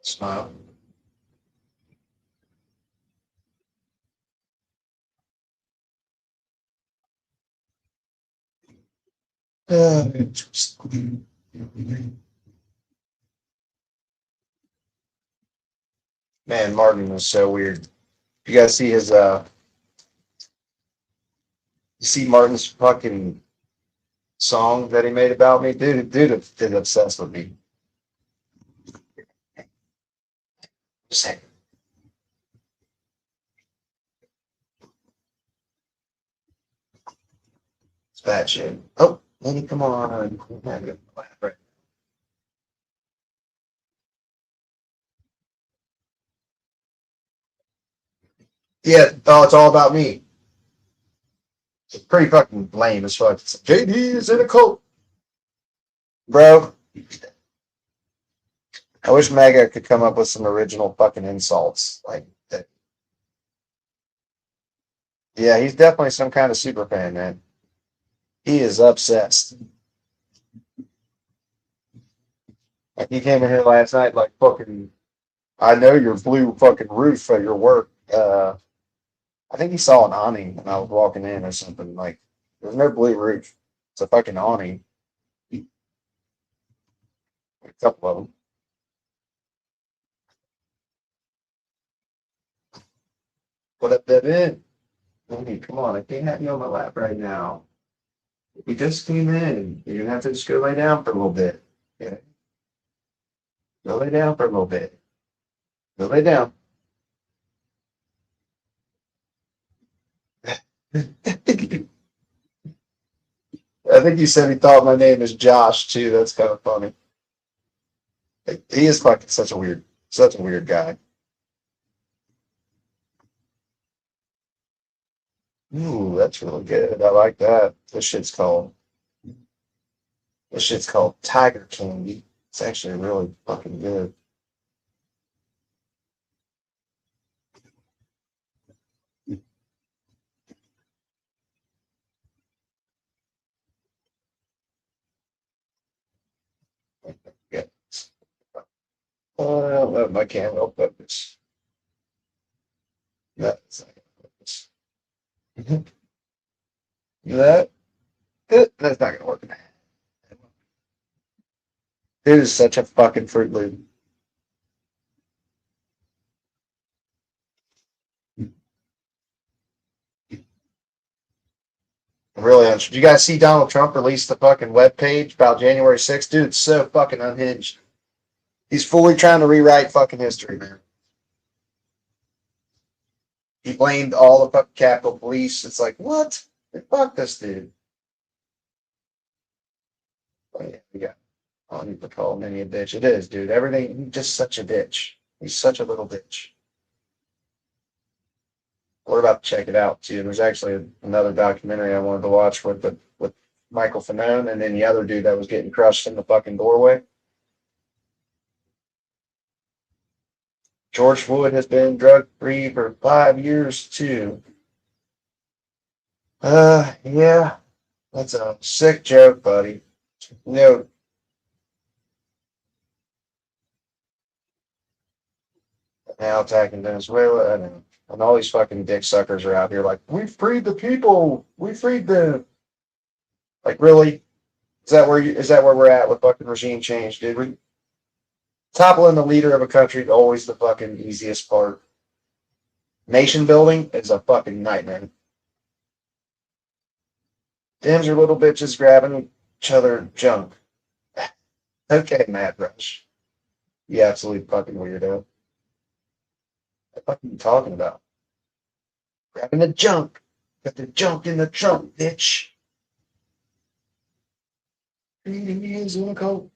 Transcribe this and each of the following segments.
Smile. Uh, Man, Martin was so weird. You guys see his you see Martin's fucking song that he made about me? Dude is obsessed with me. Just it's bad shit. Oh, Lenny, come on. Yeah, oh, it's all about me. It's pretty fucking lame as fuck. It's like, JD is in a cult. Bro, I wish MAGA could come up with some original fucking insults like that. Yeah, he's definitely some kind of super fan, man. He is obsessed. Like he came in here last night, like fucking. I know your blue fucking roof at your work. I think he saw an awning when I was walking in or something. Like there's no blue roof. It's a fucking awning. A couple of them. What up, Devin? Hey, come on, I can't have you on my lap right now. You just came in. You're gonna have to just go lay down for a little bit. Yeah, go lay down for a little bit. Go lay down. I think you said he thought my name is Josh too. That's kind of funny. He is fucking such a weird guy. Ooh, that's really good. I like that. This shit's called Tiger Candy. It's actually really fucking good. Yeah. Oh, I don't know if my camera will focus. That's not gonna focus. That that's not gonna work. It is such a fucking Fruit Loop. Really, did you guys see Donald Trump release the fucking webpage about January 6th? Dude, it's so fucking unhinged. He's fully trying to rewrite fucking history, man. He blamed all the fucking Capitol Police. It's like, what? Fuck this dude. Oh, yeah, yeah. I don't need to call him any a bitch. It is, dude. Everything, he's just such a bitch. He's such a little bitch. We're about to check it out too. There's actually another documentary I wanted to watch with Michael Fanone and then the other dude that was getting crushed in the fucking doorway. George Floyd has been drug free for 5 years too. Yeah, that's a sick joke, buddy. You know, now attacking Venezuela and all these fucking dick suckers are out here like, we freed the people, we freed the like really? Is that where we're at with fucking regime change, dude? We toppling the leader of a country is always the fucking easiest part. Nation building is a fucking nightmare. Dems are little bitches grabbing each other junk. Okay, Matt Rush. You absolute fucking weirdo. What the fuck are you talking about? Grabbing the junk. Got the junk in the trunk, bitch. Is in a coat.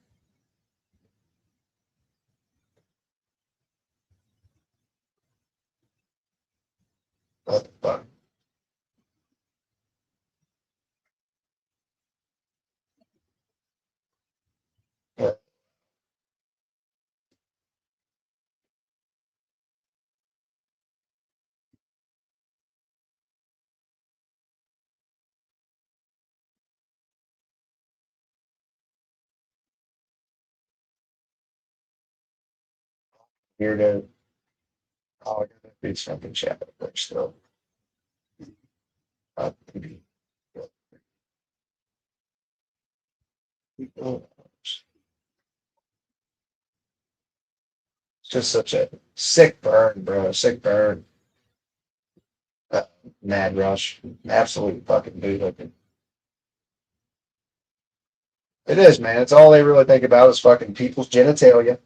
What the fuck? weirdo. Oh, I got that bitch fucking chat up there still. Maybe. It's just such a sick burn, bro. Sick burn. Uh, Mad Rush. Absolute fucking bootlicking. It is, man. It's all they really think about is fucking people's genitalia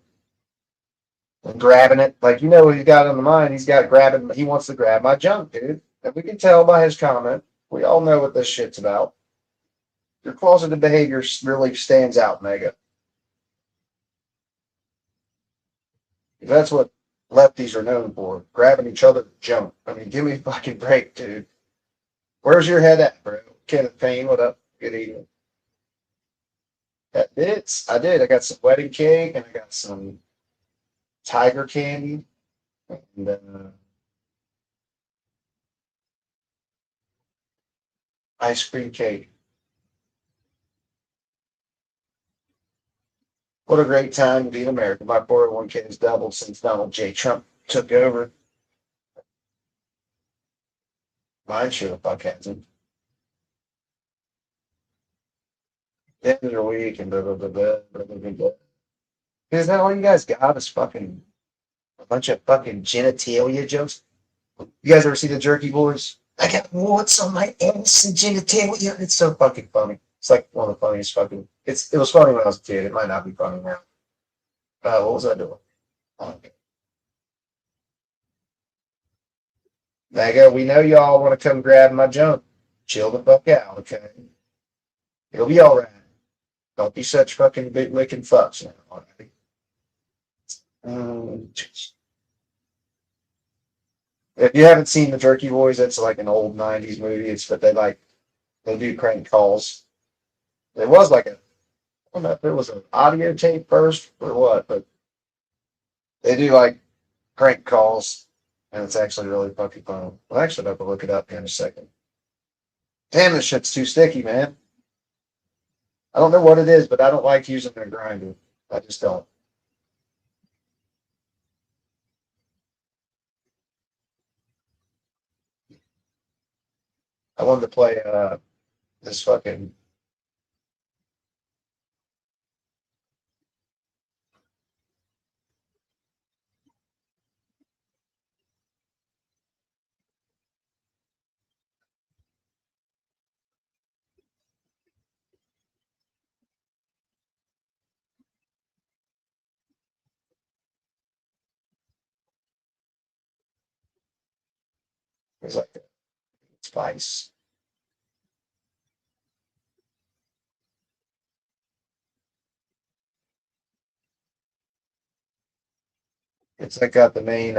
and grabbing it. Like, you know what he's got on the mind? He's got grabbing, he wants to grab my junk, dude. And we can tell by his comment. We all know what this shit's about. Your closeted behavior really stands out, Mega. That's what lefties are known for, grabbing each other's junk. I mean, give me a fucking break, dude. Where's your head at, bro? Kenneth Payne, what up? Good evening. That bits. I did. I got some wedding cake and I got some tiger candy and ice cream cake. What a great time to be in America. My 401k has doubled since Donald J. Trump took over. Mine sure the fuck hasn't. The end of the week and blah, blah, blah, blah, blah, blah, blah. Is that all you guys got is fucking a bunch of fucking genitalia jokes? You guys ever see the Jerky Boys? I got warts on my ass and genitalia. It's so fucking funny. It's like one of the funniest fucking. It was funny when I was a kid. It might not be funny now. What was I doing? Okay. Mega, we know y'all want to come grab my junk. Chill the fuck out, okay? It'll be all right. Don't be such fucking big licking fucks now, alright? If you haven't seen the Jerky Boys, that's like an old '90s movie. It's but they do crank calls. It was like a, I don't know if it was an audio tape first or what, but they do like crank calls, and it's actually really fucking fun. Well, actually, I have to look it up here in a second. Damn, this shit's too sticky, man. I don't know what it is, but I don't like using a grinder. I just don't. I wanted to play this fucking. It's like spice. It's like got the main.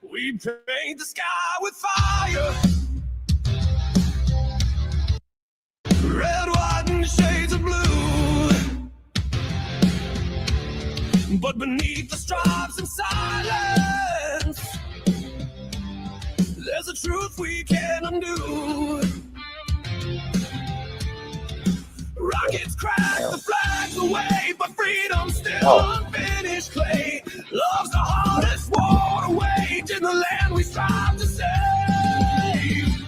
We paint the sky with fire, red, white, and shades of blue. But beneath the stripes and silence, there's a truth we can't undo. Rockets crack the flags away, but freedom's still unfinished clay. Love's the hardest war to wage in the land we strive to save.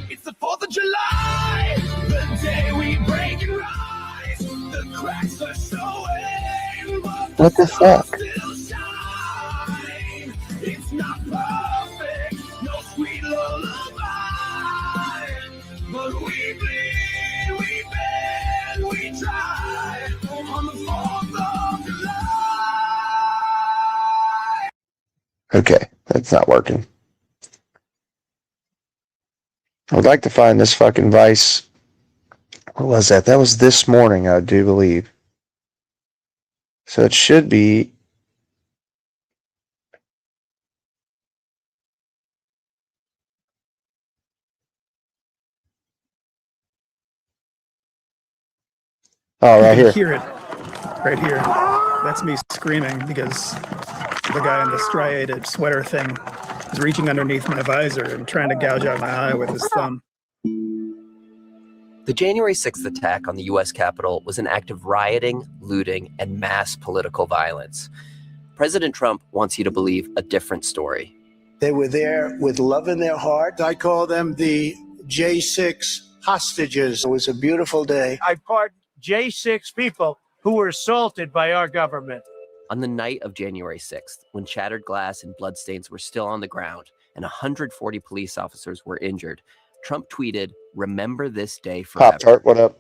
It's the 4th of July, the day we break and rise. The cracks are showing, but what the fuck? still shine. It's not perfect, no sweet lullaby, but we bleed, we bend, we try on the 4th of July. Okay, that's not working. I would like to find this fucking Vice. What was that? That was this morning, I do believe. So it should be. Oh, right You here. can hear it right here. That's me screaming because the guy in the striated sweater thing He's reaching underneath my visor and trying to gouge out my eye with his thumb. The January 6th attack on the U.S. Capitol was an act of rioting, looting, and mass political violence. President Trump wants you to believe a different story. They were there with love in their heart. I call them the J6 hostages. It was a beautiful day. I pardon J6 people who were assaulted by our government. On the night of January 6th, when shattered glass and bloodstains were still on the ground and 140 police officers were injured, Trump tweeted, "Remember this day forever." Pop-Tart, what up?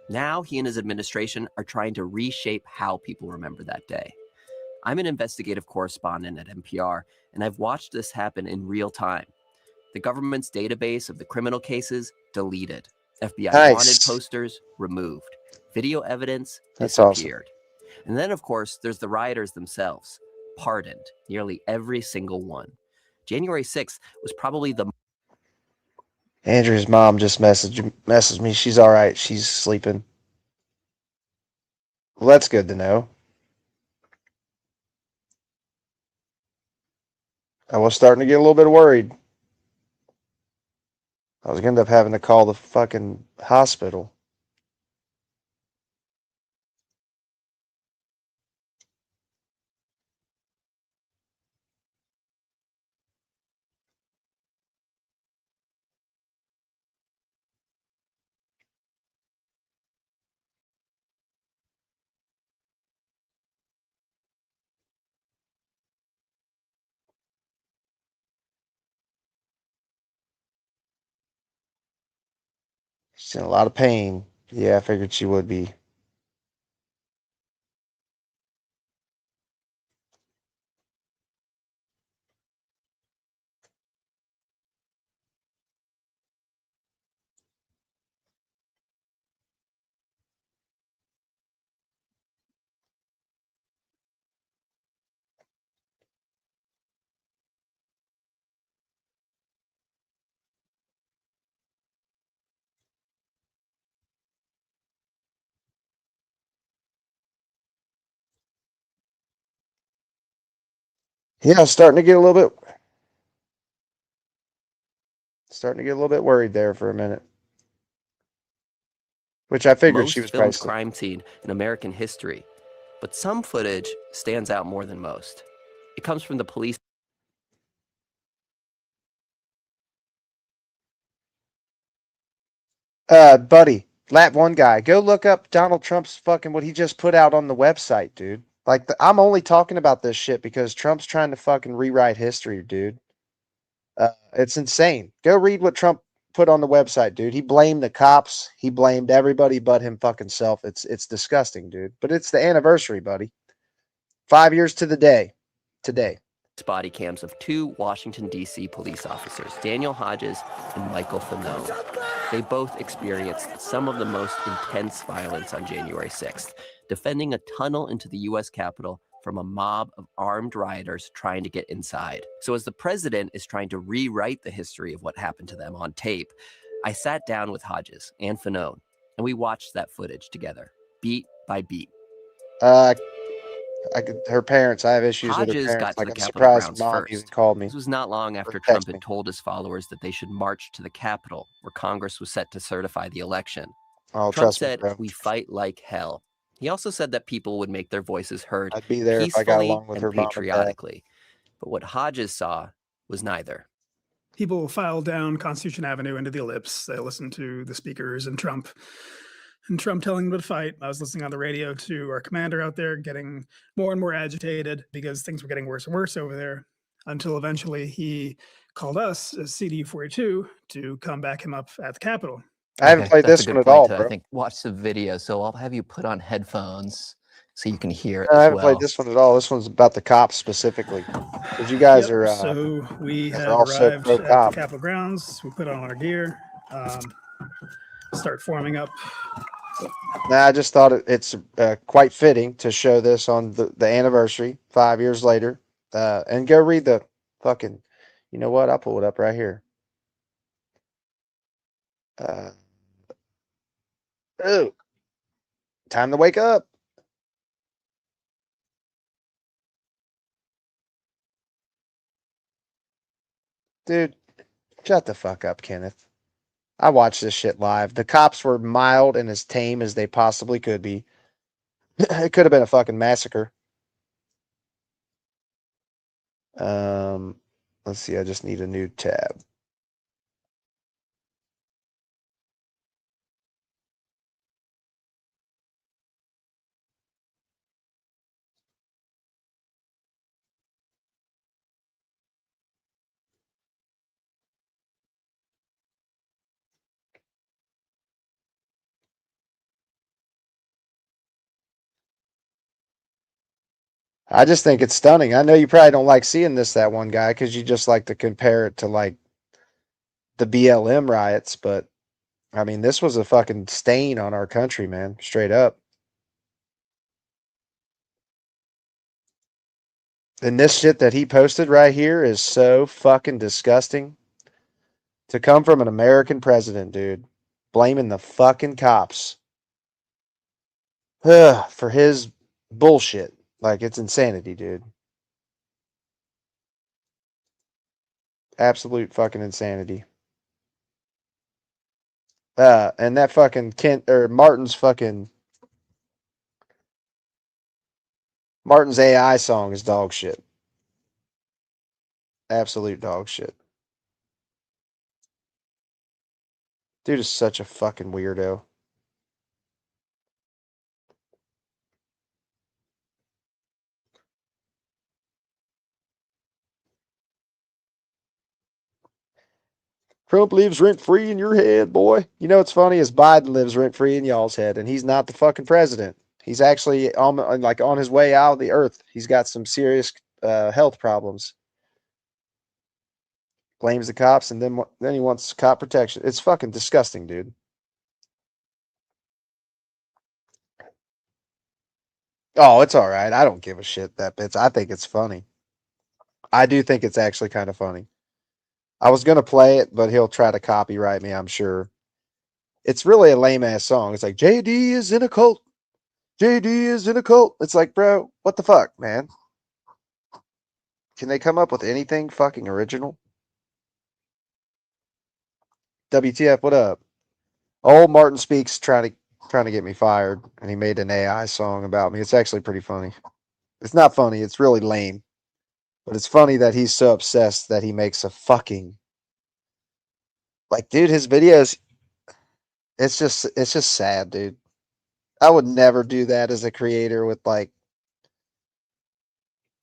Now he and his administration are trying to reshape how people remember that day. I'm an investigative correspondent at NPR, and I've watched this happen in real time. The government's database of the criminal cases deleted. FBI wanted posters removed. Video evidence disappeared. Awesome. And then, of course, there's the rioters themselves, pardoned, nearly every single one. January 6th was probably the... Andrew's mom just messaged me. She's all right. She's sleeping. Well, that's good to know. I was starting to get a little bit worried. I was going to end up having to call the fucking hospital. She's in a lot of pain. Yeah, I figured she would be. Yeah, starting to get a little bit worried there for a minute. Which I figured most she was filmed probably crime scene in American history, but some footage stands out more than most. It comes from the police. Buddy, Lat one guy, go look up Donald Trump's fucking what he just put out on the website, dude. Like, I'm only talking about this shit because Trump's trying to fucking rewrite history, dude. It's insane. Go read what Trump put on the website, dude. He blamed the cops. He blamed everybody but him fucking self. It's disgusting, dude. But it's the anniversary, buddy. 5 years to the day. Today. Body cams of two Washington, D.C. police officers, Daniel Hodges and Michael Fanone. They both experienced some of the most intense violence on January 6th, defending a tunnel into the U.S. Capitol from a mob of armed rioters trying to get inside. So as the president is trying to rewrite the history of what happened to them on tape, I sat down with Hodges and Fanone, and we watched that footage together, beat by beat. Her parents, I have issues Hodges with her parents. got to like, the I'm Capitol surprised grounds mom first. even called me. This was not long after Trump had told his followers that they should march to the Capitol, where Congress was set to certify the election. Oh, Trump said, "We fight like hell." He also said that people would make their voices heard I'd be there peacefully if I got along with and her mom and dad. patriotically. But what Hodges saw was neither. People filed down Constitution Avenue into the Ellipse. They listened to the speakers and Trump telling them to fight. I was listening on the radio to our commander out there, getting more and more agitated because things were getting worse and worse over there, until eventually he called us as CD42 to come back him up at the Capitol. I haven't played this one at all, bro. I think watch the video, so I'll have you put on headphones so you can hear it. I haven't played this one at all. This one's about the cops specifically, because you guys are. So we have also arrived at the pro-cop. Capitol grounds. We put on our gear, start forming up. Nah, I just thought it's quite fitting to show this on the anniversary 5 years later, and go read the fucking. You know what? I'll pull it up right here. Oh, time to wake up. Dude, shut the fuck up, Kenneth. I watched this shit live. The cops were mild and as tame as they possibly could be. It could have been a fucking massacre. Let's see. I just need a new tab. I just think it's stunning. I know you probably don't like seeing this, that one guy, because you just like to compare it to like the BLM riots, but I mean, this was a fucking stain on our country, man. Straight up. And this shit that he posted right here is so fucking disgusting. To come from an American president, dude. Blaming the fucking cops. For his bullshit. Like, it's insanity, dude. Absolute fucking insanity. And that fucking Martin's AI song is dog shit. Absolute dog shit. Dude is such a fucking weirdo. Trump lives rent free in your head, boy. You know what's funny is Biden lives rent free in y'all's head, and he's not the fucking president. He's actually on his way out of the earth. He's got some serious health problems. Blames the cops, and then he wants cop protection. It's fucking disgusting, dude. Oh, it's all right. I don't give a shit that bits. I think it's funny. I do think it's actually kind of funny. I was gonna play it, but he'll try to copyright me, I'm sure. It's really a lame ass song. It's like JD is in a cult. JD is in a cult. It's like, bro, what the fuck, man? Can they come up with anything fucking original? WTF, what up? Old Martin Speaks trying to get me fired, and he made an AI song about me. It's actually pretty funny. It's not funny, it's really lame. But it's funny that he's so obsessed that he makes a fucking like, dude, his videos, it's just sad, dude. I would never do that as a creator with like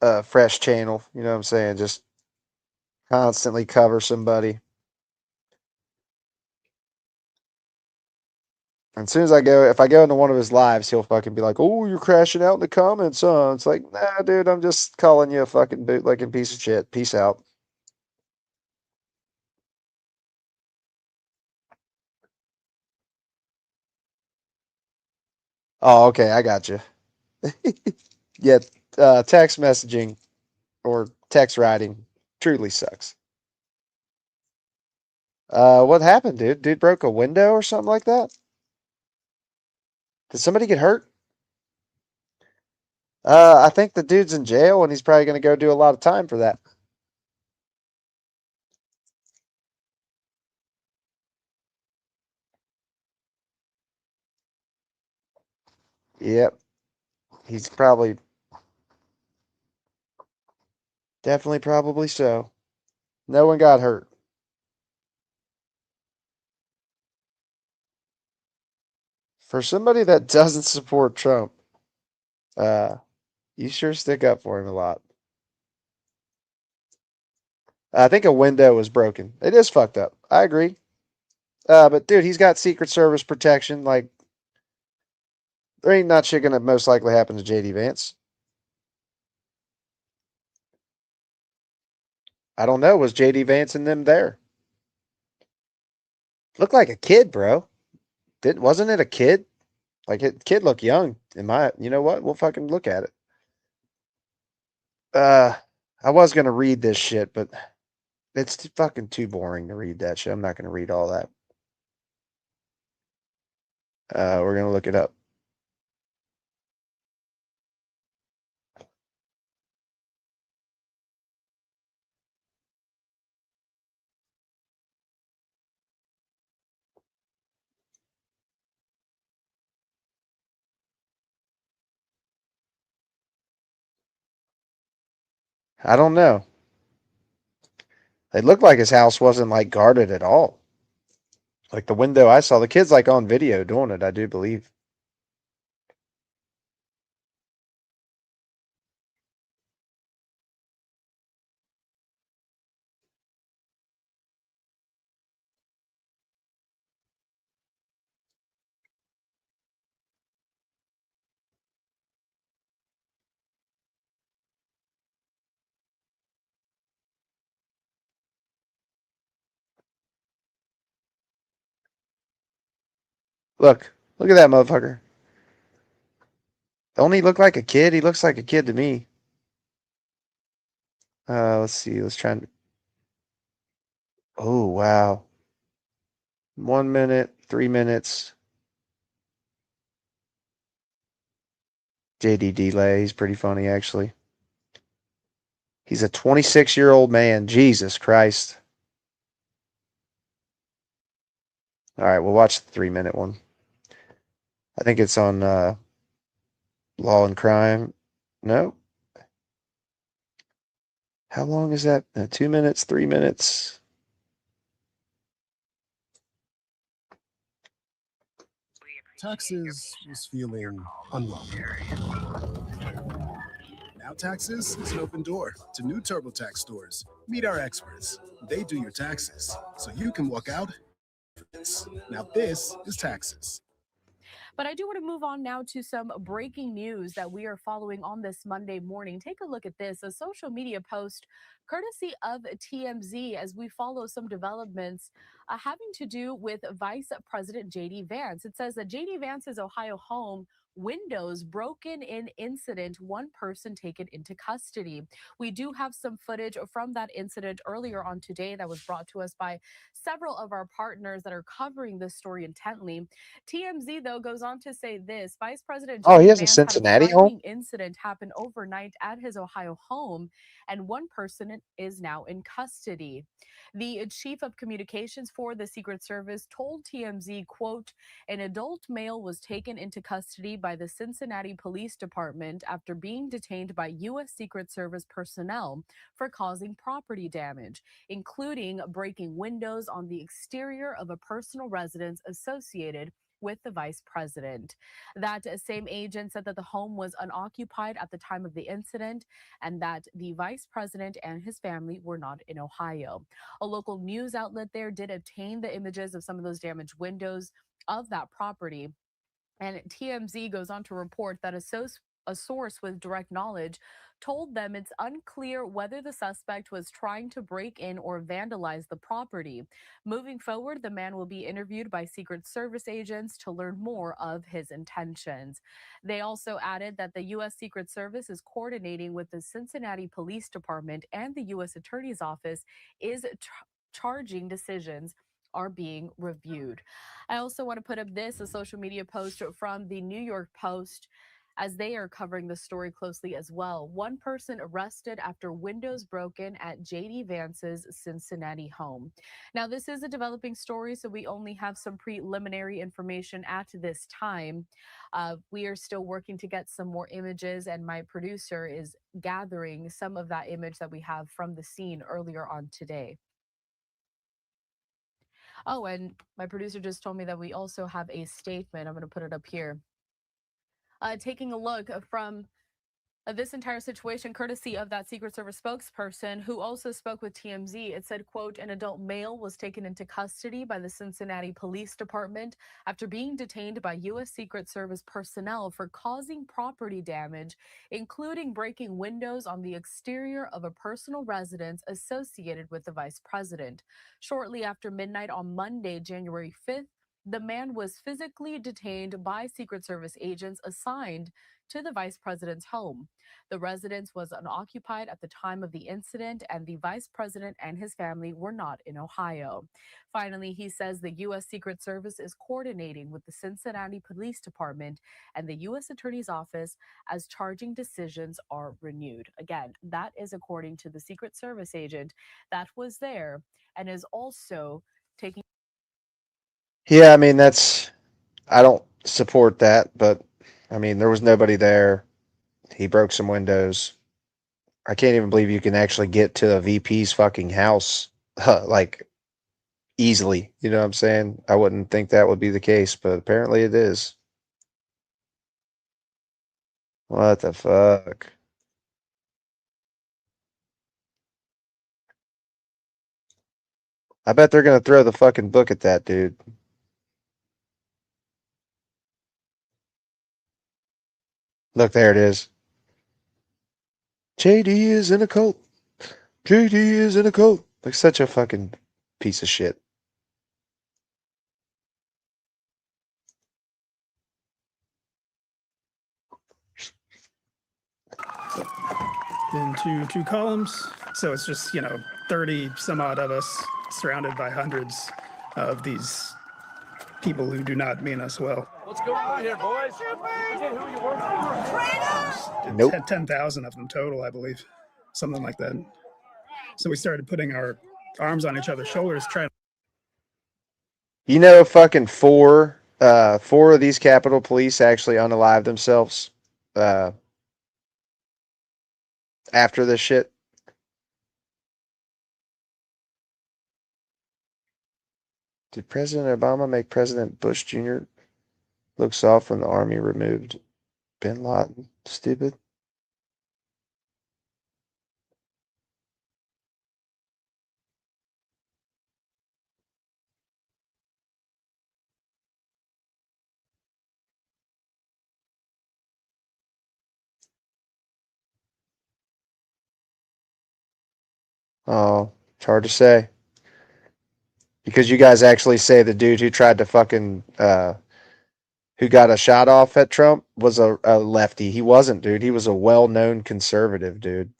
a fresh channel. You know what I'm saying? Just constantly cover somebody. And as soon as if I go into one of his lives, he'll fucking be like, "Oh, you're crashing out in the comments, huh?" It's like, nah, dude, I'm just calling you a fucking bootlegging piece of shit. Peace out. Oh, okay, I got you. Yeah, text messaging or text writing truly sucks. What happened, dude? Dude broke a window or something like that? Did somebody get hurt? I think the dude's in jail and he's probably going to go do a lot of time for that. Yep. He's definitely probably so. No one got hurt. For somebody that doesn't support Trump, uh, you sure stick up for him a lot. I think a window was broken. It is fucked up. I agree. But dude, he's got Secret Service protection. Like, there ain't not shit gonna most likely happen to JD Vance. I don't know. Was JD Vance and them there? Looked like a kid, bro. Wasn't it a kid? Like, kid looked young. You know what? We'll fucking look at it. I was gonna read this shit, but it's fucking too boring to read that shit. I'm not gonna read all that. We're gonna look it up. I don't know. It looked like his house wasn't like guarded at all. Like the window I saw, the kid's like on video doing it, I do believe. Look at that motherfucker. Don't he look like a kid? He looks like a kid to me. Let's see. Let's try and. Oh, wow. 1 minute, 3 minutes. JD delay. He's pretty funny, actually. He's a 26-year-old man. Jesus Christ. All right, we'll watch the 3-minute one. I think it's on Law and Crime. No. How long is that? 2 minutes, 3 minutes. Taxes was feeling unwelcome. Now Taxes is an open door to new TurboTax stores. Meet our experts. They do your taxes, so you can walk out. Now this is Taxes. But I do want to move on now to some breaking news that we are following on this Monday morning. Take a look at this, a social media post courtesy of TMZ as we follow some developments having to do with Vice President J.D. Vance. It says that J.D. Vance's Ohio home windows broken in incident, one person taken into custody. We do have some footage from that incident earlier on today that was brought to us by several of our partners that are covering this story intently. TMZ, though, goes on to say this. Vice President Oh, he J.D. has a Vance had a Cincinnati home? frightening incident happen overnight at his Ohio home, and one person is now in custody. The chief of communications for the Secret Service told TMZ, quote, an adult male was taken into custody by the Cincinnati Police Department after being detained by U.S. Secret Service personnel for causing property damage, including breaking windows on the exterior of a personal residence associated with the vice president. That same agent said that the home was unoccupied at the time of the incident and that the vice president and his family were not in Ohio. A local news outlet there did obtain the images of some of those damaged windows of that property. And TMZ goes on to report that a source with direct knowledge told them it's unclear whether the suspect was trying to break in or vandalize the property. Moving forward, the man will be interviewed by Secret Service agents to learn more of his intentions. They also added that the U.S. Secret Service is coordinating with the Cincinnati Police Department and the U.S. Attorney's Office is charging decisions are being reviewed. I also want to put up this, a social media post from the New York Post, as they are covering the story closely as well. One person arrested after windows broken at J.D. Vance's Cincinnati home. Now, this is a developing story, so we only have some preliminary information at this time. We are still working to get some more images, and my producer is gathering some of that image that we have from the scene earlier on today. Oh, and my producer just told me that we also have a statement. I'm going to put it up here. Taking a look from this entire situation, courtesy of that Secret Service spokesperson who also spoke with TMZ. It said, quote, an adult male was taken into custody by the Cincinnati Police Department after being detained by U.S. Secret Service personnel for causing property damage, including breaking windows on the exterior of a personal residence associated with the vice president. Shortly after midnight on Monday, January 5th, the man was physically detained by Secret Service agents assigned to the vice president's home. The residence was unoccupied at the time of the incident, and the vice president and his family were not in Ohio. Finally, he says the U.S. Secret Service is coordinating with the Cincinnati Police Department and the U.S. Attorney's Office as charging decisions are renewed. Again, that is according to the Secret Service agent that was there and is also taking. Yeah, I mean, I don't support that, but I mean, there was nobody there. He broke some windows. I can't even believe you can actually get to a VP's fucking house like easily. You know what I'm saying? I wouldn't think that would be the case, but apparently it is. What the fuck? I bet they're gonna throw the fucking book at that dude. Look, there it is. JD is in a cult. JD is in a cult. Like such a fucking piece of shit. Into two columns. So it's just, 30 some odd of us surrounded by hundreds of these people who do not mean us well. What's going on here, boys? Nope. 10,000 of them total, I believe. Something like that. So we started putting our arms on each other's shoulders, trying. You know, fucking four of these Capitol Police actually unalived themselves after this shit. Did President Obama make President Bush Jr. look soft when the army removed Bin Laden? Stupid. Oh, it's hard to say. Because you guys actually say the dude who tried to fucking who got a shot off at Trump was a lefty. He wasn't, dude. He was a well-known conservative, dude.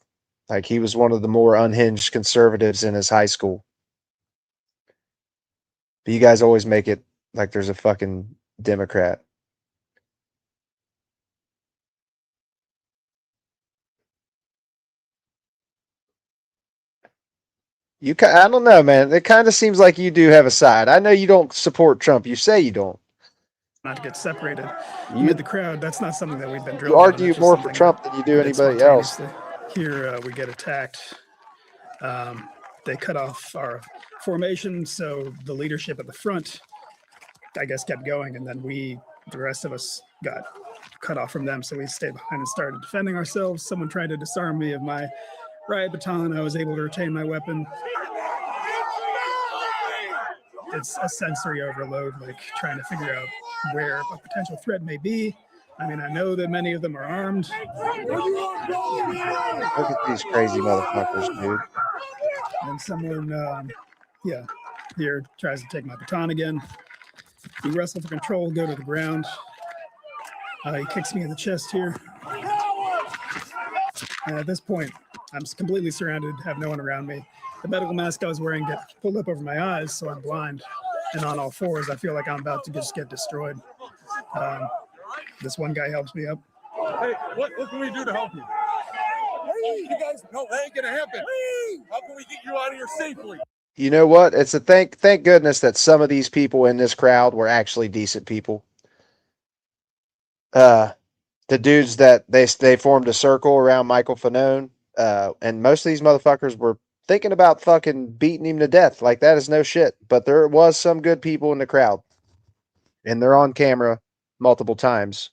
Like he was one of the more unhinged conservatives in his high school. But you guys always make it like there's a fucking Democrat. I don't know, man. It kind of seems like you do have a side. I know you don't support Trump. You say you don't. Not to get separated amid the crowd. That's not something that we've been drilled You on. argue more for Trump than you do anybody else. Here we get attacked. They cut off our formation, so the leadership at the front, I guess, kept going, and then the rest of us, got cut off from them. So we stayed behind and started defending ourselves. Someone tried to disarm me of my riot baton. I was able to retain my weapon. It's a sensory overload, like trying to figure out where a potential threat may be. I mean, I know that many of them are armed. Look at these crazy motherfuckers, dude. And someone, here tries to take my baton again. We wrestle for control, go to the ground. He kicks me in the chest here. And at this point, I'm completely surrounded, have no one around me. The medical mask I was wearing gets pulled up over my eyes, so I'm blind. And on all fours, I feel like I'm about to just get destroyed. This one guy helps me up. Hey, what can we do to help you? You guys, no, that ain't gonna happen. How can we get you out of here safely? You know what? It's a thank goodness that some of these people in this crowd were actually decent people. The dudes that they formed a circle around Michael Fanone, and most of these motherfuckers were thinking about fucking beating him to death. Like, that is no shit. But there was some good people in the crowd. And they're on camera multiple times.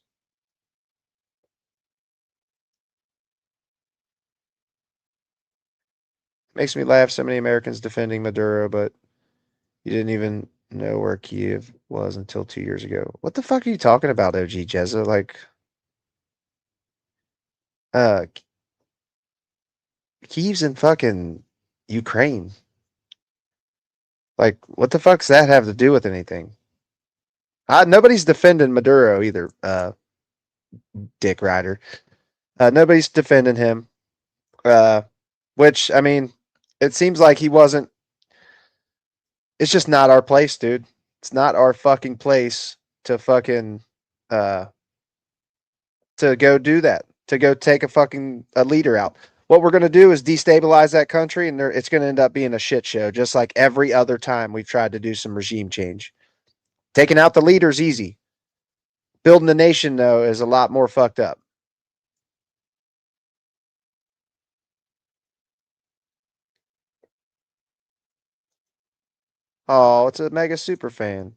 Makes me laugh, so many Americans defending Maduro, but you didn't even know where Kiev was until 2 years ago. What the fuck are you talking about, OG Jezza? Like, Kiev's in fucking Ukraine. Like, what the fuck's that have to do with anything? Nobody's defending Maduro either, Dick Ryder. Nobody's defending him. Which, I mean, it seems like he wasn't. It's just not our place, dude. It's not our fucking place to fucking to go do that. To go take a leader out. What we're gonna do is destabilize that country, and it's gonna end up being a shit show, just like every other time we've tried to do some regime change. Taking out the leader's easy. Building the nation, though, is a lot more fucked up. Oh, it's a mega super fan.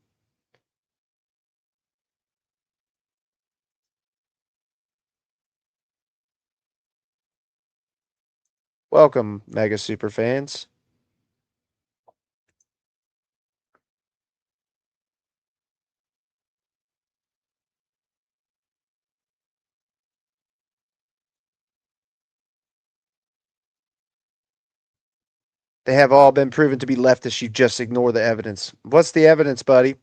Welcome, mega super fans. They have all been proven to be leftists. You just ignore the evidence. What's the evidence, buddy?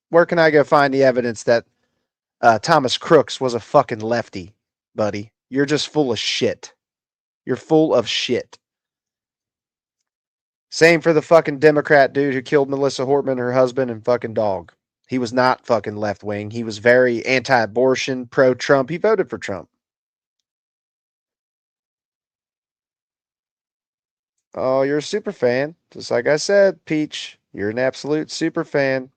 Where can I go find the evidence that Thomas Crooks was a fucking lefty, buddy? You're just full of shit. You're full of shit. Same for the fucking Democrat dude who killed Melissa Hortman, her husband, and fucking dog. He was not fucking left wing. He was very anti abortion, pro Trump. He voted for Trump. Oh, you're a super fan. Just like I said, Peach, you're an absolute super fan.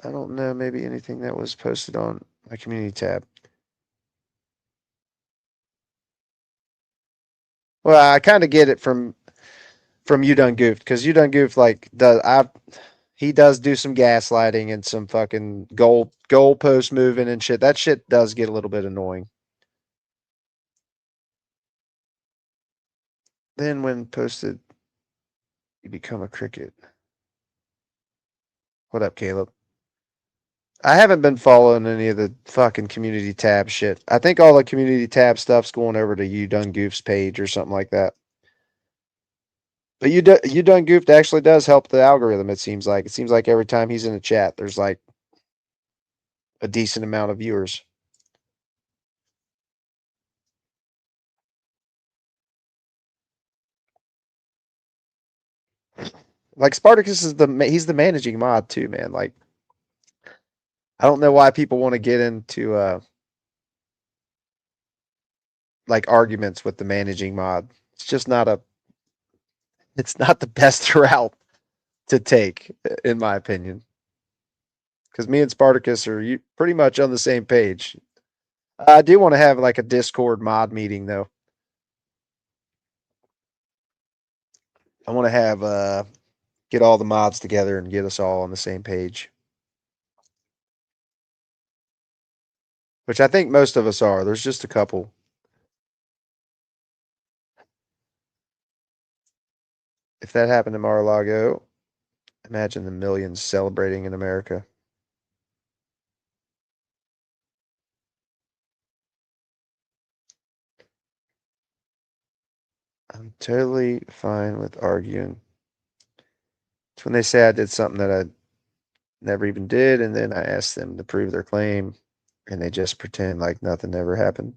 I don't know, maybe anything that was posted on my community tab. Well, I kind of get it from You Done Goofed, because You Done Goofed he does do some gaslighting and some fucking goalpost moving and shit. That shit does get a little bit annoying. Then when posted, you become a cricket. What up, Caleb? I haven't been following any of the fucking community tab shit. I think all the community tab stuff's going over to You Done Goof's page or something like that. But You Done Goofed actually does help the algorithm, it seems like. It seems like every time he's in a chat, there's like a decent amount of viewers. Like Spartacus he's the managing mod too, man. Like I don't know why people want to get into like arguments with the managing mod. It's just not the best route to take, in my opinion. Because me and Spartacus are pretty much on the same page. I do want to have like a Discord mod meeting though. I want to have get all the mods together and get us all on the same page. Which I think most of us are. There's just a couple. If that happened in Mar-a-Lago, imagine the millions celebrating in America. I'm totally fine with arguing. It's when they say I did something that I never even did, and then I ask them to prove their claim, and they just pretend like nothing ever happened.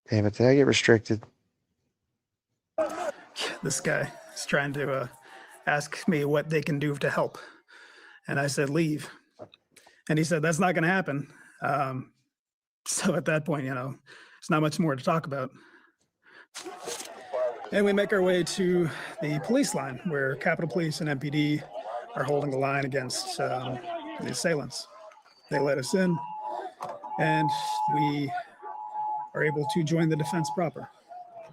Damn it, did I get restricted? This guy is trying to ask me what they can do to help. And I said, leave. And he said, that's not going to happen. So at that point, there's not much more to talk about. And we make our way to the police line where Capitol Police and MPD are holding the line against the assailants. They let us in and we are able to join the defense proper.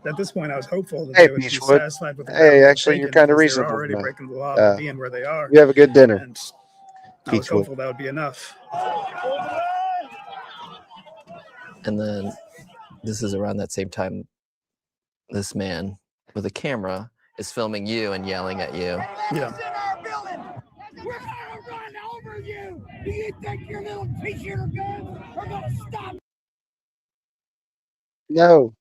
At this point, I was hopeful that they would be satisfied with the Hey, actually, you're kind of reasonable. They're already breaking the law by being where they are. You have a good dinner. And I was hopeful that would be enough. And then this is around that same time this man with a camera is filming you and yelling at you. Yeah. We're gonna run over you. Do you think your little t-shirt guns are gonna stop? No.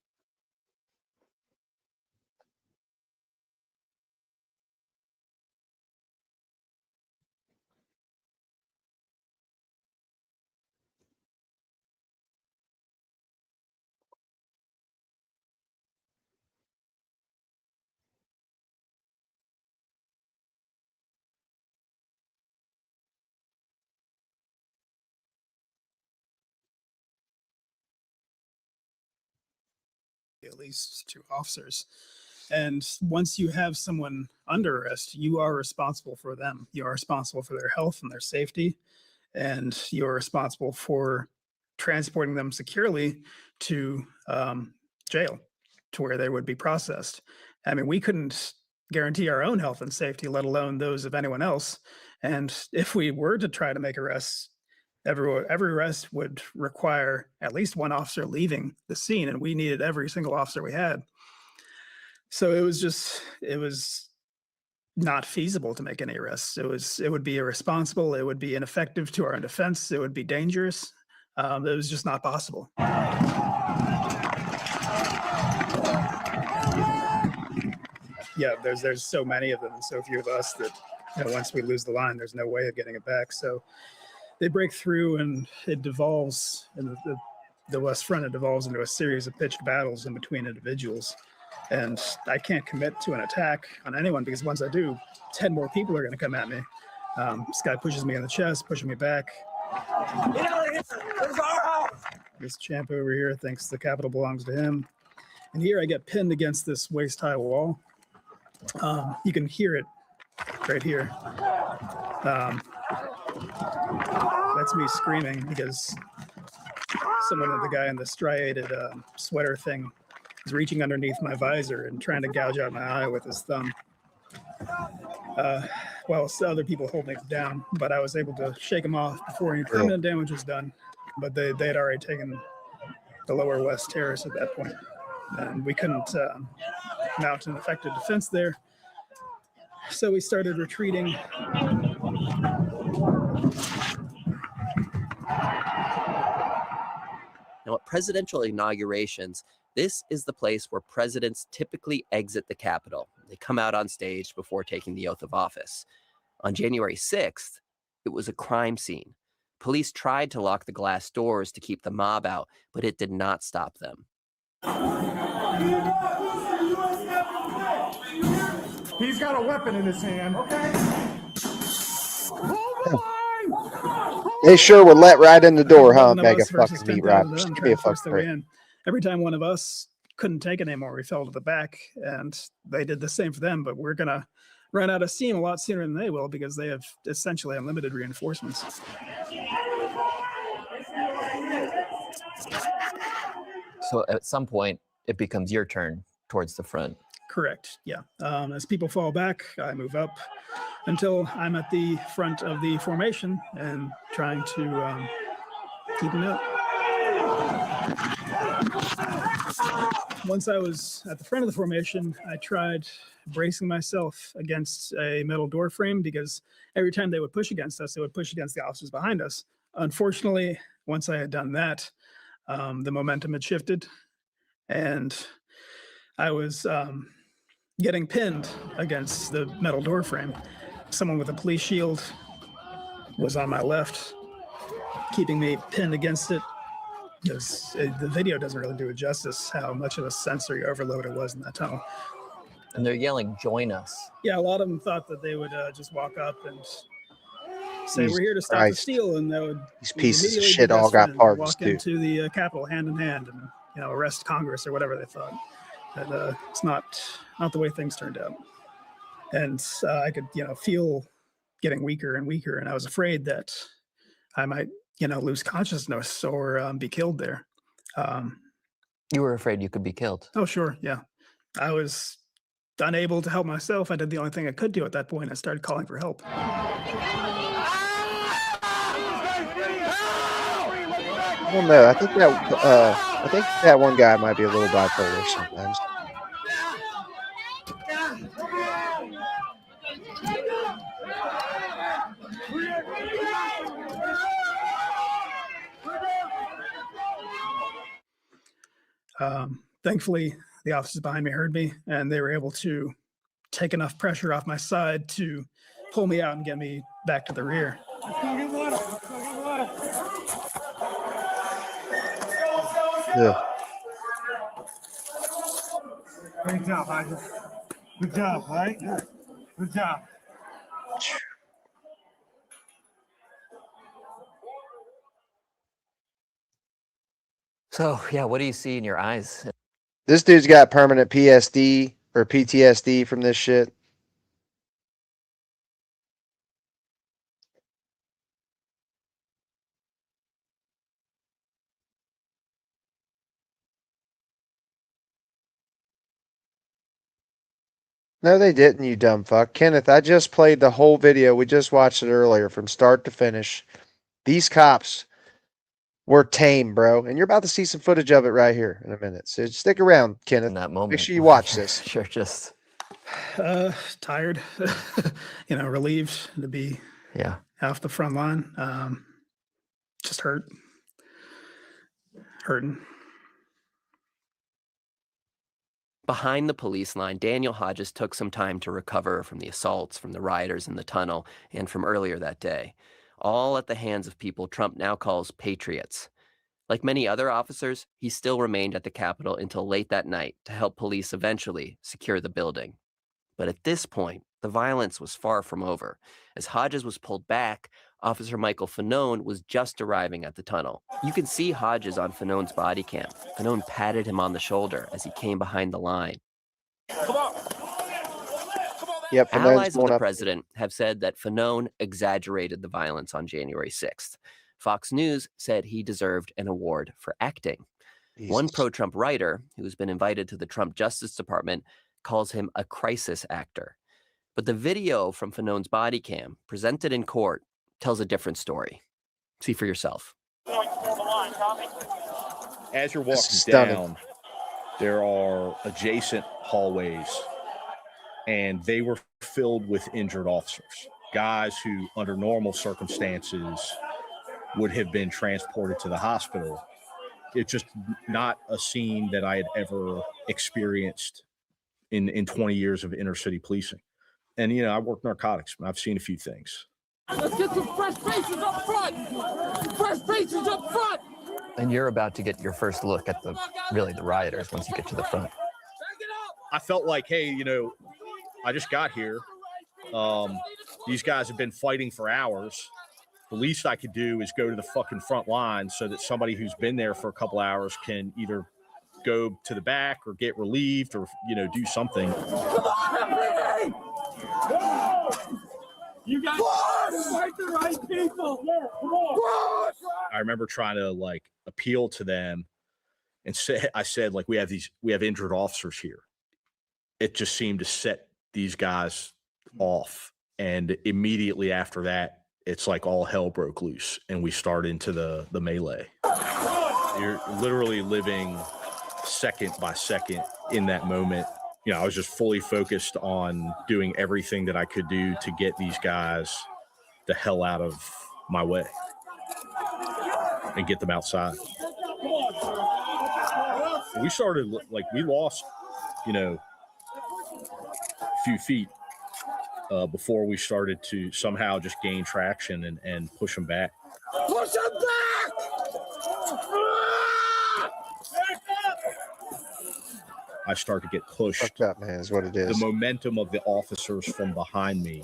At least 2 officers. And once you have someone under arrest, you are responsible for them. You are responsible for their health and their safety. and you're responsible for transporting them securely to jail, to where they would be processed. I mean, we couldn't guarantee our own health and safety, let alone those of anyone else. And if we were to try to make arrests, every arrest would require at least one officer leaving the scene, and we needed every single officer we had. So it was not feasible to make any arrests. It would be irresponsible. It would be ineffective to our own defense. It would be dangerous. It was just not possible. Yeah, there's so many of them and so few of us that, you know, once we lose the line, there's no way of getting it back. So they break through, and it devolves in the West Front. It devolves into a series of pitched battles in between individuals. And I can't commit to an attack on anyone, because once I do, 10 more people are going to come at me. This guy pushes me in the chest, pushing me back. Get out of here! This is our house! This champ over here thinks the Capitol belongs to him. And here I get pinned against this waist-high wall. You can hear it right here. That's me screaming because the guy in the striated sweater thing is reaching underneath my visor and trying to gouge out my eye with his thumb. Well, other people hold me down, but I was able to shake him off before any permanent damage was done. But they had already taken the Lower West Terrace at that point, and we couldn't mount an effective defense there. So we started retreating. Now, at presidential inaugurations, this is the place where presidents typically exit the Capitol. They come out on stage before taking the oath of office. On January 6th, it was a crime scene. Police tried to lock the glass doors to keep the mob out, but it did not stop them. He's got a weapon in his hand. Okay. They sure would let right in the door, huh? One of Mega us versus fucking meat 10,000 wrappers. of them Give me a trying to force fucking their way break. in. Every time one of us couldn't take it anymore, we fell to the back, and they did the same for them. But we're gonna run out of steam a lot sooner than they will, because they have essentially unlimited reinforcements. So at some point, it becomes your turn towards the front. Correct. Yeah. As people fall back, I move up until I'm at the front of the formation and trying to keep them out. Once I was at the front of the formation, I tried bracing myself against a metal door frame, because every time they would push against us, they would push against the officers behind us. Unfortunately, once I had done that, the momentum had shifted, and I was getting pinned against the metal door frame. Someone with a police shield was on my left, keeping me pinned against it. Because the video doesn't really do it justice how much of a sensory overload it was in that tunnel. And they're yelling, "Join us." Yeah, a lot of them thought that they would just walk up and say, Jesus "We're here to stop Christ. the steal," and they would These pieces of immediately shit be all best got friends and pardons, walk dude. into the Capitol hand in hand and, you know, arrest Congress or whatever they thought. And it's not the way things turned out. And I could, you know, feel getting weaker and weaker, and I was afraid that I might, you know, lose consciousness or be killed there. You were afraid you could be killed. Oh, sure. Yeah. I was unable to help myself. I did the only thing I could do at that point. I started calling for help. Well, no, I think that one guy might be a little bipolar sometimes. Thankfully, the officers behind me heard me, and they were able to take enough pressure off my side to pull me out and get me back to the rear. Yeah. Great job, Hodges. Good job, all right? Good job. So, yeah, what do you see in your eyes? This dude's got permanent PSD or PTSD from this shit. No, they didn't, you dumb fuck. Kenneth, I just played the whole video. We just watched it earlier from start to finish. These cops were tame, bro. And you're about to see some footage of it right here in a minute. So stick around, Kenneth. In that moment. Make sure you watch this. Sure, just Tired, relieved to be off the front line. Just hurting. Behind the police line, Daniel Hodges took some time to recover from the assaults from the rioters in the tunnel and from earlier that day, all at the hands of people Trump now calls patriots. Like many other officers, he still remained at the Capitol until late that night to help police eventually secure the building. But at this point, the violence was far from over. As Hodges was pulled back, Officer Michael Fanone was just arriving at the tunnel. You can see Hodges on Fanone's body cam. Fanone patted him on the shoulder as he came behind the line. Yep, Allies of the president have said that Fanone exaggerated the violence on January 6th. Fox News said he deserved an award for acting. Jesus. One pro-Trump writer, who's been invited to the Trump Justice Department, calls him a crisis actor. But the video from Fanone's body cam, presented in court, tells a different story. See for yourself. As you're walking down, there are adjacent hallways, and they were filled with injured officers, guys who, under normal circumstances, would have been transported to the hospital. It's just not a scene that I had ever experienced in 20 years of inner city policing. And, I work narcotics, and I've seen a few things. Let's get some fresh faces up front! Fresh faces up front! And you're about to get your first look at the rioters once you get to the front. I felt like, hey, I just got here. These guys have been fighting for hours. The least I could do is go to the fucking front line so that somebody who's been there for a couple hours can either go to the back or get relieved or, do something. Come on, you guys fight the right people. Yeah, come on. I remember trying to appeal to them and I said, we have injured officers here. It just seemed to set these guys off. And immediately after that, it's like all hell broke loose and we start into the melee. You're literally living second by second in that moment. I was just fully focused on doing everything that I could do to get these guys the hell out of my way and get them outside. We started, we lost, a few feet before we started to somehow just gain traction and push them back. Push them back! I start to get pushed. Fucked up, man, is what it is. The momentum of the officers from behind me.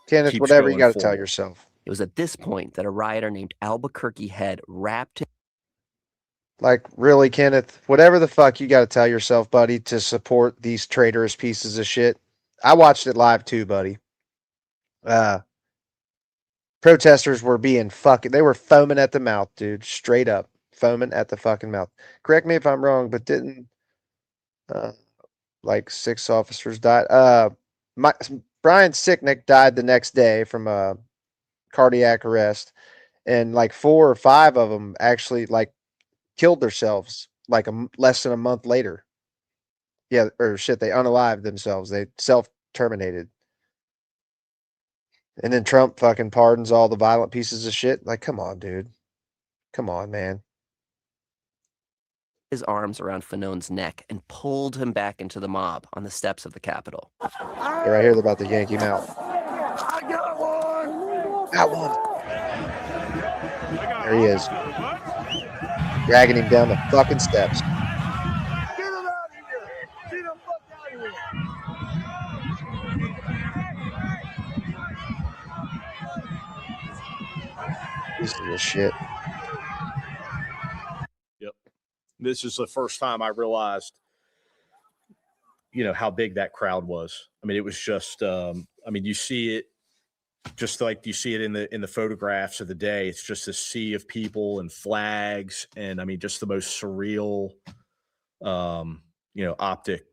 Kenneth, whatever you got to tell yourself. It was at this point that a rioter named Albuquerque Head wrapped him. Really, Kenneth, whatever the fuck you got to tell yourself, buddy, to support these traitorous pieces of shit. I watched it live too, buddy. Protesters were being they were foaming at the mouth, dude. Straight up foaming at the fucking mouth. Correct me if I'm wrong, but didn't 6 officers die? Brian Sicknick died the next day from a cardiac arrest, and 4 or 5 of them actually killed themselves less than a month later. Yeah, or shit, they unalived themselves. They self-terminated. And then Trump fucking pardons all the violent pieces of shit. Come on, dude. Come on, man. His arms around Fanone's neck and pulled him back into the mob on the steps of the Capitol. Yeah, right here, they're about to yank him out. I got one! Got one. There he is. Dragging him down the fucking steps. Get him out of here! Get him fuck out of here! This is the shit. Yep. This is the first time I realized, how big that crowd was. I mean, it was just, you see it just like you see it in the photographs of the day. It's just a sea of people and flags. And just the most surreal, optic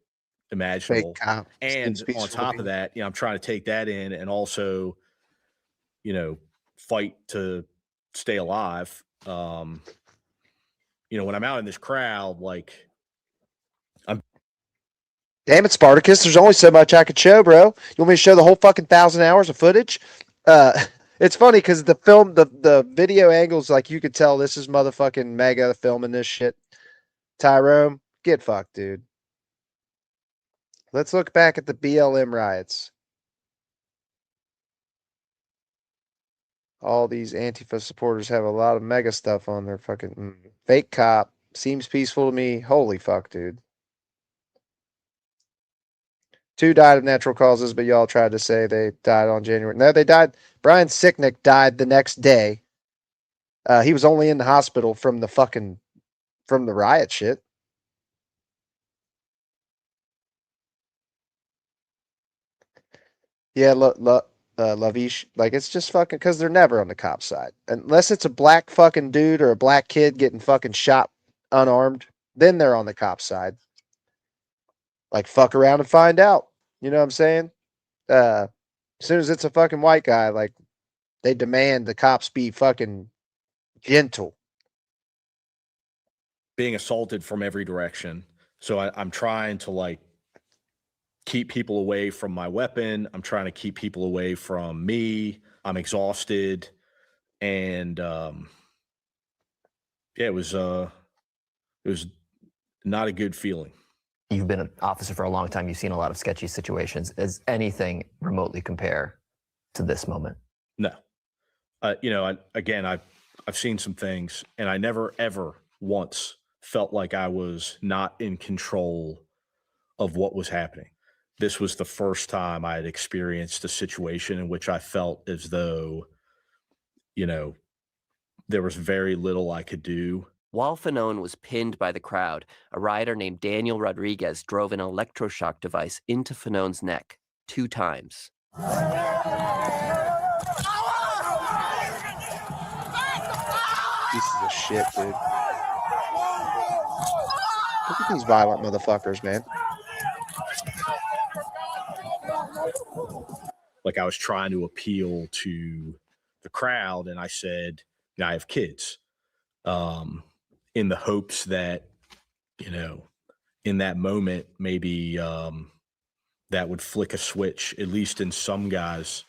imaginable. cop. And Seems on peaceful top to of me. that, I'm trying to take that in and also, fight to stay alive. When I'm out in this crowd, like Damn it, Spartacus. There's only so much I could show, bro. You want me to show the whole fucking 1,000 hours of footage? It's funny because the film, the video angles, like you could tell this is motherfucking MAGA filming this shit. Tyrone, get fucked, dude. Let's look back at the BLM riots. All these Antifa supporters have a lot of MAGA stuff on their fucking fake cop. Seems peaceful to me. Holy fuck, dude. 2 died of natural causes, but y'all tried to say they died on January. No, they died. Brian Sicknick died the next day. He was only in the hospital from the riot shit. Yeah, Lavish, like it's just fucking because they're never on the cop side unless it's a black fucking dude or a black kid getting fucking shot unarmed. Then they're on the cop side. Like fuck around and find out. You know what I'm saying? As soon as it's a fucking white guy, like they demand the cops be fucking gentle. being assaulted from every direction. So I'm trying to like keep people away from my weapon. I'm trying to keep people away from me. I'm exhausted. And it was not a good feeling. You've been an officer for a long time. You've seen a lot of sketchy situations. Does anything remotely compare to this moment? No. I've seen some things, and I never, ever once felt like I was not in control of what was happening. This was the first time I had experienced a situation in which I felt as though, there was very little I could do. While Fanone was pinned by the crowd, a rioter named Daniel Rodriguez drove an electroshock device into Fanone's neck 2 times. Pieces of shit, dude. Look at these violent motherfuckers, man. Like I was trying to appeal to the crowd, and I said, I have kids, in the hopes that, in that moment, maybe that would flick a switch, at least in some guys'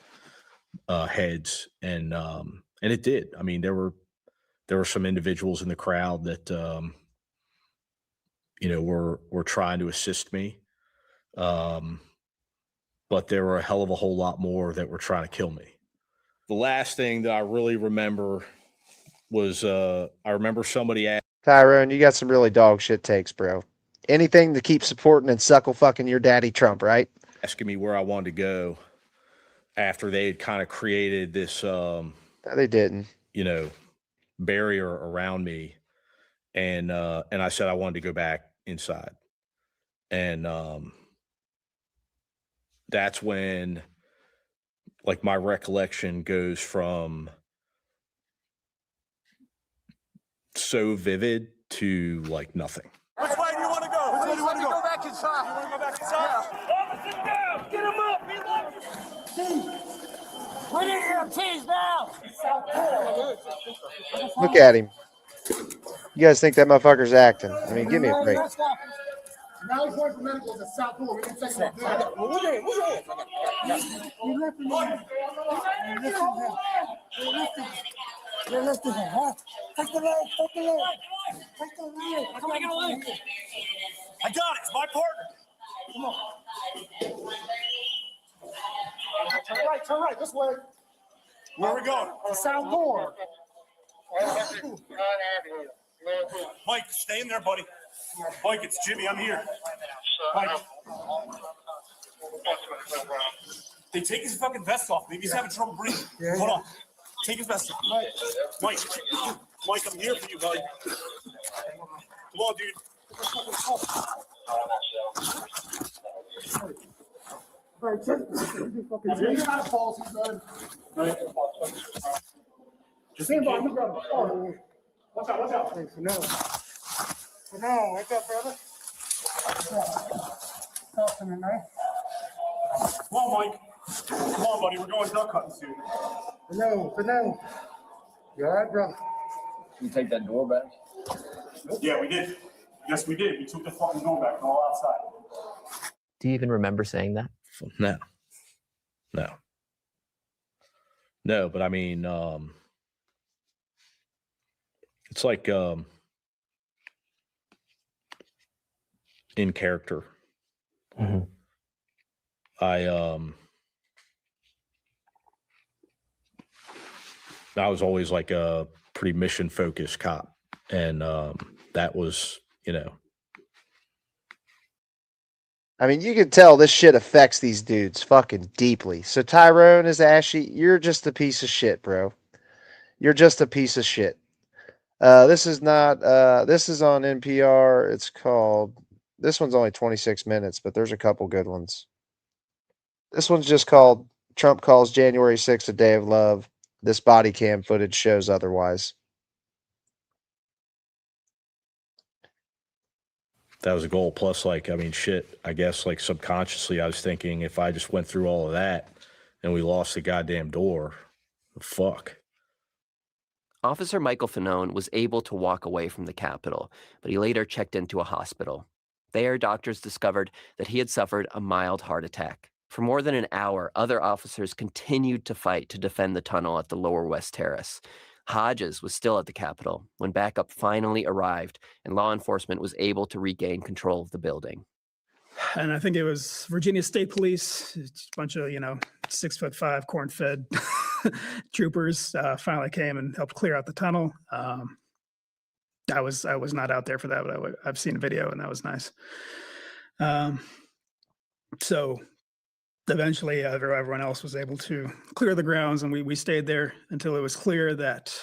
heads, and it did. I mean, there were some individuals in the crowd that were trying to assist me, but there were a hell of a whole lot more that were trying to kill me. The last thing that I really remember was I remember somebody asked Tyrone, you got some really dog shit takes, bro. Anything to keep supporting and suckle fucking your daddy Trump, right? asking me where I wanted to go after they had kind of created this No, they didn't. barrier around me, and I said I wanted to go back inside, and that's when like my recollection goes from so vivid to like nothing. Which way do you want to go? Which way do you want to go? Go back inside. You want to go back inside? Officer down! Get him up! We need your keys now! Look at him. You guys think that motherfucker's acting? I mean, give me a break. Now he's going for medicals at South Pole. We can take him. You're lifting him, huh? Take the leg, take the leg. Take the leg. Come on, get a leg. I got it, it's my partner. Come on. Turn right, this way. Where are we going? To South Pole. Mike, stay in there, buddy. Mike, it's Jimmy, I'm here. Mike. They take his fucking vest off. Maybe he's having trouble breathing. Hold on. Take his vest off. Mike, I'm here for you, buddy. Come on, dude. You're not false, he's done. Just stand by, you grab him. Watch out, watch out. Thanks, no. No, what's up, brother? Come on, Mike. Come on, buddy. We're going duck hunting soon. For now. You all right, bro? You take that door back? Yeah, we did. Yes, we did. We took the fucking door back and all outside. Do you even remember saying that? No. No, but I mean, it's like in character. Mm-hmm. I was always like a pretty mission focused cop, and that was, I mean, you can tell this shit affects these dudes fucking deeply. So Tyrone is Ashy, you're just a piece of shit, bro. You're just a piece of shit. This is not, this is on NPR. It's called, this one's only 26 minutes, but there's a couple good ones. This one's just called Trump Calls January 6th a Day of Love. This body cam footage shows otherwise. that was a goal. Plus, like, I mean, shit, I guess, like, subconsciously, I was thinking if I just went through all of that and we lost the goddamn door, fuck. Officer Michael Fanone was able to walk away from the Capitol, but he later checked into a hospital. There, doctors discovered that he had suffered a mild heart attack. For more than an hour, other officers continued to fight to defend the tunnel at the Lower West Terrace. Hodges was still at the Capitol when backup finally arrived and law enforcement was able to regain control of the building. And I think it was Virginia State Police, a bunch of, 6'5" corn-fed troopers finally came and helped clear out the tunnel. I was not out there for that, but I've seen a video and that was nice. So eventually everyone else was able to clear the grounds, and we stayed there until it was clear that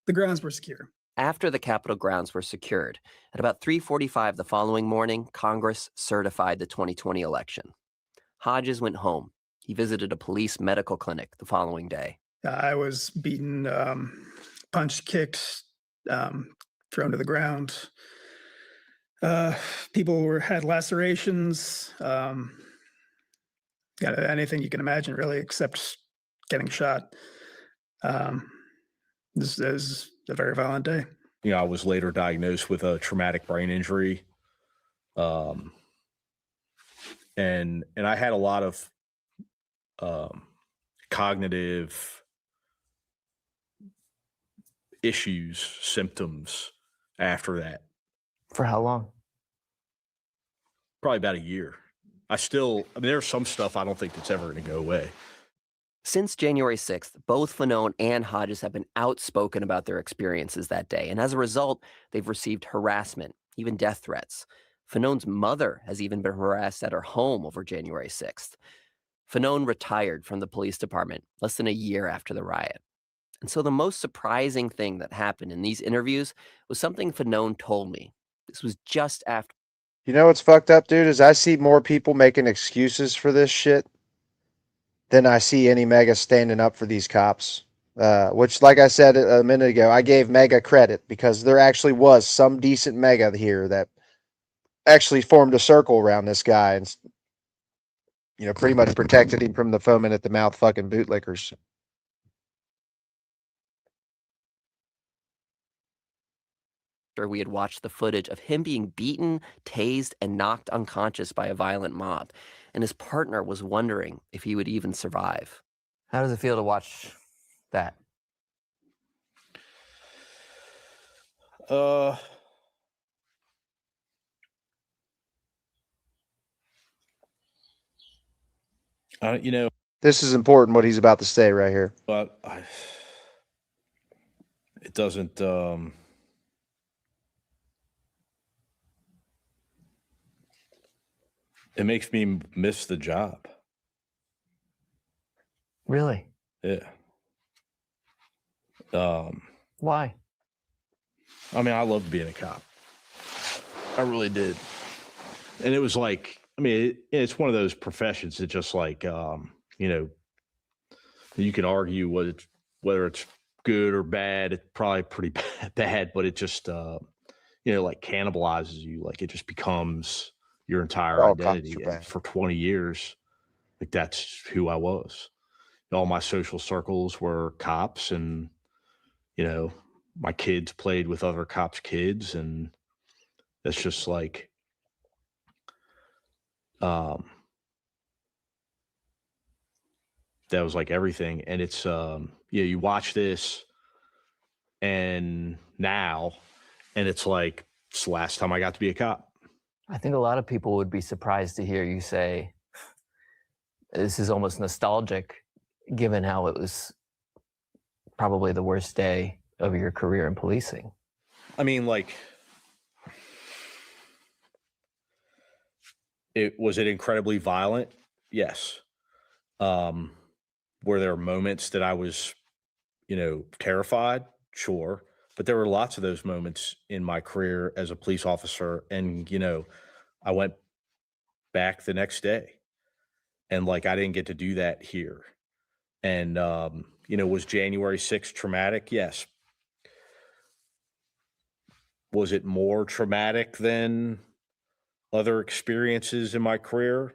the grounds were secure. After the Capitol grounds were secured, at about 3:45 the following morning, Congress certified the 2020 election. Hodges went home. He visited a police medical clinic the following day. I was beaten, punched, kicked, thrown to the ground. People had lacerations. Got anything you can imagine, really, except getting shot. This is a very violent day. I was later diagnosed with a traumatic brain injury. And I had a lot of cognitive issues, symptoms after that. For how long? Probably about a year. There's some stuff I don't think that's ever going to go away. Since January 6th, both Fanone and Hodges have been outspoken about their experiences that day, and as a result, they've received harassment, even death threats. Fanone's mother has even been harassed at her home over January 6th. Fanone retired from the police department less than a year after the riot. And so the most surprising thing that happened in these interviews was something Fanone told me. This was just after. You know what's fucked up, dude, is I see more people making excuses for this shit than I see any MAGA standing up for these cops. Which, like I said a minute ago, I gave MAGA credit because there actually was some decent MAGA here that actually formed a circle around this guy and, pretty much protected him from the foaming at the mouth fucking bootlickers. We had watched the footage of him being beaten, tased, and knocked unconscious by a violent mob, and his partner was wondering if he would even survive. How does it feel to watch that? This is important what he's about to say right here. But it doesn't. It makes me miss the job. Really? Yeah. Why? I mean, I loved being a cop. I really did. And it was like, it's one of those professions that just like, you can argue whether it's good or bad. It's probably pretty bad, but it just, like cannibalizes you. Like it just becomes your entire All cops identity. are And bad. for 20 years, like that's who I was. All my social circles were cops, and my kids played with other cops' kids, and that's just like that was like everything. And it's you watch this and now, and it's like it's the last time I got to be a cop. I think a lot of people would be surprised to hear you say this is almost nostalgic, given how it was probably the worst day of your career in policing. I mean, like, was it incredibly violent? Yes. Were there moments that I was, terrified? Sure. But there were lots of those moments in my career as a police officer. And, I went back the next day, and like, I didn't get to do that here. And, was January 6th traumatic? Yes. Was it more traumatic than other experiences in my career?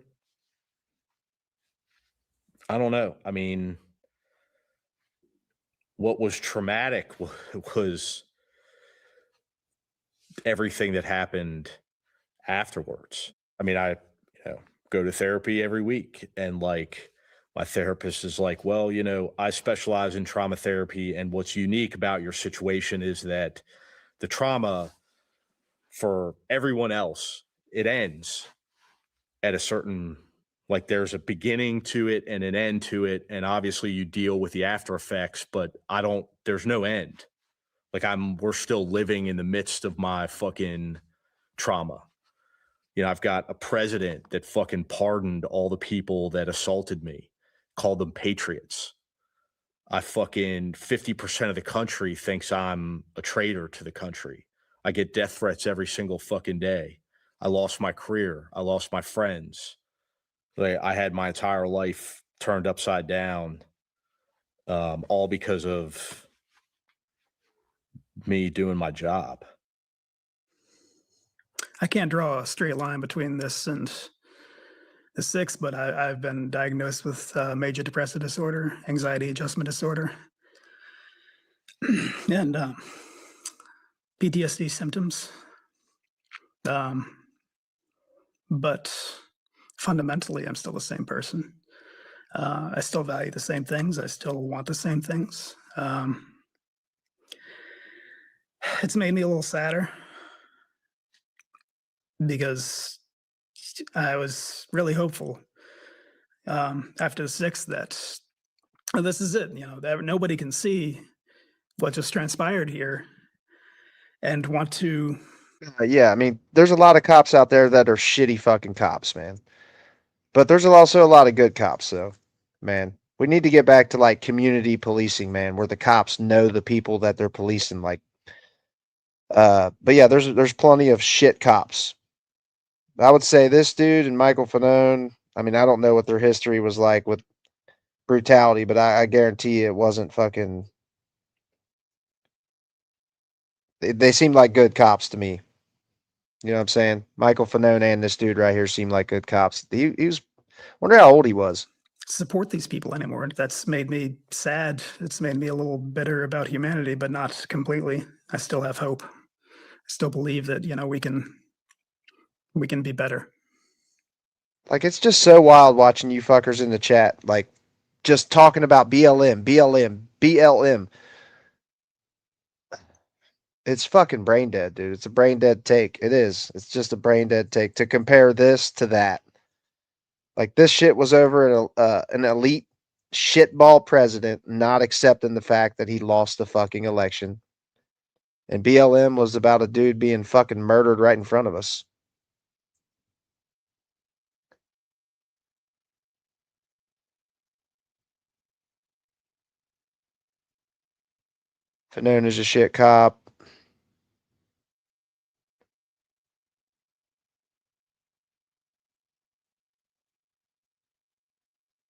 I don't know. I mean, what was traumatic was everything that happened afterwards. I mean, I go to therapy every week, and like my therapist is like, well, I specialize in trauma therapy, and what's unique about your situation is that the trauma for everyone else, it ends at a certain, like, there's a beginning to it and an end to it, and obviously you deal with the after effects, but there's no end. Like, we're still living in the midst of my fucking trauma. I've got a president that fucking pardoned all the people that assaulted me, called them patriots. 50% of the country thinks I'm a traitor to the country. I get death threats every single fucking day. I lost my career. I lost my friends. Like, I had my entire life turned upside down, all because of me doing my job. I can't draw a straight line between this and the 6th, but I've been diagnosed with major depressive disorder, anxiety adjustment disorder, and PTSD symptoms. But fundamentally, I'm still the same person. I still value the same things. I still want the same things. It's made me a little sadder because I was really hopeful after the 6th that this is it, that nobody can see what just transpired here and want to. Yeah, I mean, there's a lot of cops out there that are shitty fucking cops, man. But there's also a lot of good cops, though, man. We need to get back to like community policing, man, where the cops know the people that they're policing. Like, but yeah, there's plenty of shit cops. I would say this dude and Michael Fanone. I mean, I don't know what their history was like with brutality, but I guarantee it wasn't fucking. They seemed like good cops to me. You know what I'm saying? Michael Fanone and this dude right here seemed like good cops. He was. Wonder how old he was. Support these people anymore. That's made me sad. It's made me a little bitter about humanity, but not completely. I still have hope. I still believe that we can be better. Like, it's just so wild watching you fuckers in the chat, like, just talking about BLM, BLM, BLM. It's fucking brain dead, dude. It's a brain dead take. It is. It's just a brain dead take to compare this to that. Like, this shit was over an elite shitball president not accepting the fact that he lost the fucking election. And BLM was about a dude being fucking murdered right in front of us. Fanone is a shit cop.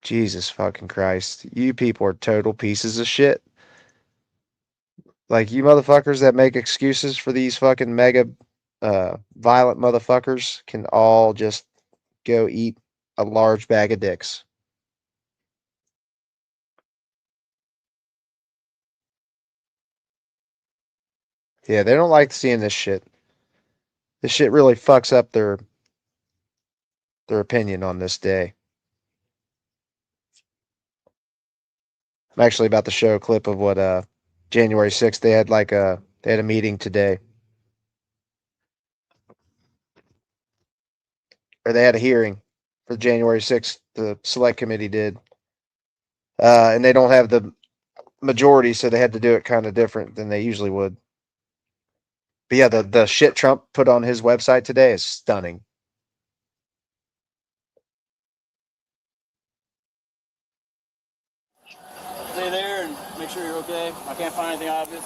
Jesus fucking Christ. You people are total pieces of shit. Like, you motherfuckers that make excuses for these fucking MAGA violent motherfuckers can all just go eat a large bag of dicks. Yeah, they don't like seeing this shit. This shit really fucks up their opinion on this day. I'm actually about to show a clip of what January 6th they had they had a meeting today. Or they had a hearing for January 6th, the select committee did. And they don't have the majority, so they had to do it kind of different than they usually would. But yeah, the shit Trump put on his website today is stunning. Stay there and make sure you're okay. I can't find anything obvious.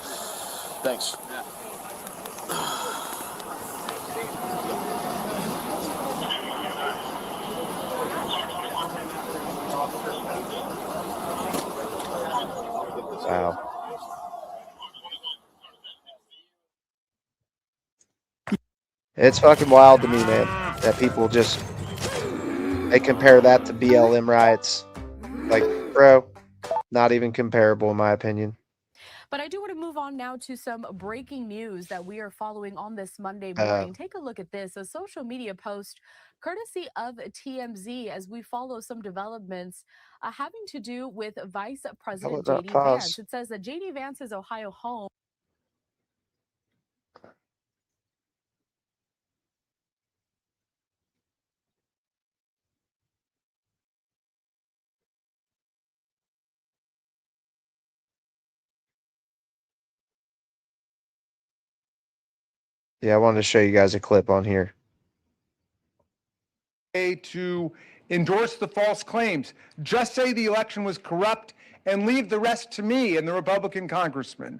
Thanks. Yeah. Wow. It's fucking wild to me, man, that people just they compare that to BLM riots. Like, bro, not even comparable in my opinion. But I do want to move on now to some breaking news that we are following on this Monday morning. Take a look at this, a social media post courtesy of TMZ as we follow some developments having to do with Vice President J.D. Vance. It says that J.D. Vance's Ohio home. Yeah, I wanted to show you guys a clip on here. To endorse the false claims. Just say the election was corrupt and leave the rest to me and the Republican congressman.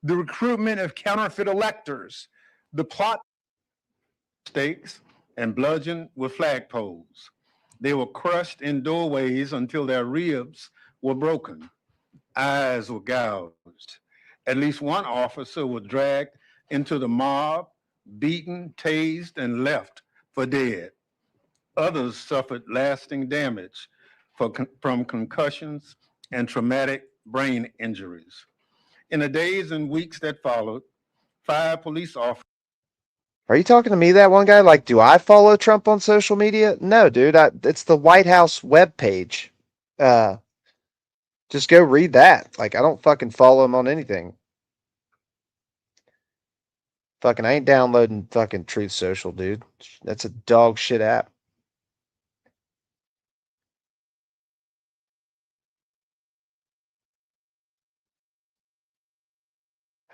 The recruitment of counterfeit electors, the plot stakes and bludgeoned with flagpoles. They were crushed in doorways until their ribs were broken. Eyes were gouged. At least one officer was dragged into the mob, beaten, tased, and left for dead. Others suffered lasting damage from concussions and traumatic brain injuries. In the days and weeks that followed, 5 police officers. Are you talking to me, that one guy? Like, do I follow Trump on social media? No, dude. It's the White House webpage. Just go read that. Like, I don't fucking follow him on anything. Fucking, I ain't downloading fucking Truth Social, dude. That's a dog shit app.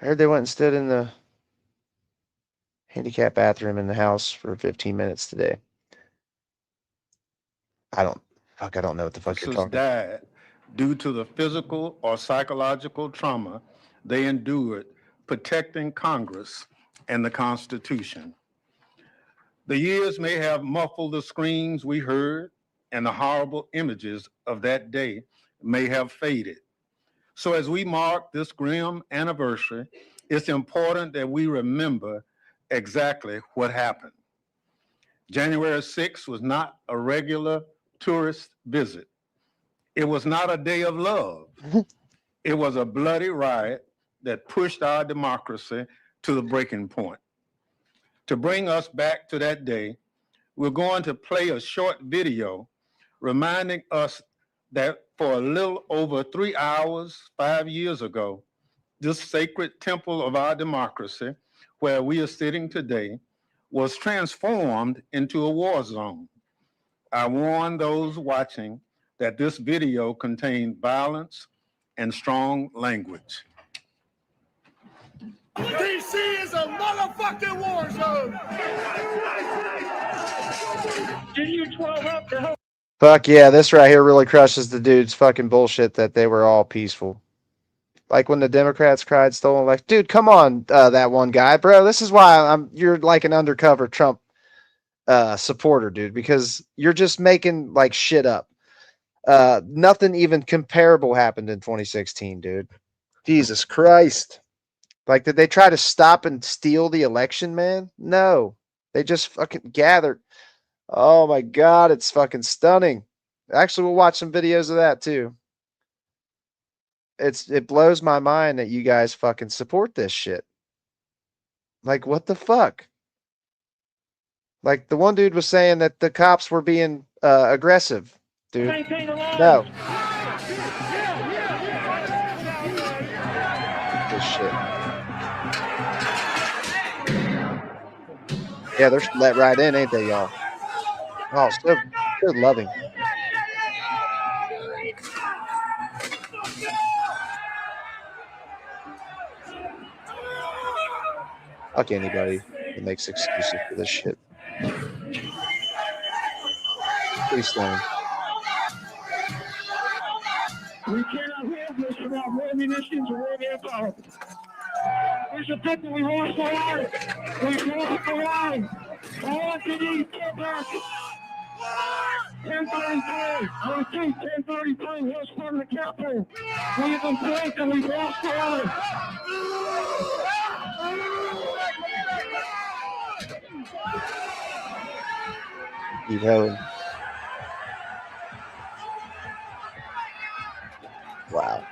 I heard they went and stood in the handicap bathroom in the house for 15 minutes today. I don't know what the fuck you're talking about. Died due to the physical or psychological trauma they endured protecting Congress and the Constitution. The years may have muffled the screams we heard, and the horrible images of that day may have faded. So as we mark this grim anniversary, it's important that we remember exactly what happened. January 6th was not a regular tourist visit. It was not a day of love. It was a bloody riot that pushed our democracy to the breaking point. To bring us back to that day, we're going to play a short video reminding us that for a little over 3 hours, 5 years ago, this sacred temple of our democracy, where we are sitting today, was transformed into a war zone. I warn those watching that this video contained violence and strong language. DC is a motherfucking war zone. Did you 12 up to help? Fuck yeah, this right here really crushes the dude's fucking bullshit that they were all peaceful. Like when the Democrats cried stolen election. Dude, come on, that one guy, bro. This is why you're like an undercover Trump supporter, dude, because you're just making like shit up. Nothing even comparable happened in 2016, dude. Jesus Christ. Like, did they try to stop and steal the election, man? No. They just fucking gathered. Oh my God, it's fucking stunning. Actually, we'll watch some videos of that too. It blows my mind that you guys fucking support this shit. Like, what the fuck? Like, the one dude was saying that the cops were being aggressive, dude. No. This shit. Yeah, they're let right in, ain't they, y'all? Oh, so loving. Fuck anybody that makes excuses for this shit. Pretty stunning. We cannot have this without more munitions and more manpower. There's a people we lost the line. We lost the line. All of you need, get back. 1033. I repeat, 1033. Here's part of the capital. We have been blanked and we've lost the line. Keep going. Wow.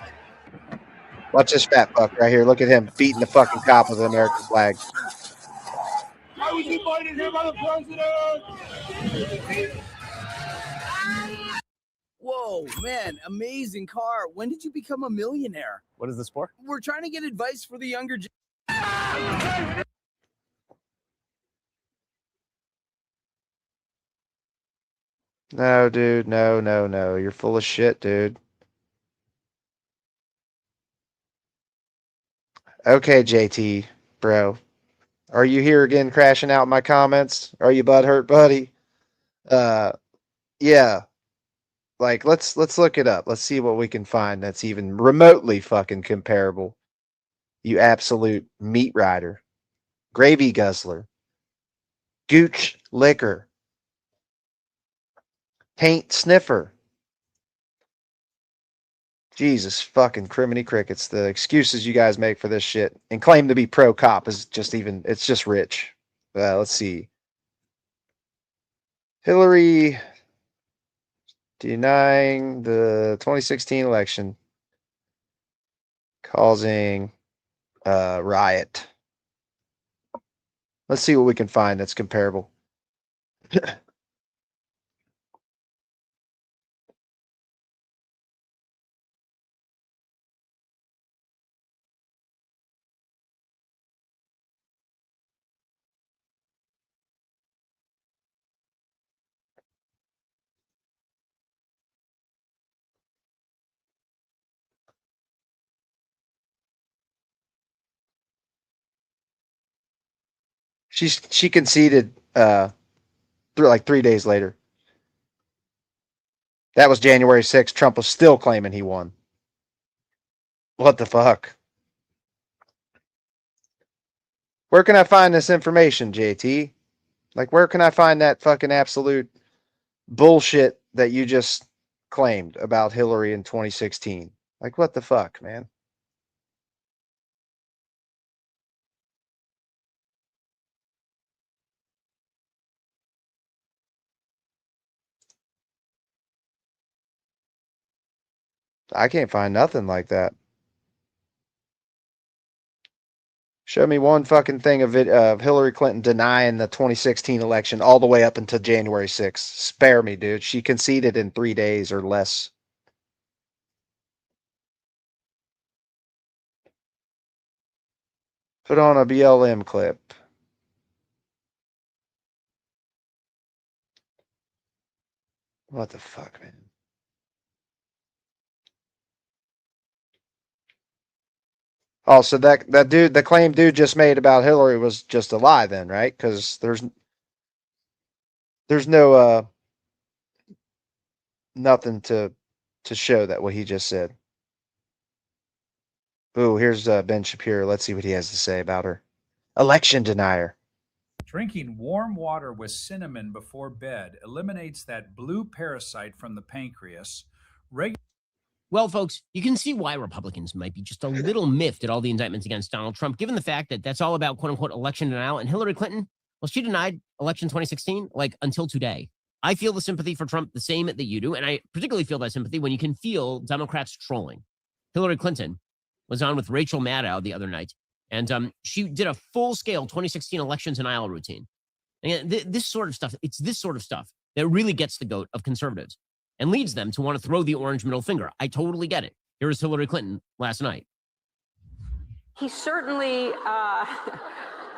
Watch this fat fuck right here. Look at him beating the fucking cop with an American flag. I was invited here by the president. Whoa, man, amazing car. When did you become a millionaire? What is this for? We're trying to get advice for the younger No, dude. No, no, no. You're full of shit, dude. Okay, JT, bro. Are you here again crashing out my comments? Are you butthurt, buddy? Yeah. Like, let's look it up. Let's see what we can find that's even remotely fucking comparable. You absolute meat rider. Gravy guzzler. Gooch liquor. Taint sniffer. Jesus fucking criminy crickets. The excuses you guys make for this shit and claim to be pro cop is just even, it's just rich. Let's see. Hillary denying the 2016 election, causing a riot. Let's see what we can find that's comparable. She conceded like 3 days later. That was January 6th. Trump was still claiming he won. What the fuck? Where can I find this information, JT? Like, where can I find that fucking absolute bullshit that you just claimed about Hillary in 2016? Like, what the fuck, man? I can't find nothing like that. Show me one fucking thing of Hillary Clinton denying the 2016 election all the way up until January 6th. Spare me, dude. She conceded in 3 days or less. Put on a BLM clip. What the fuck, man? Oh, so that dude, the claim dude just made about Hillary was just a lie then, right? Because there's no nothing to show that what he just said. Ooh, here's Ben Shapiro. Let's see what he has to say about her. Election denier. Drinking warm water with cinnamon before bed eliminates that blue parasite from the pancreas. Well, folks, you can see why Republicans might be just a little miffed at all the indictments against Donald Trump, given the fact that that's all about quote unquote election denial. And Hillary Clinton, well, she denied election 2016, like until today. I feel the sympathy for Trump the same that you do. And I particularly feel that sympathy when you can feel Democrats trolling. Hillary Clinton was on with Rachel Maddow the other night, and she did a full-scale 2016 election denial routine. And this sort of stuff, it's this sort of stuff that really gets the goat of conservatives and leads them to want to throw the orange middle finger. I totally get it. Here was Hillary Clinton last night. He certainly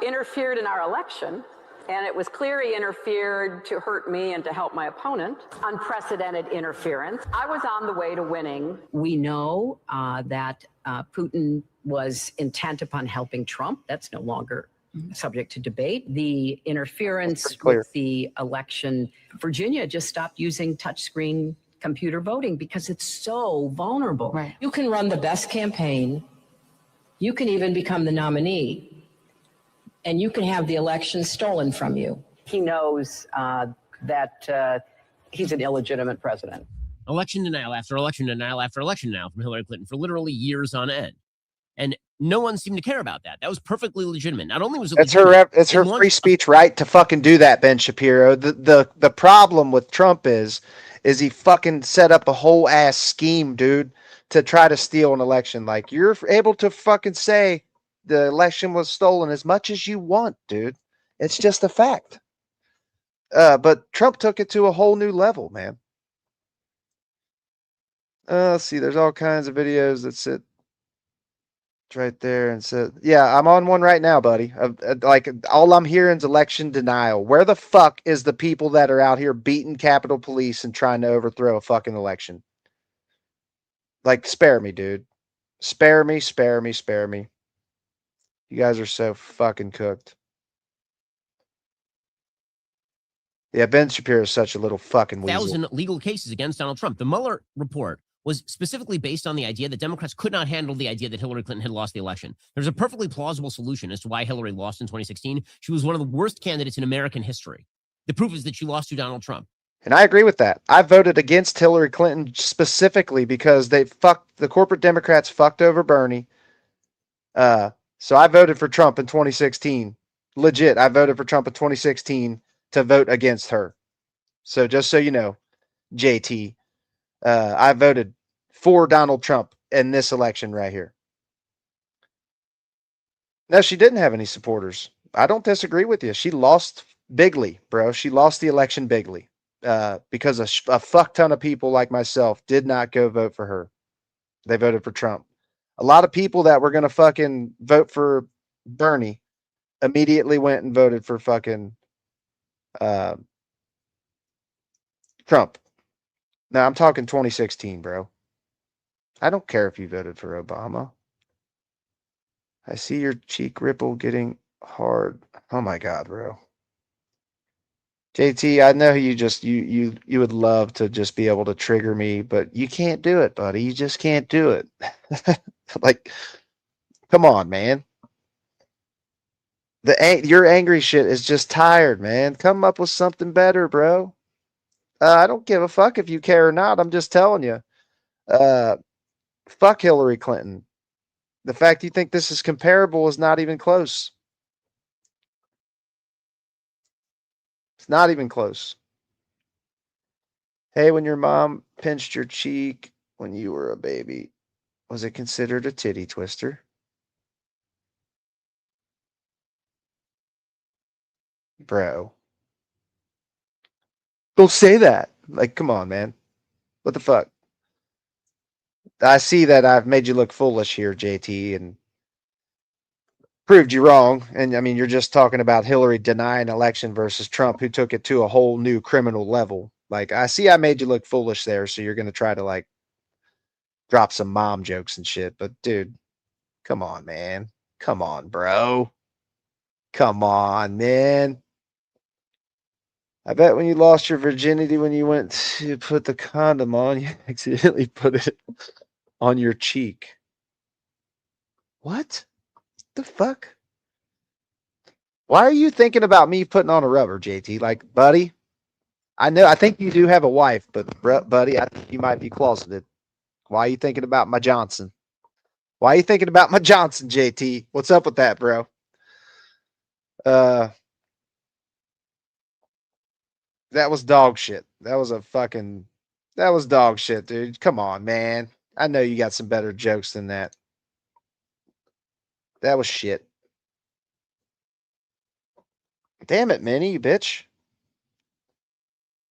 interfered in our election, and it was clear he interfered to hurt me and to help my opponent. Unprecedented interference. I was on the way to winning. We know that Putin was intent upon helping Trump. That's no longer subject to debate. The interference with the election, Virginia just stopped using touchscreen computer voting because it's so vulnerable. Right. You can run the best campaign. You can even become the nominee, and you can have the election stolen from you. He knows that he's an illegitimate president. Election denial after election denial after election denial from Hillary Clinton for literally years on end. And no one seemed to care about that. That was perfectly legitimate. Not only was it it's her free speech right to fucking do that, Ben Shapiro. The problem with Trump is he fucking set up a whole ass scheme, dude, to try to steal an election. Like, you're able to fucking say the election was stolen as much as you want, dude. It's just a fact. But Trump took it to a whole new level, man. Let's see. There's all kinds of videos that sit right there and said, yeah, I'm on one right now, buddy. Like, all I'm hearing is election denial. Where the fuck is the people that are out here beating Capitol Police and trying to overthrow a fucking election? Like, spare me, dude. Spare me, spare me, spare me. You guys are so fucking cooked. Yeah, Ben Shapiro is such a little fucking weasel. 1,000 legal cases against Donald Trump. The Mueller report was specifically based on the idea that Democrats could not handle the idea that Hillary Clinton had lost the election. There's a perfectly plausible solution as to why Hillary lost in 2016. She was one of the worst candidates in American history. The proof is that she lost to Donald Trump. And I agree with that. I voted against Hillary Clinton specifically because the corporate Democrats fucked over Bernie. So I voted for Trump in 2016. Legit, I voted for Trump in 2016 to vote against her. So just so you know, JT, I voted for Donald Trump in this election right here. No, she didn't have any supporters. I don't disagree with you. She lost bigly, bro. She lost the election bigly because a fuck ton of people like myself did not go vote for her. They voted for Trump. A lot of people that were going to fucking vote for Bernie immediately went and voted for fucking Trump. Now, I'm talking 2016, bro. I don't care if you voted for Obama. I see your cheek ripple getting hard. Oh my God, bro. JT, I know you would love to just be able to trigger me, but you can't do it, buddy. You just can't do it. Like, come on, man. Your angry shit is just tired, man. Come up with something better, bro. I don't give a fuck if you care or not. I'm just telling you. Fuck Hillary Clinton. The fact you think this is comparable is not even close. It's not even close. Hey, when your mom pinched your cheek when you were a baby, was it considered a titty twister? Bro. Don't say that. Like, come on, man. What the fuck? I see that I've made you look foolish here, JT, and proved you wrong. And I mean, you're just talking about Hillary denying election versus Trump, who took it to a whole new criminal level. Like, I see I made you look foolish there, so you're going to try to, like, drop some mom jokes and shit. But, dude, come on, man. Come on, bro. Come on, man. I bet when you lost your virginity when you went to put the condom on, you accidentally put it on your cheek. What the fuck? Why are you thinking about me putting on a rubber, JT? Like, buddy, I think you do have a wife, but buddy, I think you might be closeted. Why are you thinking about my Johnson? Why are you thinking about my Johnson, JT? What's up with that, bro? That was dog shit. That was dog shit, dude. Come on, man. I know you got some better jokes than that. That was shit. Damn it, Minnie, you bitch.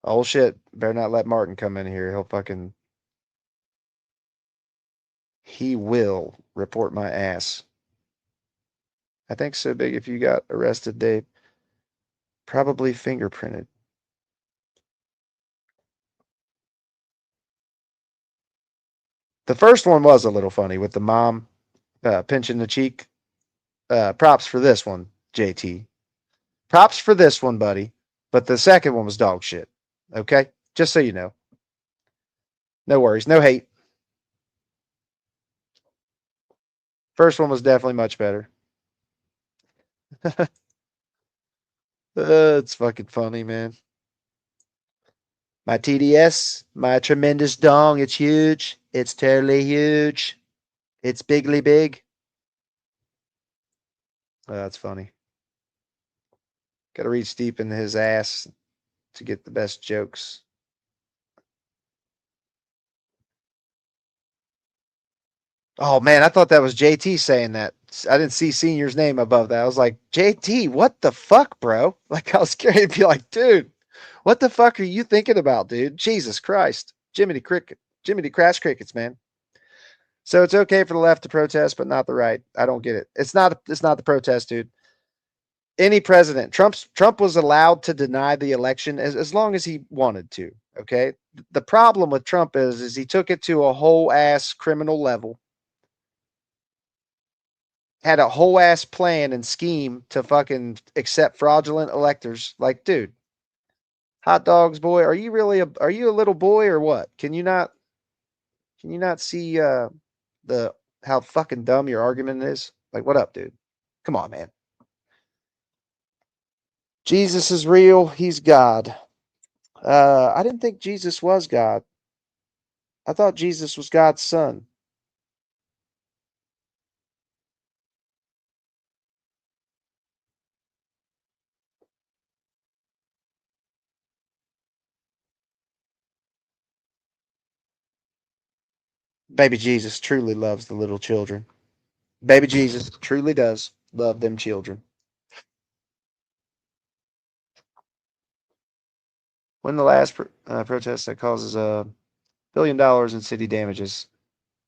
Oh shit. Better not let Martin come in here. He will report my ass. I think so big if you got arrested, Dave. Probably fingerprinted. The first one was a little funny with the mom pinching the cheek. Props for this one, JT. Props for this one, buddy. But the second one was dog shit. Okay? Just so you know. No worries. No hate. First one was definitely much better. It's fucking funny, man. My TDS, my tremendous dong, it's huge. It's totally huge. It's bigly big. Oh, that's funny. Got to reach deep into his ass to get the best jokes. Oh, man, I thought that was JT saying that. I didn't see Senior's name above that. I was like, JT, what the fuck, bro? Like, I was scared to be like, dude, what the fuck are you thinking about, dude? Jesus Christ. Jiminy Crash Crickets, man. So it's okay for the left to protest, but not the right. I don't get it. It's not the protest, dude. Any president, Trump was allowed to deny the election as long as he wanted to. Okay. The problem with Trump is he took it to a whole ass criminal level. Had a whole ass plan and scheme to fucking accept fraudulent electors. Like, dude, hot dogs, boy, are you a little boy or what? Can you not see how fucking dumb your argument is? Like, what up, dude? Come on, man. Jesus is real. He's God. I didn't think Jesus was God. I thought Jesus was God's son. Baby Jesus truly loves the little children. Baby Jesus truly does love them children. When the last protest that causes $1 billion in city damages.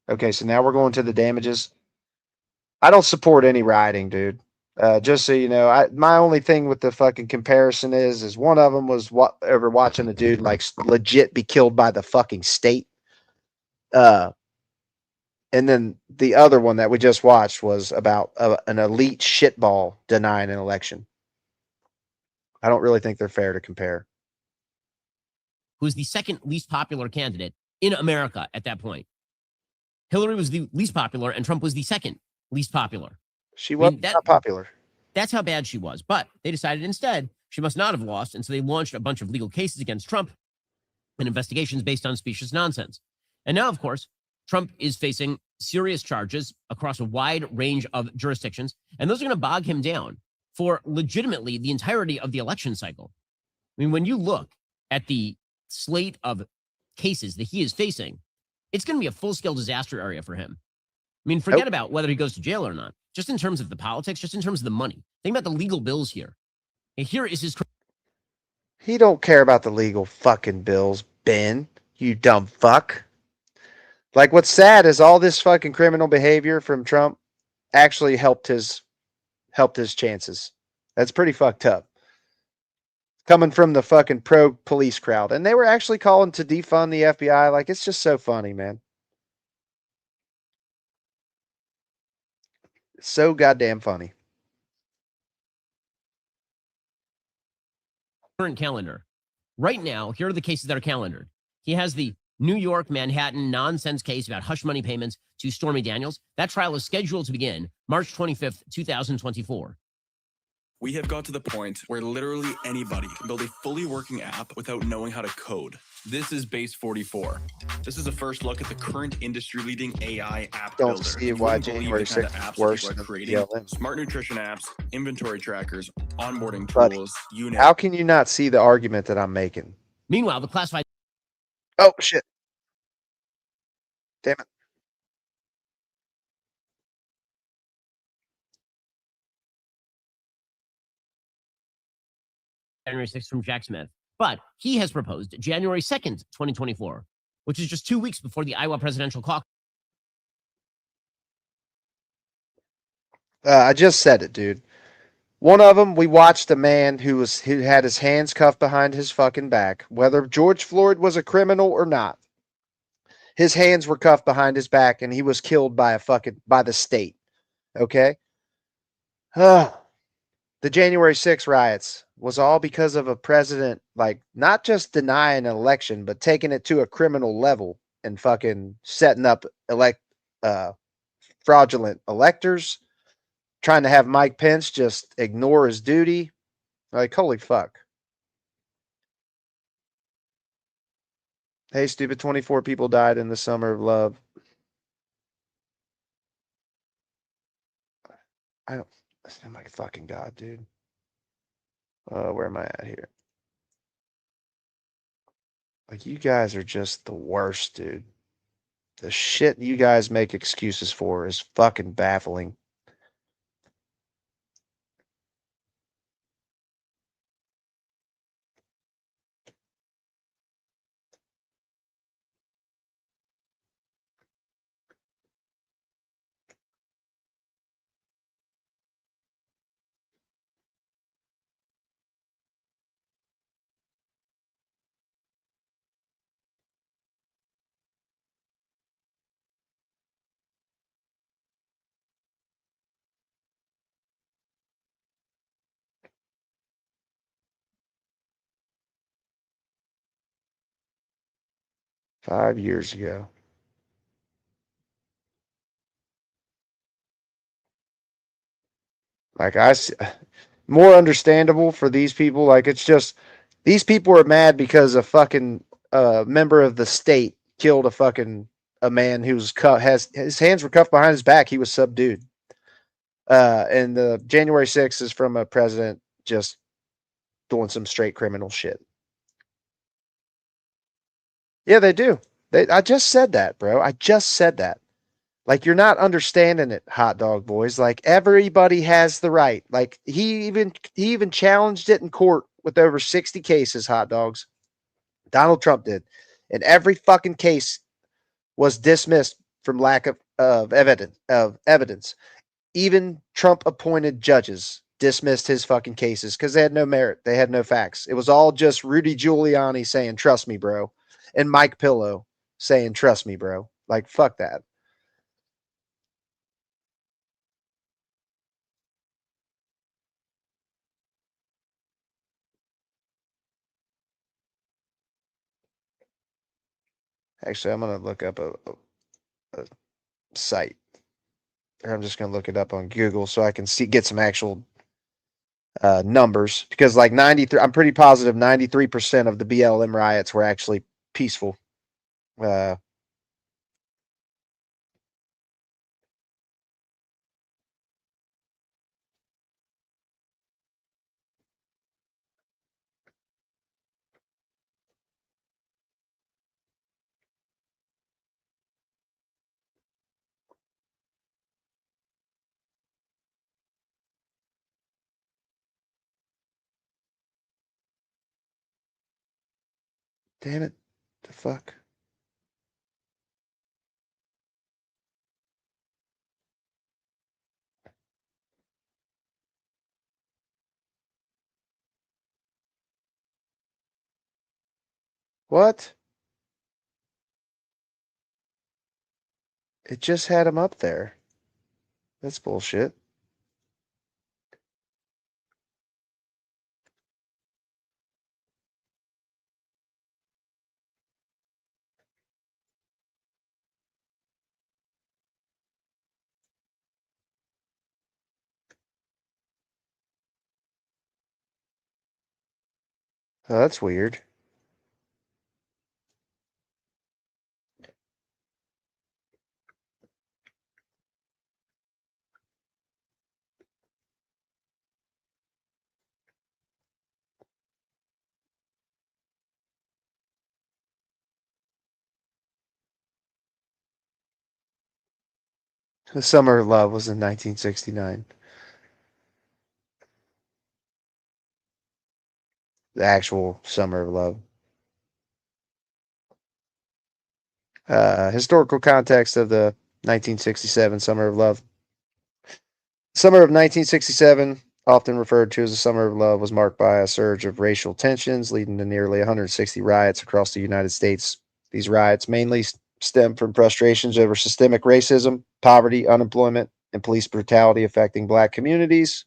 Okay, so now we're going to the damages. I don't support any rioting, dude. Just so you know, my only thing with the fucking comparison is one of them was over watching a dude like legit be killed by the fucking state. And then the other one that we just watched was about an elite shitball denying an election. I don't really think they're fair to compare. Who was the second least popular candidate in America at that point? Hillary was the least popular, and Trump was the second least popular. She was not popular. That's how bad she was. But they decided instead she must not have lost, and so they launched a bunch of legal cases against Trump and investigations based on specious nonsense. And now, of course, Trump is facing serious charges across a wide range of jurisdictions, and those are going to bog him down for legitimately the entirety of the election cycle. I mean, when you look at the slate of cases that he is facing, it's going to be a full-scale disaster area for him. I mean, forget about whether he goes to jail or not. Just in terms of the politics, just in terms of the money. Think about the legal bills here. And here is his... He don't care about the legal fucking bills, Ben. You dumb fuck. Like, what's sad is all this fucking criminal behavior from Trump actually helped his chances. That's pretty fucked up. Coming from the fucking pro-police crowd. And they were actually calling to defund the FBI. Like, it's just so funny, man. It's so goddamn funny. Current calendar. Right now, here are the cases that are calendared. He has the New York, Manhattan nonsense case about hush money payments to Stormy Daniels. That trial is scheduled to begin March 25th, 2024. We have got to the point where literally anybody can build a fully working app without knowing how to code. This is Base 44. This is a first look at the current industry-leading AI app Don't builder. see You why wouldn't believe the January kind of 6th apps is that worse people are than creating. BLM. Smart nutrition apps, inventory trackers, onboarding Buddy, tools, you name how it. can you not see the argument that I'm making? Meanwhile, the classified. Oh, shit. Damn it. January 6th from Jack Smith. But he has proposed January 2nd, 2024, which is just 2 weeks before the Iowa presidential caucus. I just said it, dude. One of them, we watched a man who had his hands cuffed behind his fucking back, whether George Floyd was a criminal or not. His hands were cuffed behind his back, and he was killed by the state. Okay. The January 6th riots was all because of a president, like, not just denying an election, but taking it to a criminal level and fucking setting up fraudulent electors, trying to have Mike Pence just ignore his duty. Like, holy fuck. Hey, stupid, 24 people died in the summer of love. Oh my fucking God, dude. Where am I at here? Like, you guys are just the worst, dude. The shit you guys make excuses for is fucking baffling. $5 years ago. Like, more understandable for these people. Like, it's just, these people are mad because a fucking member of the state killed a man who's his hands were cuffed behind his back. He was subdued. And the January 6th is from a president just doing some straight criminal shit. Yeah, they do. I just said that, bro. I just said that. Like, you're not understanding it, hot dog boys. Like, everybody has the right. Like, he even challenged it in court with over 60 cases, hot dogs. Donald Trump did. And every fucking case was dismissed from lack of evidence. Even Trump appointed judges dismissed his fucking cases because they had no merit. They had no facts. It was all just Rudy Giuliani saying, "Trust me, bro," and Mike Pillow saying, "Trust me, bro." Like, fuck that. Actually, I'm gonna look up a site. Or I'm just gonna look it up on Google so I can get some actual numbers, because like 93, I'm pretty positive 93% of the BLM riots were actually peaceful. Uh, Damn it. The fuck? What? It just had him up there. That's bullshit. Oh, that's weird. The Summer of Love was in 1969. The actual Summer of Love. Historical context of the 1967 Summer of Love. Summer of 1967, often referred to as the Summer of Love, was marked by a surge of racial tensions, leading to nearly 160 riots across the United States. These riots mainly stem from frustrations over systemic racism, poverty, unemployment, and police brutality affecting black communities.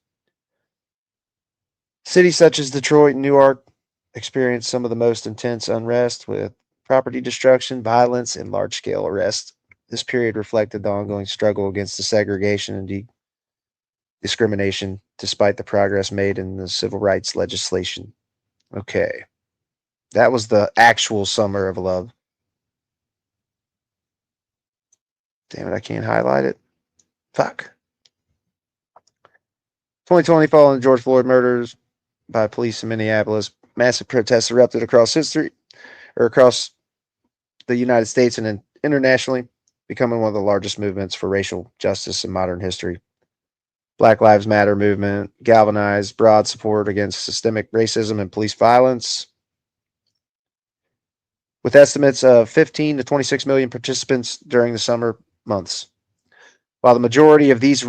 Cities such as Detroit and Newark experienced some of the most intense unrest with property destruction, violence, and large scale arrests. This period reflected the ongoing struggle against the segregation and discrimination, despite the progress made in the civil rights legislation. Okay. That was the actual Summer of Love. Damn it, I can't highlight it. Fuck. 2020, following the George Floyd murders by police in Minneapolis, massive protests erupted across the United States and internationally, becoming one of the largest movements for racial justice in modern history. Black Lives Matter movement galvanized broad support against systemic racism and police violence. With estimates of 15 to 26 million participants during the summer months. While the majority of these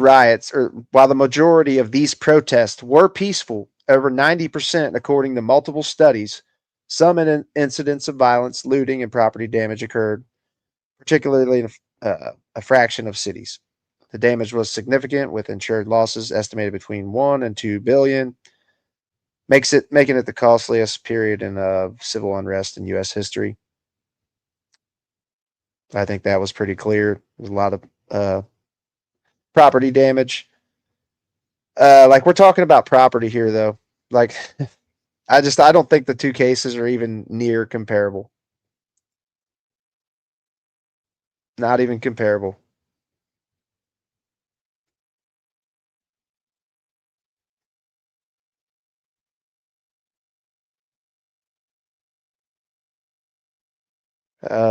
protests were peaceful, over 90%, according to multiple studies, some incidents of violence, looting, and property damage occurred, particularly in a fraction of cities. The damage was significant, with insured losses estimated between 1 and 2 billion, making it the costliest period in civil unrest in U.S. history. I think that was pretty clear. There's a lot of property damage. Like, we're talking about property here, though. Like, I don't think the two cases are even near comparable. Not even comparable.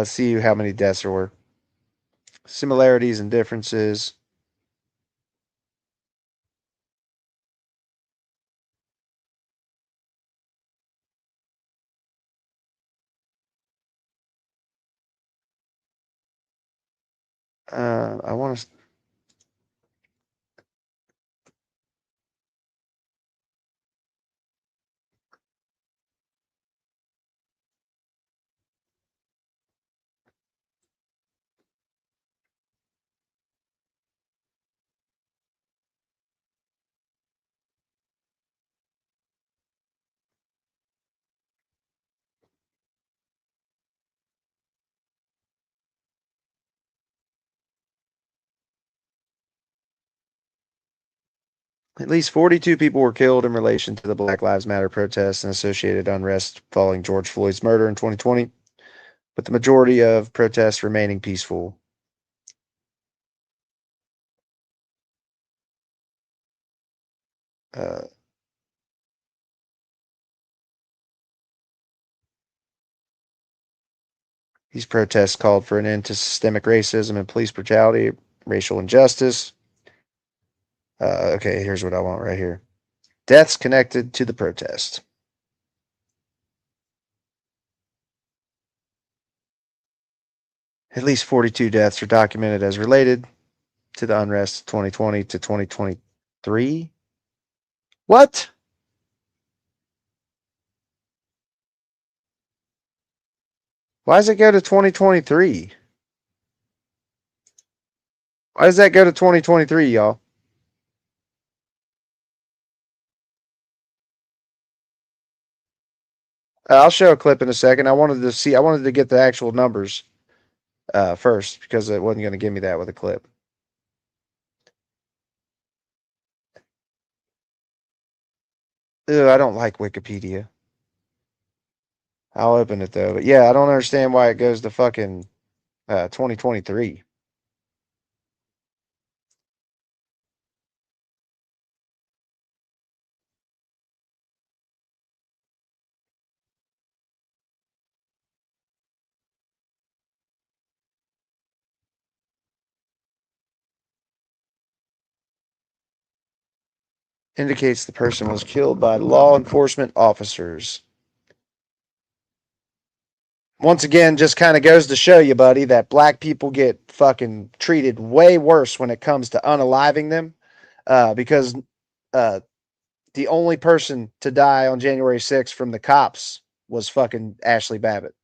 See how many deaths there were. Similarities and differences. I want to. At least 42 people were killed in relation to the Black Lives Matter protests and associated unrest following George Floyd's murder in 2020, with the majority of protests remaining peaceful. These protests called for an end to systemic racism and police brutality, racial injustice. Okay, here's what I want right here. Deaths connected to the protest. At least 42 deaths are documented as related to the unrest of 2020 to 2023. What? Why does it go to 2023? Why does that go to 2023, y'all? I'll show a clip in a second. I wanted to get the actual numbers first because it wasn't going to give me that with a clip. Ew, I don't like Wikipedia. I'll open it though. But yeah, I don't understand why it goes to fucking 2023. Indicates the person was killed by law enforcement officers. Once again, just kind of goes to show you, buddy, that black people get fucking treated way worse when it comes to unaliving them, because the only person to die on January 6th from the cops was fucking Ashley Babbitt.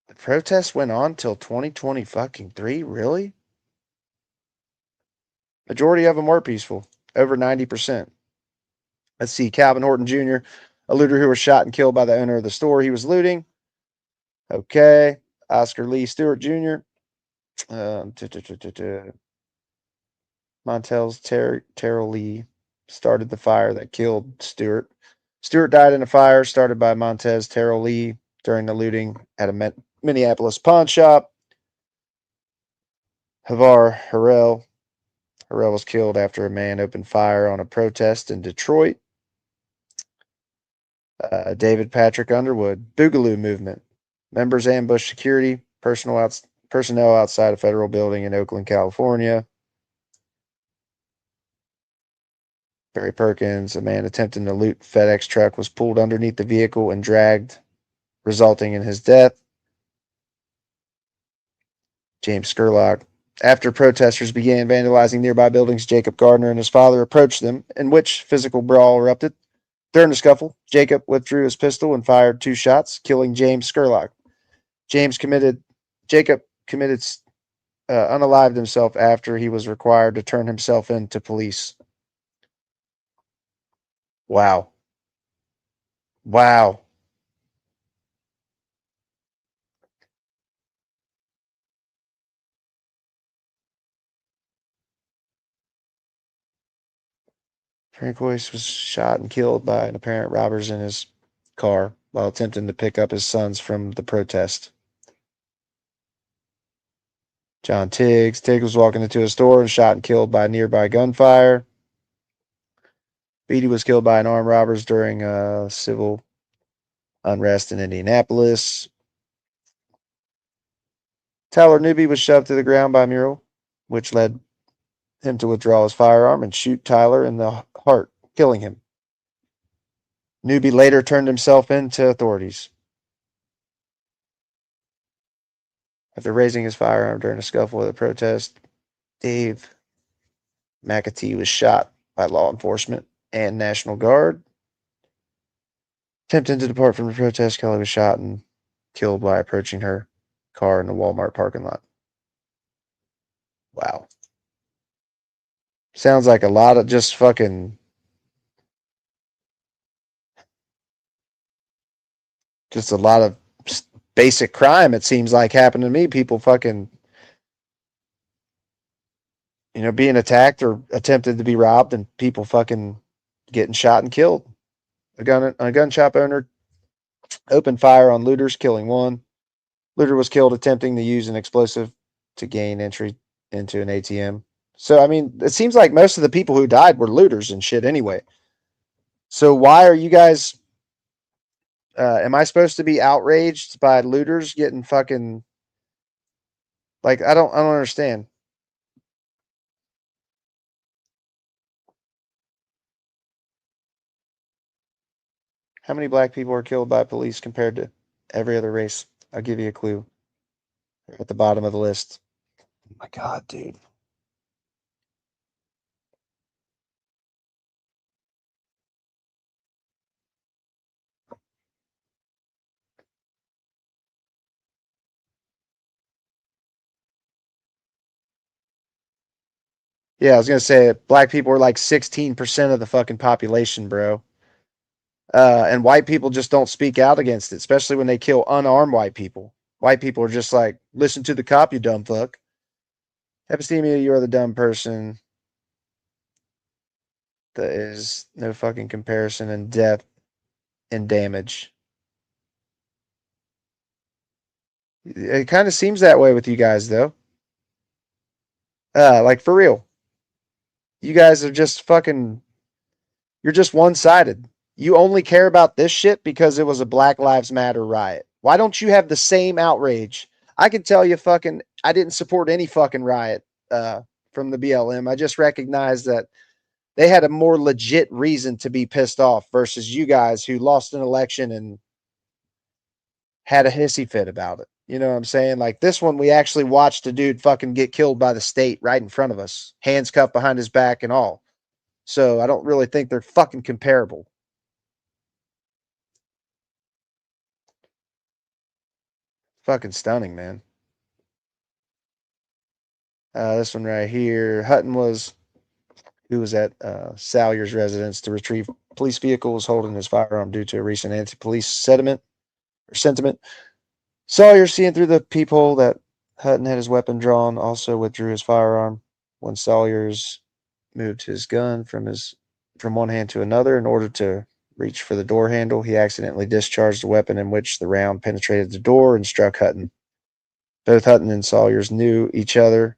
The protest went on till 2020 fucking 3, really? Majority of them were peaceful, over 90%. Let's see, Calvin Horton Jr., a looter who was shot and killed by the owner of the store he was looting. Okay. Oscar Lee Stewart Jr., Montel's Terrell Lee started the fire that killed Stewart. Stewart died in a fire started by Montez Terrell Lee during the looting at a Minneapolis pawn shop. Havar Harrell was killed after a man opened fire on a protest in Detroit. David Patrick Underwood, Boogaloo Movement. Members ambush security, personnel outside a federal building in Oakland, California. Barry Perkins, a man attempting to loot FedEx truck, was pulled underneath the vehicle and dragged, resulting in his death. James Scurlock. After protesters began vandalizing nearby buildings, Jacob Gardner and his father approached them, in which physical brawl erupted. During the scuffle, Jacob withdrew his pistol and fired 2 shots, killing James Scurlock. Jacob unalived himself after he was required to turn himself in to police. Wow. Wow. Frank Royce was shot and killed by an apparent robbers in his car while attempting to pick up his sons from the protest. John Tiggs. Tiggs was walking into a store and shot and killed by nearby gunfire. Beatty was killed by an armed robbers during civil unrest in Indianapolis. Tyler Newby was shoved to the ground by Murrell, which led him to withdraw his firearm and shoot Tyler in the heart, killing him. Newby later turned himself in to authorities. After raising his firearm during a scuffle with a protest, Dave McAtee was shot by law enforcement and National Guard. Attempting to depart from the protest, Kelly was shot and killed by approaching her car in the Walmart parking lot. Wow. Sounds like a lot of just fucking... just a lot of basic crime, it seems like, happened to me. People fucking... being attacked or attempted to be robbed and people fucking getting shot and killed. A gun shop owner opened fire on looters, killing one. Looter was killed attempting to use an explosive to gain entry into an ATM. So, I mean, it seems like most of the people who died were looters and shit anyway. So why are you guys... am I supposed to be outraged by looters getting fucking... Like, I don't understand. How many black people are killed by police compared to every other race? I'll give you a clue. They're at the bottom of the list. Oh my God, dude. Yeah, I was going to say black people are like 16% of the fucking population, bro. And white people just don't speak out against it, especially when they kill unarmed white people. White people are just like, listen to the cop, you dumb fuck. Epistemic, you are the dumb person. There is no fucking comparison in depth and damage. It kind of seems that way with you guys, though. Like, for real. You guys are just fucking... You're just one-sided. You only care about this shit because it was a Black Lives Matter riot. Why don't you have the same outrage? I can tell you fucking... I didn't support any fucking riot from the BLM. I just recognized that they had a more legit reason to be pissed off versus you guys who lost an election and had a hissy fit about it. You know what I'm saying? Like this one, we actually watched a dude fucking get killed by the state right in front of us, hands cuffed behind his back and all. So I don't really think they're fucking comparable. Fucking stunning, man. This one right here. Hutton was, who was at Salyer's residence to retrieve police vehicles holding his firearm due to a recent anti-police sentiment. Sawyer, seeing through the peephole that Hutton had his weapon drawn, also withdrew his firearm. When Sawyer's moved his gun from one hand to another in order to reach for the door handle, he accidentally discharged the weapon, in which the round penetrated the door and struck Hutton. Both Hutton and Sawyers knew each other,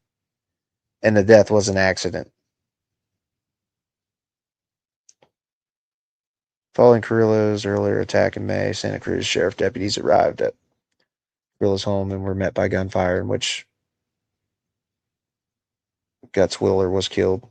and the death was an accident. Following Carrillo's earlier attack in May, Santa Cruz sheriff deputies arrived at Carrillo's home and were met by gunfire, in which Guts Willer was killed.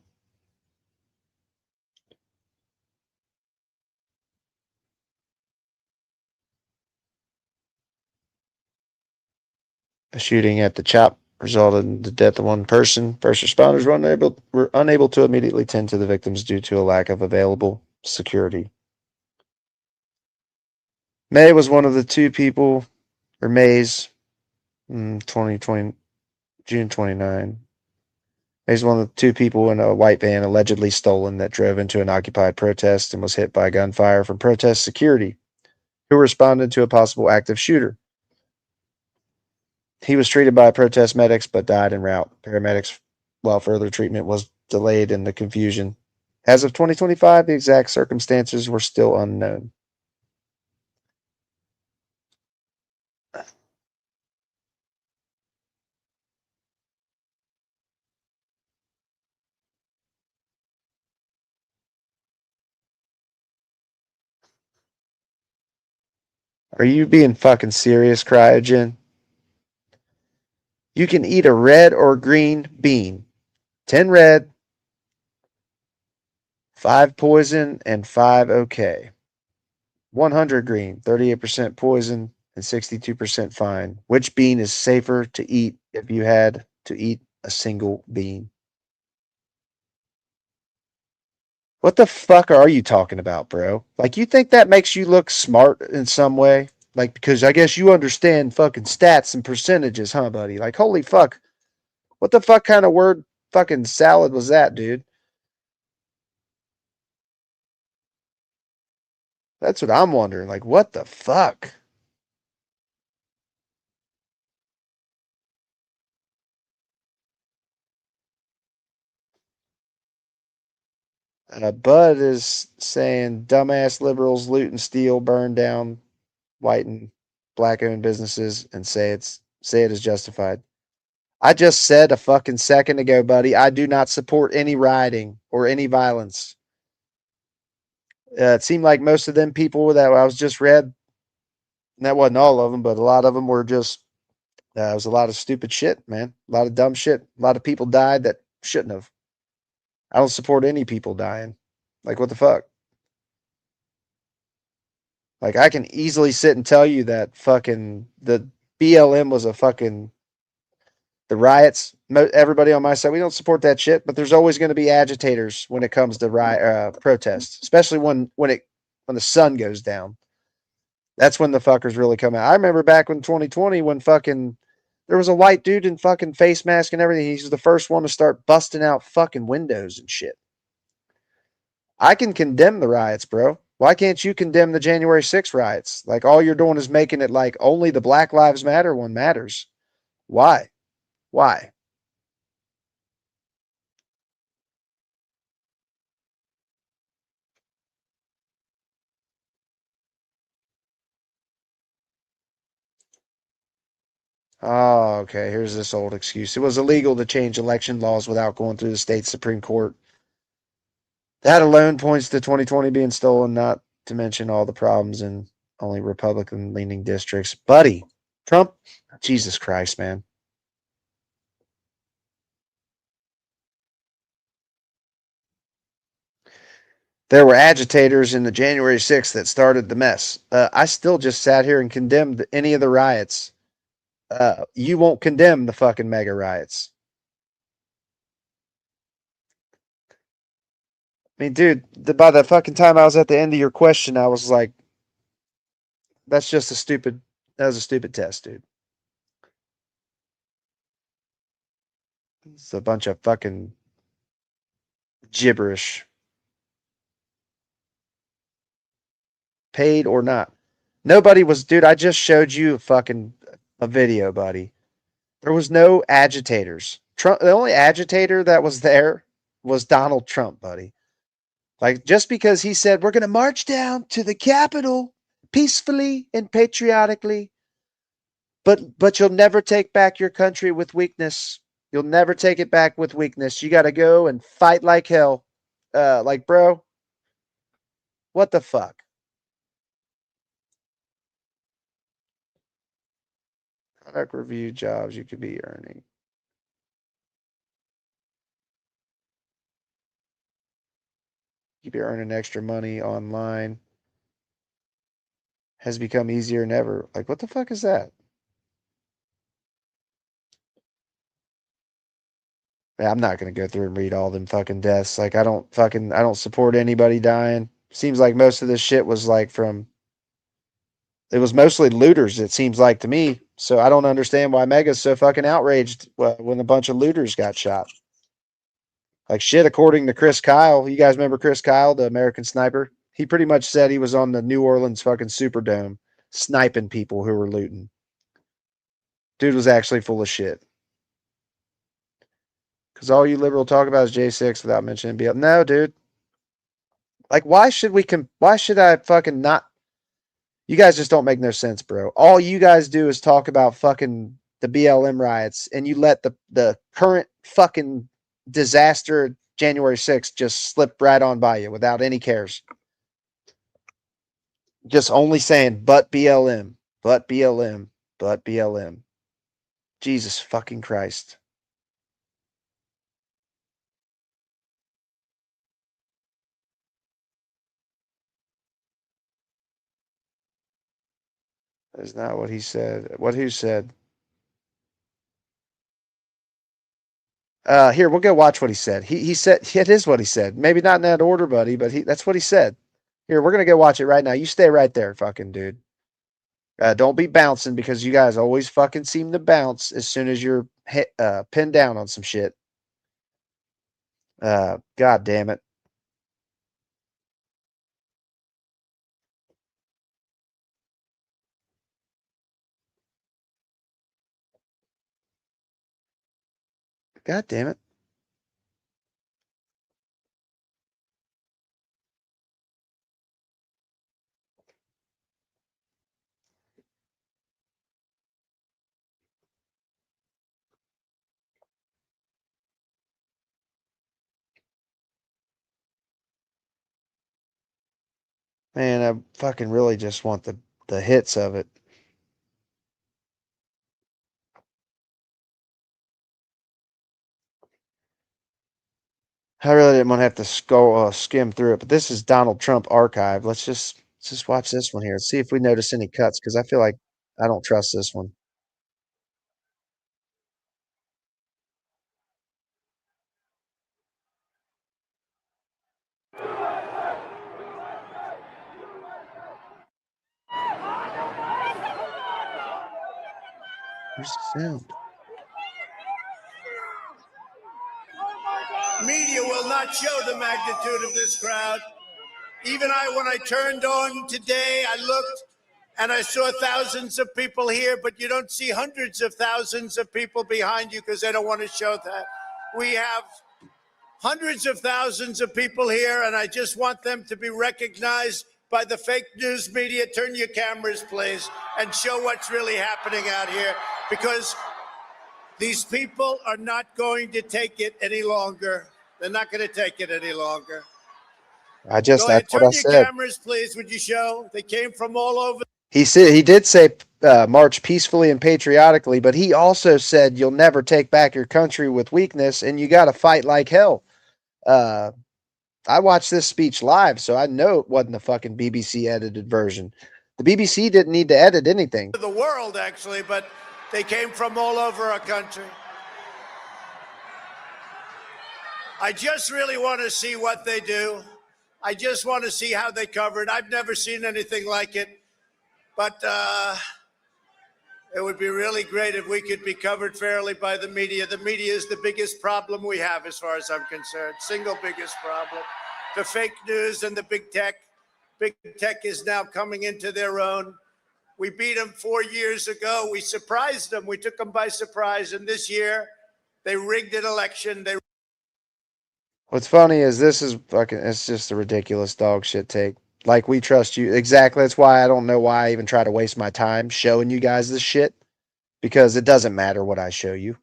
A shooting at the CHOP resulted in the death of one person. First responders were unable to immediately tend to the victims due to a lack of available security. May was one of the two people, or May's, 2020, June 29. May's one of the two people in a white van allegedly stolen that drove into an occupied protest and was hit by gunfire from protest security, who responded to a possible active shooter. He was treated by protest medics but died en route. Paramedics, while further treatment was delayed in the confusion. As of 2025, the exact circumstances were still unknown. Are you being fucking serious, Cryogen? You can eat a red or green bean. 10 red, 5 poison, and 5 okay. 100 green, 38% poison, and 62% fine. Which bean is safer to eat if you had to eat a single bean? What the fuck are you talking about, bro? Like, you think that makes you look smart in some way? Like, because I guess you understand fucking stats and percentages, huh, buddy? Like, holy fuck. What the fuck kind of word fucking salad was that, dude? That's what I'm wondering. Like, what the fuck? Bud is saying dumbass liberals loot and steal, burn down white and black owned businesses, and say it is justified. I just said a fucking second ago, buddy, I do not support any rioting or any violence. It seemed like most of them people that I was just read, and that wasn't all of them, but a lot of them were just, it was a lot of stupid shit, man. A lot of dumb shit. A lot of people died that shouldn't have. I don't support any people dying. Like, what the fuck? Like, I can easily sit and tell you that fucking the BLM was a fucking, the riots, everybody on my side, we don't support that shit, but there's always going to be agitators when it comes to protests, especially when the sun goes down. That's when the fuckers really come out. I remember back in 2020 when fucking there was a white dude in fucking face mask and everything. He's the first one to start busting out fucking windows and shit. I can condemn the riots, bro. Why can't you condemn the January 6th riots? Like, all you're doing is making it like only the Black Lives Matter one matters. Why? Why? Oh, okay. Here's this old excuse. It was illegal to change election laws without going through the state Supreme Court. That alone points to 2020 being stolen, not to mention all the problems in only Republican leaning districts. Buddy, Trump, Jesus Christ, man. There were agitators in the January 6th that started the mess. I still just sat here and condemned any of the riots. You won't condemn the fucking MAGA riots. I mean, dude, by the fucking time I was at the end of your question, I was like, that was a stupid test, dude. It's a bunch of fucking gibberish. Paid or not. Nobody was, dude, I just showed you a video, buddy. There was no agitators. Trump, the only agitator that was there was Donald Trump, buddy. Like, just because he said, we're going to march down to the Capitol peacefully and patriotically, but you'll never take back your country with weakness. You'll never take it back with weakness. You got to go and fight like hell. Like, bro, what the fuck? Product review jobs you could be earning. You could be earning extra money online. Has become easier than ever. Like, what the fuck is that? Yeah, I'm not gonna go through and read all them fucking deaths. Like, I don't support anybody dying. Seems like most of this shit was like it was mostly looters, it seems like to me. So I don't understand why Mega's so fucking outraged when a bunch of looters got shot. Like, shit, according to Chris Kyle, you guys remember Chris Kyle, the American sniper? He pretty much said he was on the New Orleans fucking Superdome sniping people who were looting. Dude was actually full of shit. Because all you liberal talk about is J6 without mentioning BL. No, dude. Like, why should I fucking not? You guys just don't make no sense, bro. All you guys do is talk about fucking the BLM riots, and you let the current fucking disaster January 6th just slip right on by you without any cares. Just only saying, but BLM, but BLM, but BLM. Jesus fucking Christ. That's not what he said. Who said? Here, we'll go watch what he said. He said, it is what he said. Maybe not in that order, buddy, but that's what he said. Here, we're going to go watch it right now. You stay right there, fucking dude. Don't be bouncing, because you guys always fucking seem to bounce as soon as you're pinned down on some shit. God damn it. God damn it. Man, I fucking really just want the hits of it. I really didn't want to have to go skim through it, but this is Donald Trump archive. Let's just watch this one here. Let's see if we notice any cuts, because I feel like I don't trust this one. Where's the sound? Media will not show the magnitude of this crowd. Even when I turned on today, I looked and I saw thousands of people here, but you don't see hundreds of thousands of people behind you because they don't want to show that. We have hundreds of thousands of people here, and I just want them to be recognized by the fake news media. Turn your cameras, please, and show what's really happening out here, because these people are not going to take it any longer. They're not going to take it any longer. Go ahead, That's what turn I your said. cameras, please, would you show? They came from all over. He did say march peacefully and patriotically, but he also said you'll never take back your country with weakness, and you got to fight like hell. I watched this speech live, so I know it wasn't the fucking BBC edited version. The BBC didn't need to edit anything. The world, actually, but they came from all over our country. I just really want to see what they do. I just want to see how they cover it. I've never seen anything like it, but it would be really great if we could be covered fairly by the media. The media is the biggest problem we have, as far as I'm concerned. Single biggest problem. The fake news and the big tech. Big tech is now coming into their own. We beat them 4 years ago. We surprised them. We took them by surprise. And this year, they rigged an election. What's funny is this is fucking, it's just a ridiculous dog shit take. Like, we trust you. Exactly. That's why I don't know why I even try to waste my time showing you guys this shit, because it doesn't matter what I show you.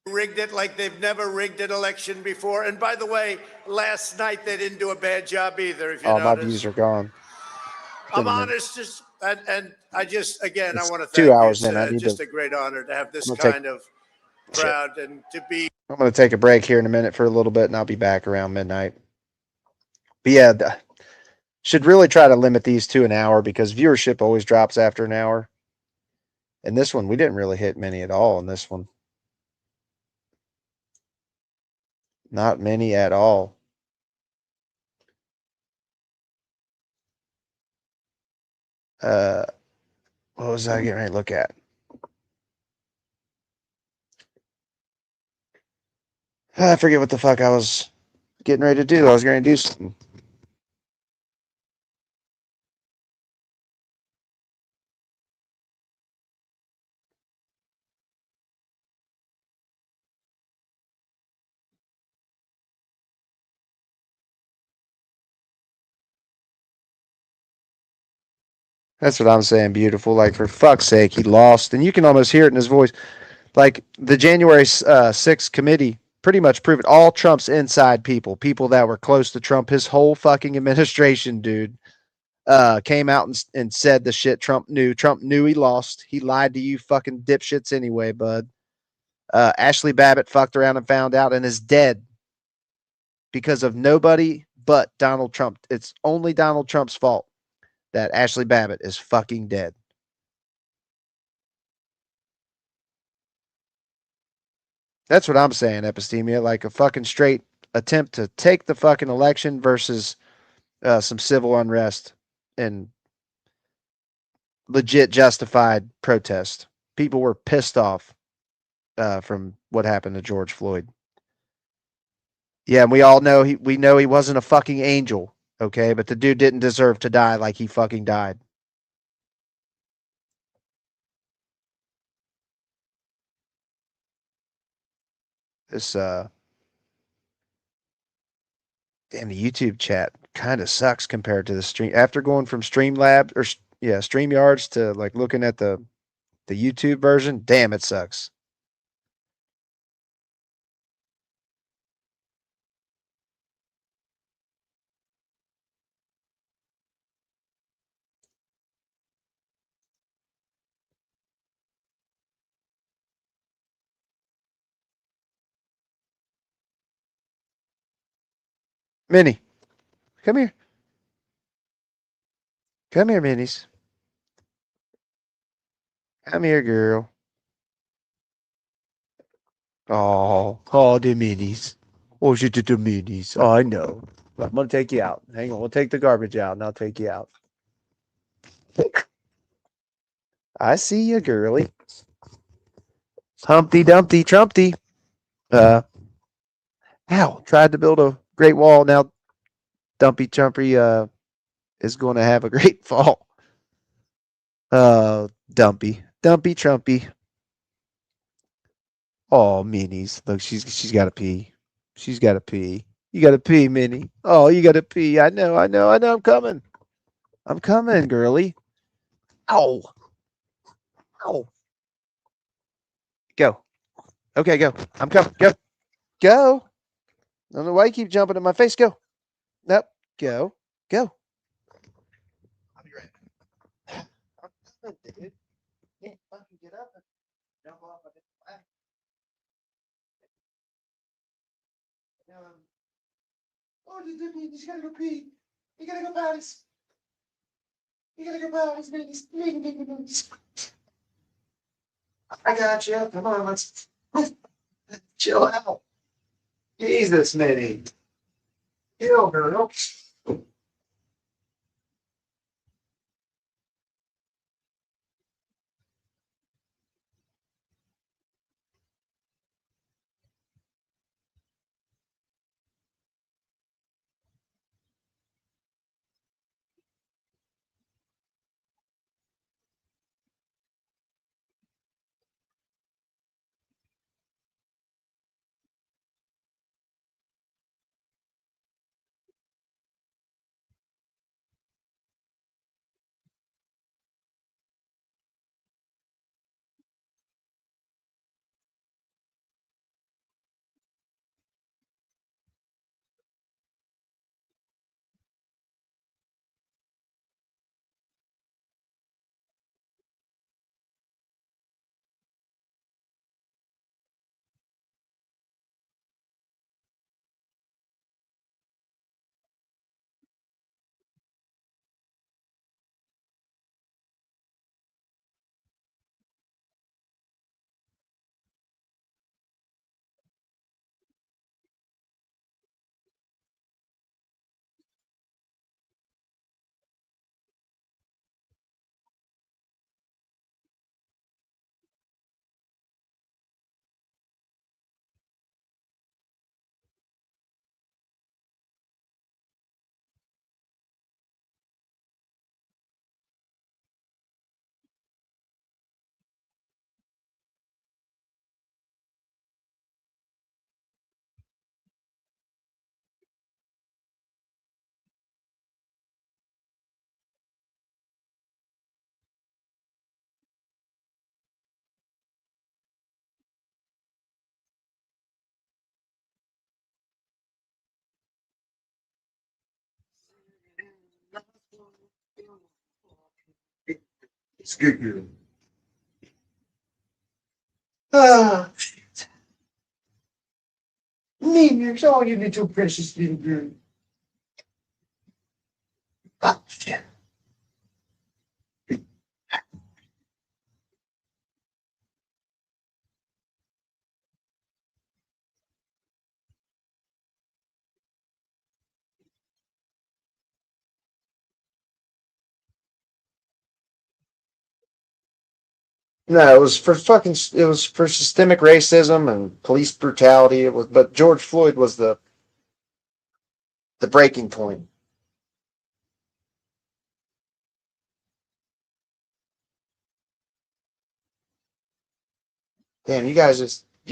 Rigged it like they've never rigged an election before. And by the way, last night they didn't do a bad job either, if you Oh, notice. my views are gone. I'm honest, and I just, again, It's I want to 2 thank hours you. in. I It's need just to. a great honor to have this I'm gonna kind of crowd and to be. I'm going to take a break here in a minute for a little bit, and I'll be back around midnight. But yeah, should really try to limit these to an hour, because viewership always drops after an hour. And this one, we didn't really hit many at all in this one. Not many at all. What was I getting ready to look at? I forget what the fuck I was getting ready to do. I was going to do something. That's what I'm saying, beautiful. Like, for fuck's sake, he lost. And you can almost hear it in his voice. Like, the January 6th committee pretty much proved it. All Trump's inside people that were close to Trump, his whole fucking administration, dude, came out and said the shit Trump knew. Trump knew he lost. He lied to you fucking dipshits anyway, bud. Ashley Babbitt fucked around and found out and is dead because of nobody but Donald Trump. It's only Donald Trump's fault that Ashley Babbitt is fucking dead. That's what I'm saying, Epistemia. Like a fucking straight attempt to take the fucking election versus some civil unrest and legit justified protest. People were pissed off from what happened to George Floyd. Yeah, and we all know we know he wasn't a fucking angel, okay? But the dude didn't deserve to die like he fucking died. This damn, the YouTube chat kind of sucks compared to the stream. After going from StreamYards to like looking at the YouTube version, damn, it sucks. Minnie, come here. Come here, Minnies. Come here, girl. Oh, the Minnies. Oh, she did the Minnies. Oh, I know. I'm going to take you out. Hang on. We'll take the garbage out, and I'll take you out. I see you, girly. Humpty Dumpty Trumpty. Ow! Tried to build a great wall. Now Dumpy Chumpy is going to have a great fall. Dumpy Trumpy. Oh, Minnie's. Look, she's got to pee. She's got to pee. You got to pee, Minnie. Oh, you got to pee. I know. I'm coming. I'm coming, girly. Ow. Ow. Go. Okay, go. I'm coming. Go. Go. I don't know why you keep jumping in my face. Go. Nope. Go. Go. I'll be right back. I'm coming, dude. Can't fucking get up and jump off of it. Oh, you just gotta go pee. You gotta go potties. You gotta go potties, babies. I got you. Come on, let's chill out. Jesus, Minnie. Chill, girl. It's good, girl. Ah, Minions, oh, you little precious little girl. Ah, shit. No, it was for systemic racism and police brutality. It was, but George Floyd was the breaking point. Damn, you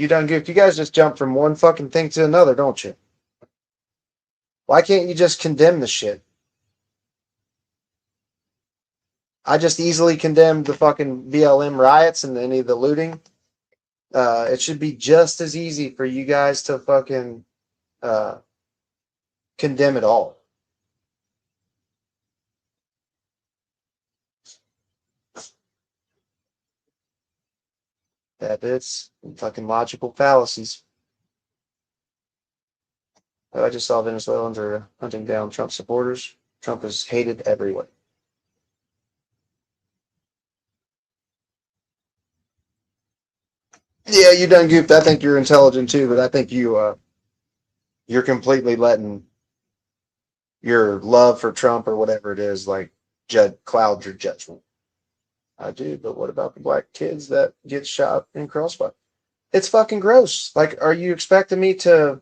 done goofed. You guys just jump from one fucking thing to another, don't you? Why can't you just condemn the shit? I just easily condemned the fucking BLM riots and any of the looting. It should be just as easy for you guys to fucking uh, condemn it all. That it's fucking logical fallacies. I just saw Venezuelans are hunting down Trump supporters. Trump is hated everywhere. Yeah, you done goofed. I think you're intelligent too, but I think you're completely letting your love for Trump or whatever it is like cloud your judgment. I do, but what about the black kids that get shot in crossfire? It's fucking gross. Like, are you expecting me to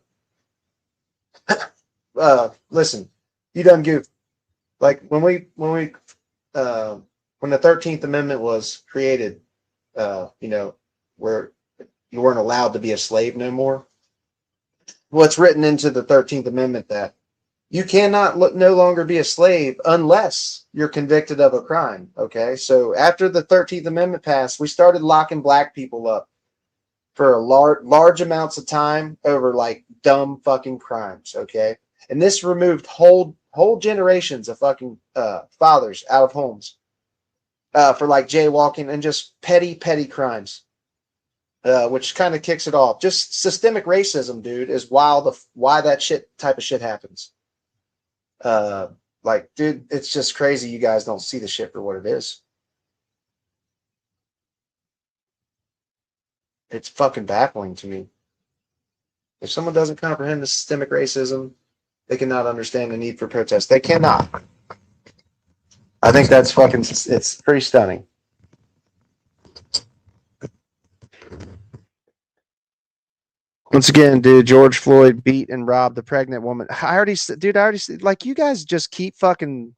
Listen, you done goof. Like when the 13th Amendment was created, where you weren't allowed to be a slave no more. Well, it's written into the 13th Amendment that you cannot no longer be a slave unless you're convicted of a crime. Okay. So after the 13th Amendment passed, we started locking black people up for a large amounts of time over like dumb fucking crimes. Okay. And this removed whole generations of fucking fathers out of homes for like jaywalking and just petty crimes. Which kind of kicks it off. Just systemic racism, dude, is why that type of shit happens. Like, dude, it's just crazy. You guys don't see the shit for what it is. It's fucking baffling to me. If someone doesn't comprehend the systemic racism, they cannot understand the need for protest. They cannot. I think that's fucking. It's pretty stunning. Once again, dude, George Floyd beat and robbed the pregnant woman. I already said, like, you guys just keep fucking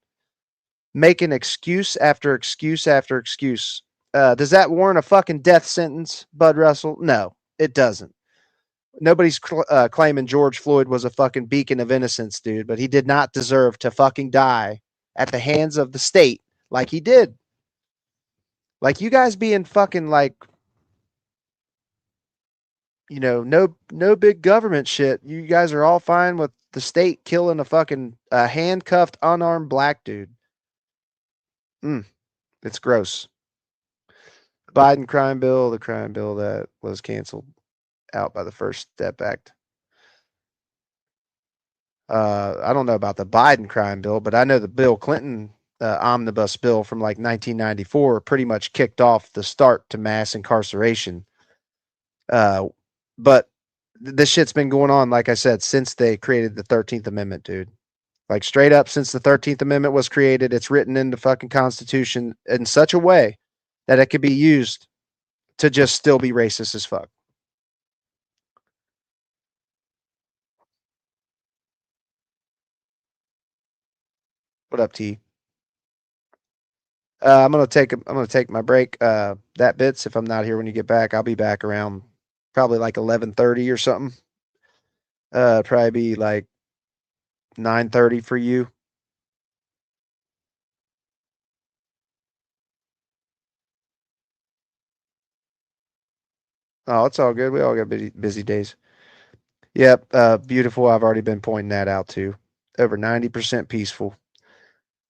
making excuse after excuse after excuse. Does that warrant a fucking death sentence, Bud Russell? No, it doesn't. Nobody's claiming George Floyd was a fucking beacon of innocence, dude, but he did not deserve to fucking die at the hands of the state like he did. Like, you guys being fucking like, no big government shit. You guys are all fine with the state killing a fucking handcuffed, unarmed black dude. It's gross. Biden crime bill, the crime bill that was canceled out by the First Step Act. I don't know about the Biden crime bill, but I know the Bill Clinton omnibus bill from like 1994 pretty much kicked off the start to mass incarceration. But this shit's been going on, like I said, since they created the 13th Amendment, dude. Like, straight up, since the 13th Amendment was created, it's written in the fucking Constitution in such a way that it could be used to just still be racist as fuck. What up, T? I'm gonna take my break. That bits. If I'm not here when you get back, I'll be back around probably like 11:30 or something. Probably be like 9:30 for you. Oh, it's all good. We all got busy days. Yep. Beautiful. I've already been pointing that out too. Over 90% peaceful.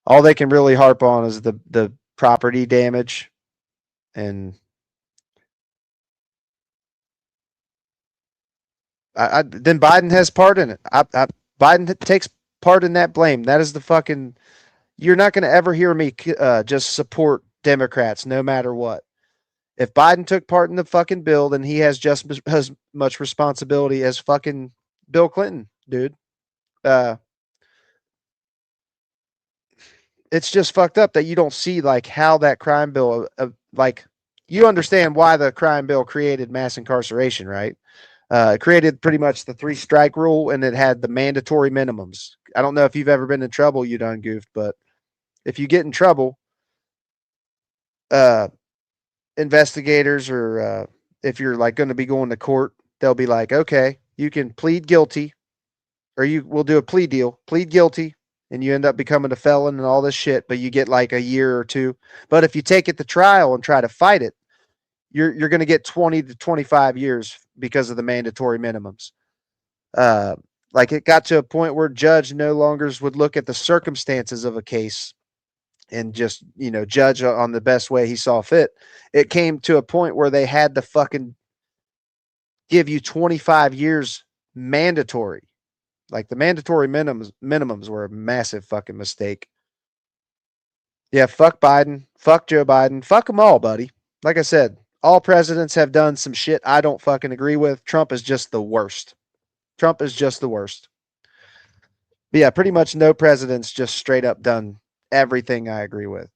All they can really harp on is the property damage, and then Biden has part in it. Biden takes part in that blame. That is the fucking. You're not going to ever hear me just support Democrats no matter what. If Biden took part in the fucking bill, then he has just as much responsibility as fucking Bill Clinton, dude. It's just fucked up that you don't see like how that crime bill, like, you understand why the crime bill created mass incarceration, right? It created pretty much the 3-strike rule, and it had the mandatory minimums. I don't know if you've ever been in trouble, you done goofed, but if you get in trouble, investigators or if you're like going to be going to court, they'll be like, okay, you can plead guilty, or you will do a plea deal, plead guilty, and you end up becoming a felon and all this shit, but you get like a year or 2. But if you take it to trial and try to fight it, you're going to get 20 to 25 years because of the mandatory minimums. Like, it got to a point where judge no longer would look at the circumstances of a case and just, judge on the best way he saw fit. It came to a point where they had to fucking give you 25 years mandatory. Like, the mandatory minimums were a massive fucking mistake. Yeah, fuck Biden, fuck Joe Biden, fuck them all, buddy. Like I said, all presidents have done some shit I don't fucking agree with. Trump is just the worst. Trump is just the worst. But yeah, pretty much no president's just straight up done everything I agree with.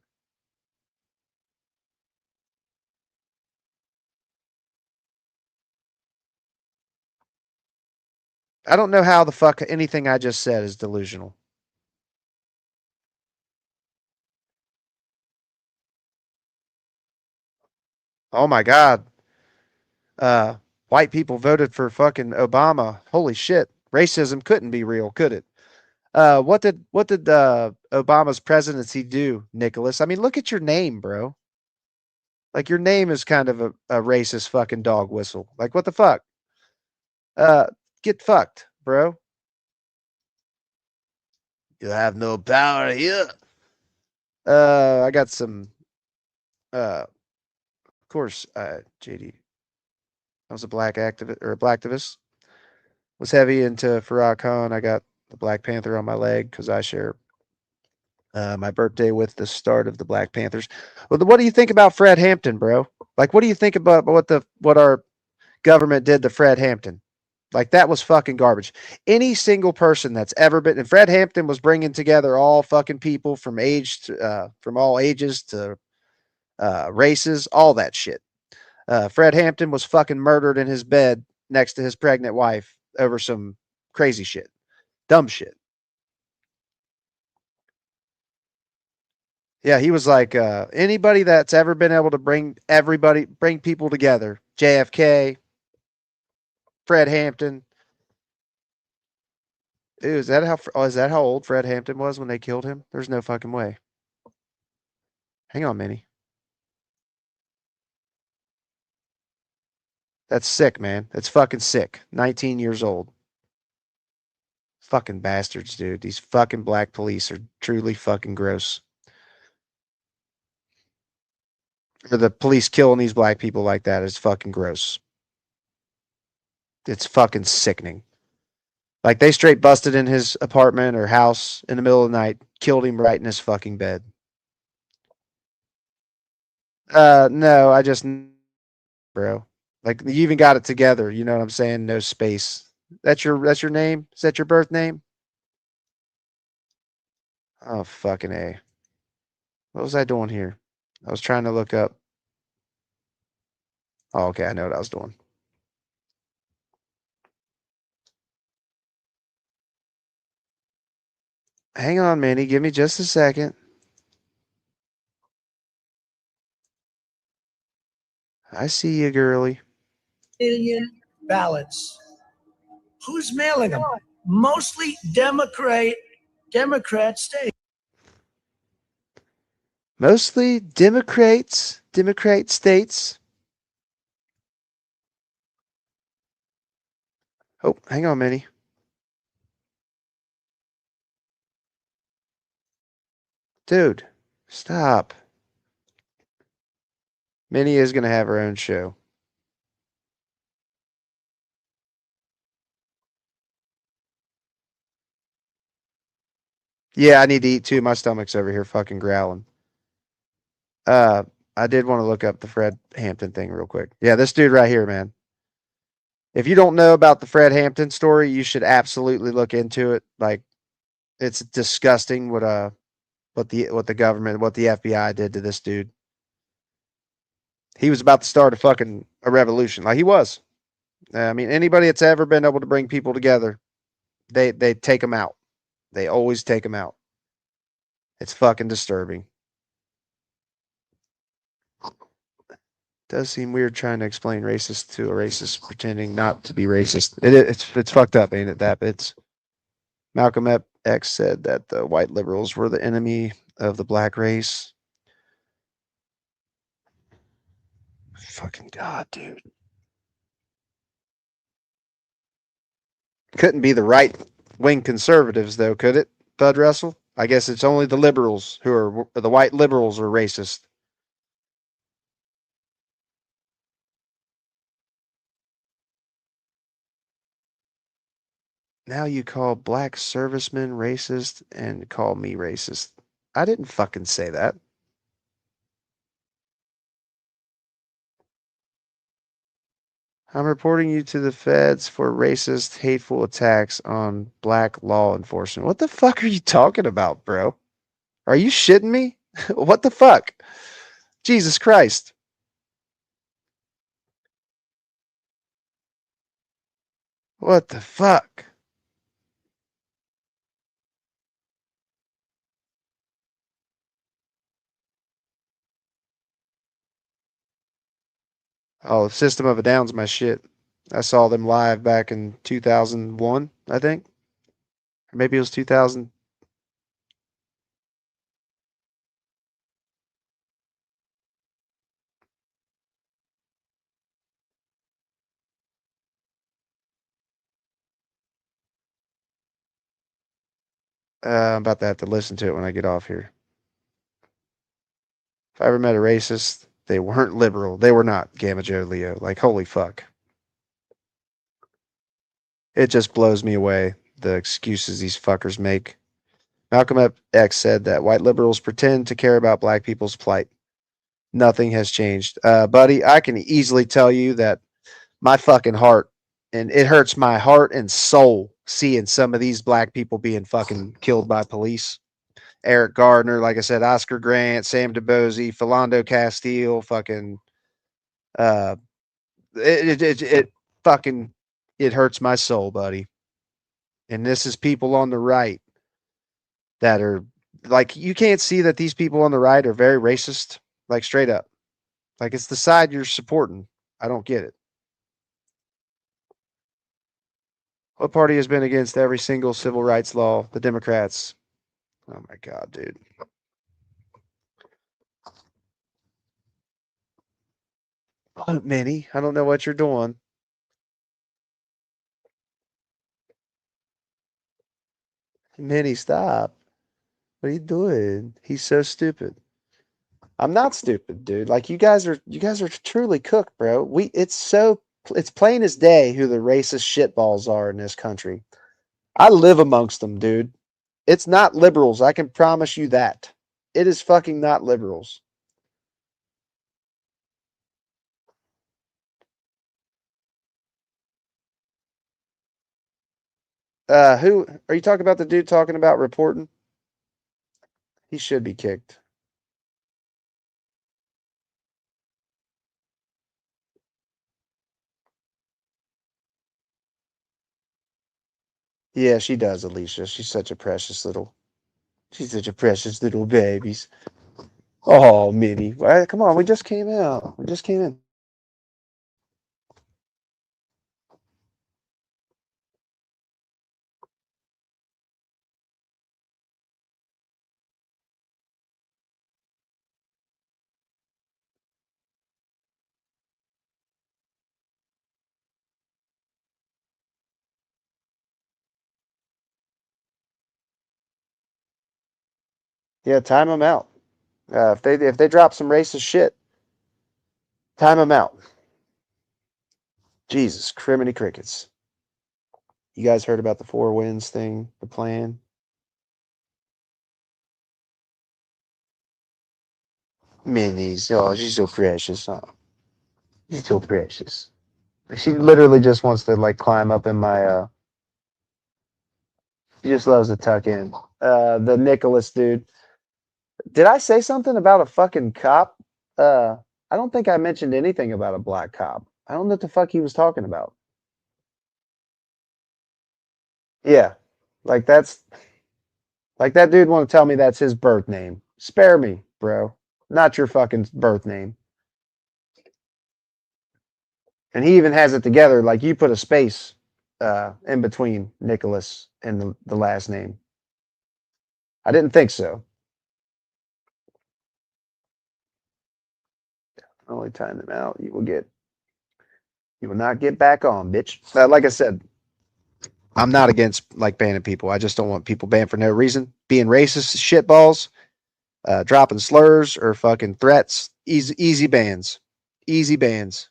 I don't know how the fuck anything I just said is delusional. Oh my God. White people voted for fucking Obama. Holy shit. Racism couldn't be real, could it? What did Obama's presidency do, Nicholas? I mean, look at your name, bro. Like your name is kind of a racist fucking dog whistle. Like what the fuck? Uh, get fucked, bro. You have no power here. I got some. Of course, JD. I was a black activist or a blacktivist. Was heavy into Farrakhan. I got the Black Panther on my leg because I share my birthday with the start of the Black Panthers. Well, what do you think about Fred Hampton, bro? Like, what do you think about what our government did to Fred Hampton? Like, that was fucking garbage. Any single person that's ever been, and Fred Hampton was bringing together all fucking people from from all ages to races, all that shit. Fred Hampton was fucking murdered in his bed next to his pregnant wife over some crazy shit, dumb shit. Yeah, he was like anybody that's ever been able to bring people together. JFK, Fred Hampton. Ew, is that how old Fred Hampton was when they killed him? There's no fucking way. Hang on, Minnie. That's sick, man. That's fucking sick. 19 years old. Fucking bastards, dude. These fucking black police are truly fucking gross. Or the police killing these black people like that is fucking gross. It's fucking sickening. Like they straight busted in his apartment or house in the middle of the night, killed him right in his fucking bed. No, I just, bro. Like you even got it together. You know what I'm saying? No space. That's your name? Is that your birth name? Oh fucking A. What was I doing here? I was trying to look up. Oh, okay, I know what I was doing. Hang on, Manny. Give me just a second. I see you, girly. Million ballots. Who's mailing them? Mostly Democrat states. Mostly Democrat states. Oh, hang on, Manny. Dude, stop. Minnie is going to have her own show. Yeah, I need to eat too. My stomach's over here fucking growling. I did want to look up the Fred Hampton thing real quick. Yeah, this dude right here, man. If you don't know about the Fred Hampton story, you should absolutely look into it. Like, it's disgusting what the government, what the FBI did to this dude. He was about to start a revolution. Like he was. I mean, anybody that's ever been able to bring people together, they take them out. They always take them out. It's fucking disturbing. Does seem weird trying to explain racist to a racist pretending not to be racist. It's fucked up, ain't it? That it's Malcolm X said that the white liberals were the enemy of the black race. Fucking God, dude. Couldn't be the right wing conservatives, though, could it, Bud Russell? I guess it's only the liberals who are the white liberals are racist. Now you call black servicemen racist and call me racist. I didn't fucking say that. I'm reporting you to the feds for racist, hateful attacks on black law enforcement. What the fuck are you talking about, bro? Are you shitting me? What the fuck? Jesus Christ. What the fuck? Oh, System of a Down's my shit. I saw them live back in 2001, I think. Or maybe it was 2000. I'm about to have to listen to it when I get off here. If I ever met a racist, they weren't liberal. They were not Gamma Joe Leo. Like, holy fuck. It just blows me away, the excuses these fuckers make. Malcolm X said that white liberals pretend to care about black people's plight. Nothing has changed. Buddy, I can easily tell you that my fucking heart, and it hurts my heart and soul seeing some of these black people being fucking killed by police. Eric Gardner, like I said, Oscar Grant, Sam DeBose, Philando Castile, fucking, uh, it fucking, it hurts my soul, buddy. And this is people on the right that are like, you can't see that these people on the right are very racist, like straight up. Like it's the side you're supporting. I don't get it. What party has been against every single civil rights law? The Democrats. Oh my God, dude. Oh, Minnie, I don't know what you're doing. Minnie, stop. What are you doing? He's so stupid. I'm not stupid, dude. Like you guys are truly cooked, bro. It's plain as day who the racist shitballs are in this country. I live amongst them, dude. It's not liberals, I can promise you that. It is fucking not liberals. Who are you talking about? The dude talking about reporting? He should be kicked. Yeah, she does, Alicia. She's such a precious little babies. Oh, Minnie. Come on, we just came out. We just came in. Yeah, time them out. If they drop some racist shit, time them out. Jesus, criminy crickets. You guys heard about the Four Winds thing, the plan? Minnie's, oh, she's so precious. Oh, she's so precious. She literally just wants to like climb up in my. She just loves to tuck in. The Nicholas dude. Did I say something about a fucking cop? I don't think I mentioned anything about a black cop. I don't know what the fuck he was talking about. Yeah, like that's like that dude want to tell me that's his birth name. Spare me, bro. Not your fucking birth name. And he even has it together. Like you put a space in between Nicholas and the last name. I didn't think so. Only time them out. You will not get back on, bitch. Like I said, I'm not against like banning people. I just don't want people banned for no reason. Being racist shitballs, dropping slurs or fucking threats. Easy bans. Easy bans.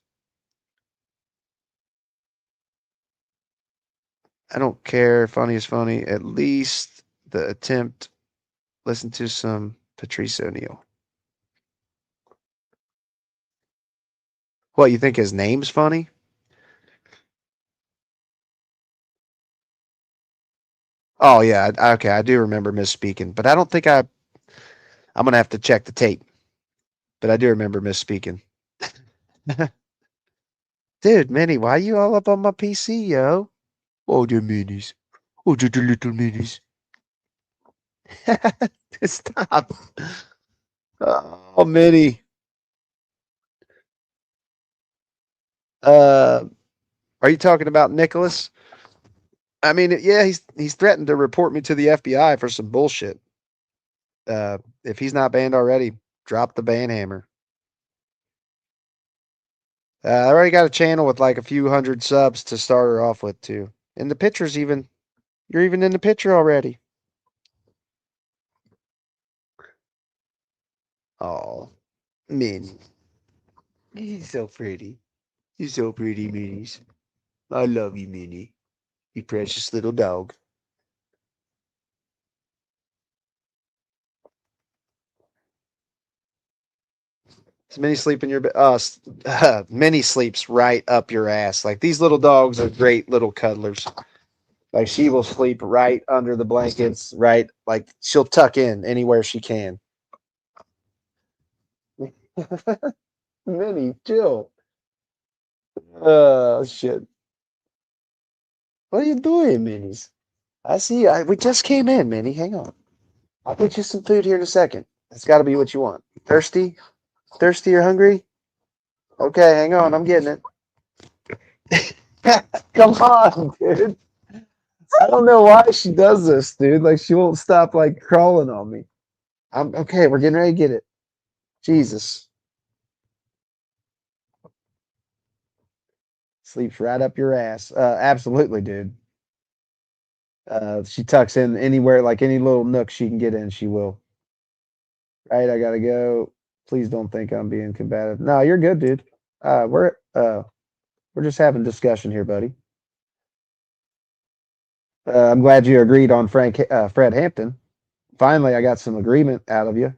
I don't care. Funny is funny. At least the attempt. Listen to some Patrice O'Neill. What, you think his name's funny? Oh yeah, okay, I do remember misspeaking, but I don't think I'm gonna have to check the tape. But I do remember misspeaking. Dude, Minnie, why you all up on my PC, yo? Oh, the minis. Oh, the little minis. Stop. Oh, Minnie. Are you talking about Nicholas? I mean, yeah, he's threatened to report me to the FBI for some bullshit. If he's not banned already, drop the ban hammer. I already got a channel with like a few hundred subs to start her off with too. And the picture's you're even in the picture already. Oh, Minnie. He's so pretty. You're so pretty, Minnie's. I love you, Minnie. You precious little dog. Does Minnie sleep in your bed? Minnie sleeps right up your ass. Like these little dogs are great little cuddlers. Like she will sleep right under the blankets, right? Like she'll tuck in anywhere she can. Minnie, chill. Oh shit. What are you doing, Minnie's? I see. We just came in, Minnie. Hang on. I'll get you some food here in a second. It's got to be what you want. Thirsty? Thirsty or hungry? Okay, hang on. I'm getting it. Come on, dude. I don't know why she does this, dude. Like she won't stop like crawling on me. I'm okay. We're getting ready to get it. Jesus. Sleeps right up your ass. Absolutely, dude. She tucks in anywhere, like any little nook she can get in, she will. Right, I gotta go. Please don't think I'm being combative. No, you're good, dude. We're just having discussion here, buddy. I'm glad you agreed on Fred Hampton. Finally, I got some agreement out of you.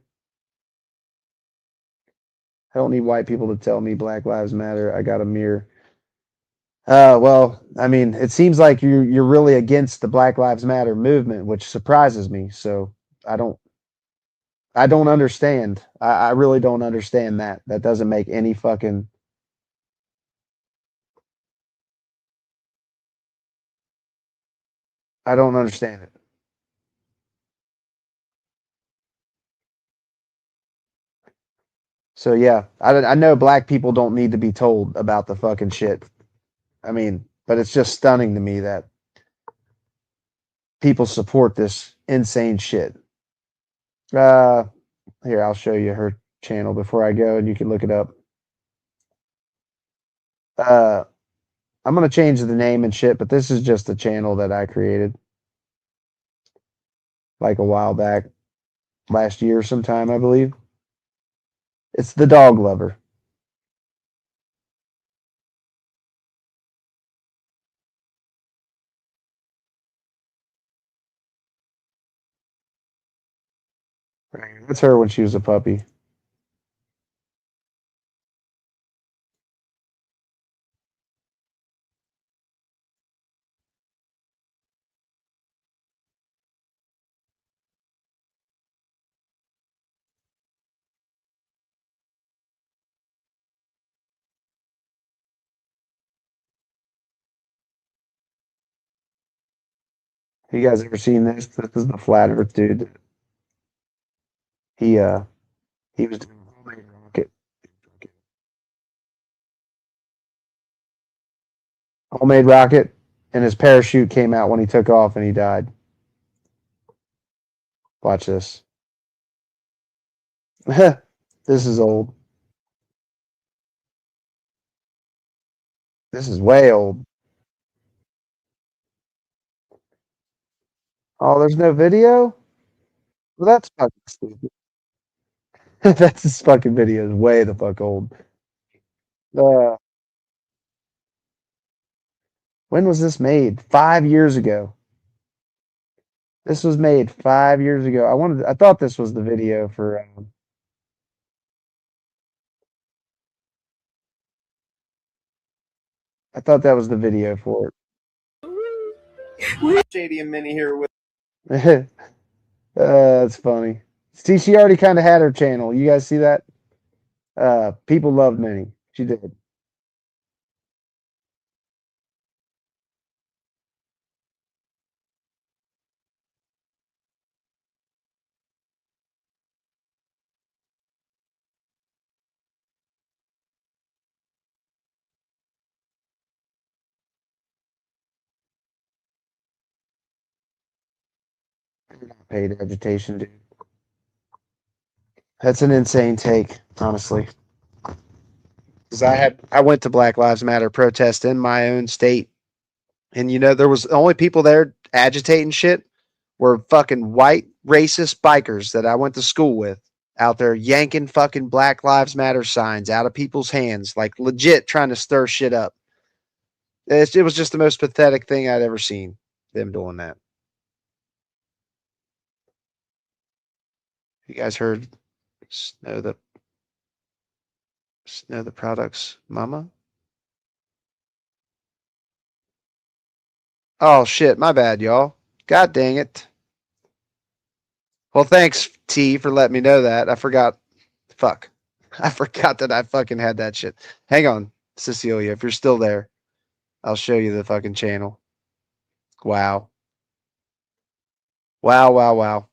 I don't need white people to tell me Black Lives Matter. I got a mirror. Well, I mean, it seems like you're really against the Black Lives Matter movement, which surprises me. So I don't understand. I really don't understand that. That doesn't make any fucking. I don't understand it. So yeah, I know black people don't need to be told about the fucking shit. I mean, but it's just stunning to me that people support this insane shit. Uh, Here, I'll show you her channel before I go, and you can look it up. Uh, I'm gonna change the name and shit, but this is just a channel that I created like a while back, last year sometime, I believe. It's the dog lover. Right. That's her when she was a puppy. You guys ever seen this? This is the flat Earth dude. He uh he was doing a homemade rocket. Homemade rocket, and his parachute came out when he took off, and he died. Watch this. This is old. This is way old. Oh, there's no video? Well, that's fucking stupid. That's this fucking video is way the fuck old. Uh, when was this made? 5 years ago. This was made 5 years ago. I thought this was the video for. I thought that was the video for Shady and Minnie here with. it. That's funny. See, she already kind of had her channel. You guys see that? People loved Minnie. She did. Paid agitation, dude. That's an insane take, honestly. Because I went to Black Lives Matter protest in my own state, and there was the only people there agitating shit were fucking white racist bikers that I went to school with out there yanking fucking Black Lives Matter signs out of people's hands, like legit trying to stir shit up. It was just the most pathetic thing I'd ever seen, them doing that. You guys heard Snow the Products Mama? Oh shit, my bad, y'all. God dang it. Well, thanks, T, for letting me know that. I forgot. Fuck. I forgot that I fucking had that shit. Hang on, Cecilia, if you're still there, I'll show you the fucking channel. Wow. Wow, wow, wow.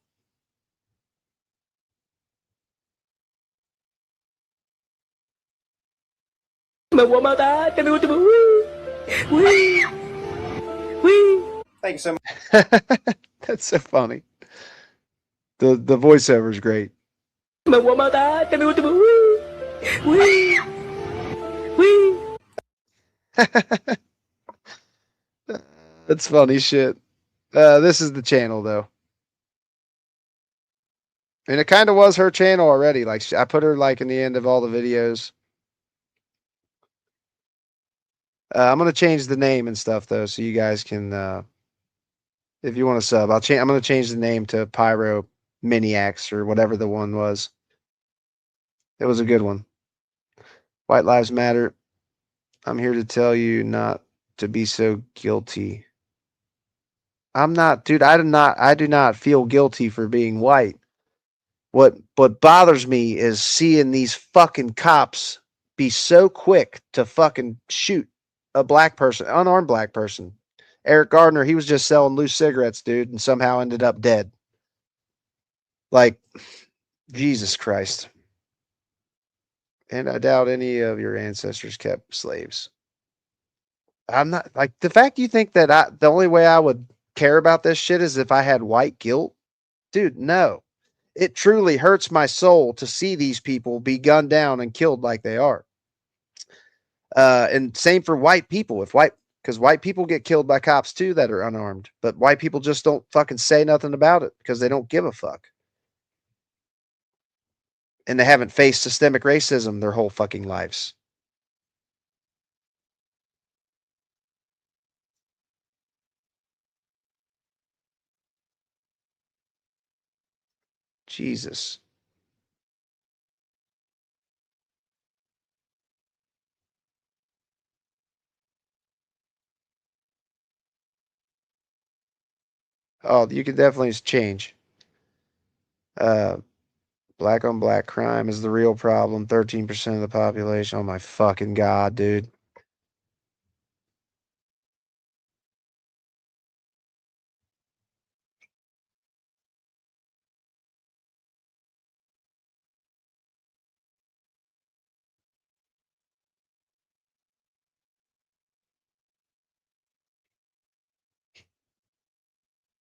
Thank you so much. That's so funny. The voiceover is great. That's funny shit. This is the channel though. And it kind of was her channel already. Like I put her like in the end of all the videos. I'm gonna change the name and stuff though, so you guys can, if you want to sub, I'm gonna change the name to Pyro Miniacs or whatever the one was. It was a good one. White Lives Matter. I'm here to tell you not to be so guilty. I'm not, dude. I do not feel guilty for being white. What bothers me is seeing these fucking cops be so quick to fucking shoot a black person, unarmed black person. Eric Gardner, he was just selling loose cigarettes, dude, and somehow ended up dead. Like, Jesus Christ. And I doubt any of your ancestors kept slaves. I'm not, like, the fact you think that the only way I would care about this shit is if I had white guilt. Dude, no. It truly hurts my soul to see these people be gunned down and killed like they are. And same for white people. Because white people get killed by cops too that are unarmed, but white people just don't fucking say nothing about it because they don't give a fuck. And they haven't faced systemic racism their whole fucking lives. Jesus. Oh, you can definitely change. Black on black crime is the real problem. 13% of the population. Oh my fucking God, dude.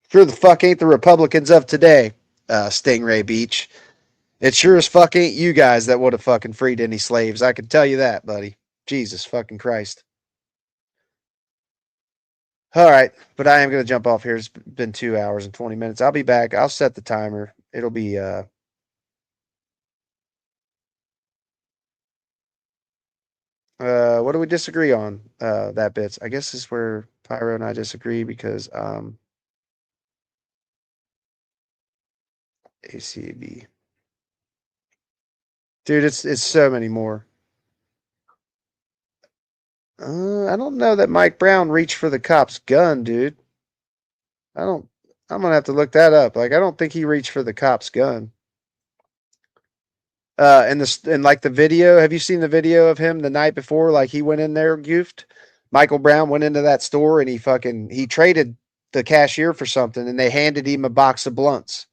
Sure the fuck ain't the Republicans of today, Stingray Beach. It sure as fuck ain't you guys that would have fucking freed any slaves. I can tell you that, buddy. Jesus fucking Christ. All right, but I am going to jump off here. It's been 2 hours and 20 minutes. I'll be back. I'll set the timer. It'll be, what do we disagree on? That bits. I guess this is where Pyro and I disagree because, ACAB. Dude, it's so many more. I don't know that Mike Brown reached for the cop's gun, dude. I'm gonna have to look that up. Like, I don't think he reached for the cop's gun. And like the video, have you seen the video of him the night before? Like he went in there, goofed. Michael Brown went into that store and he traded the cashier for something and they handed him a box of blunts.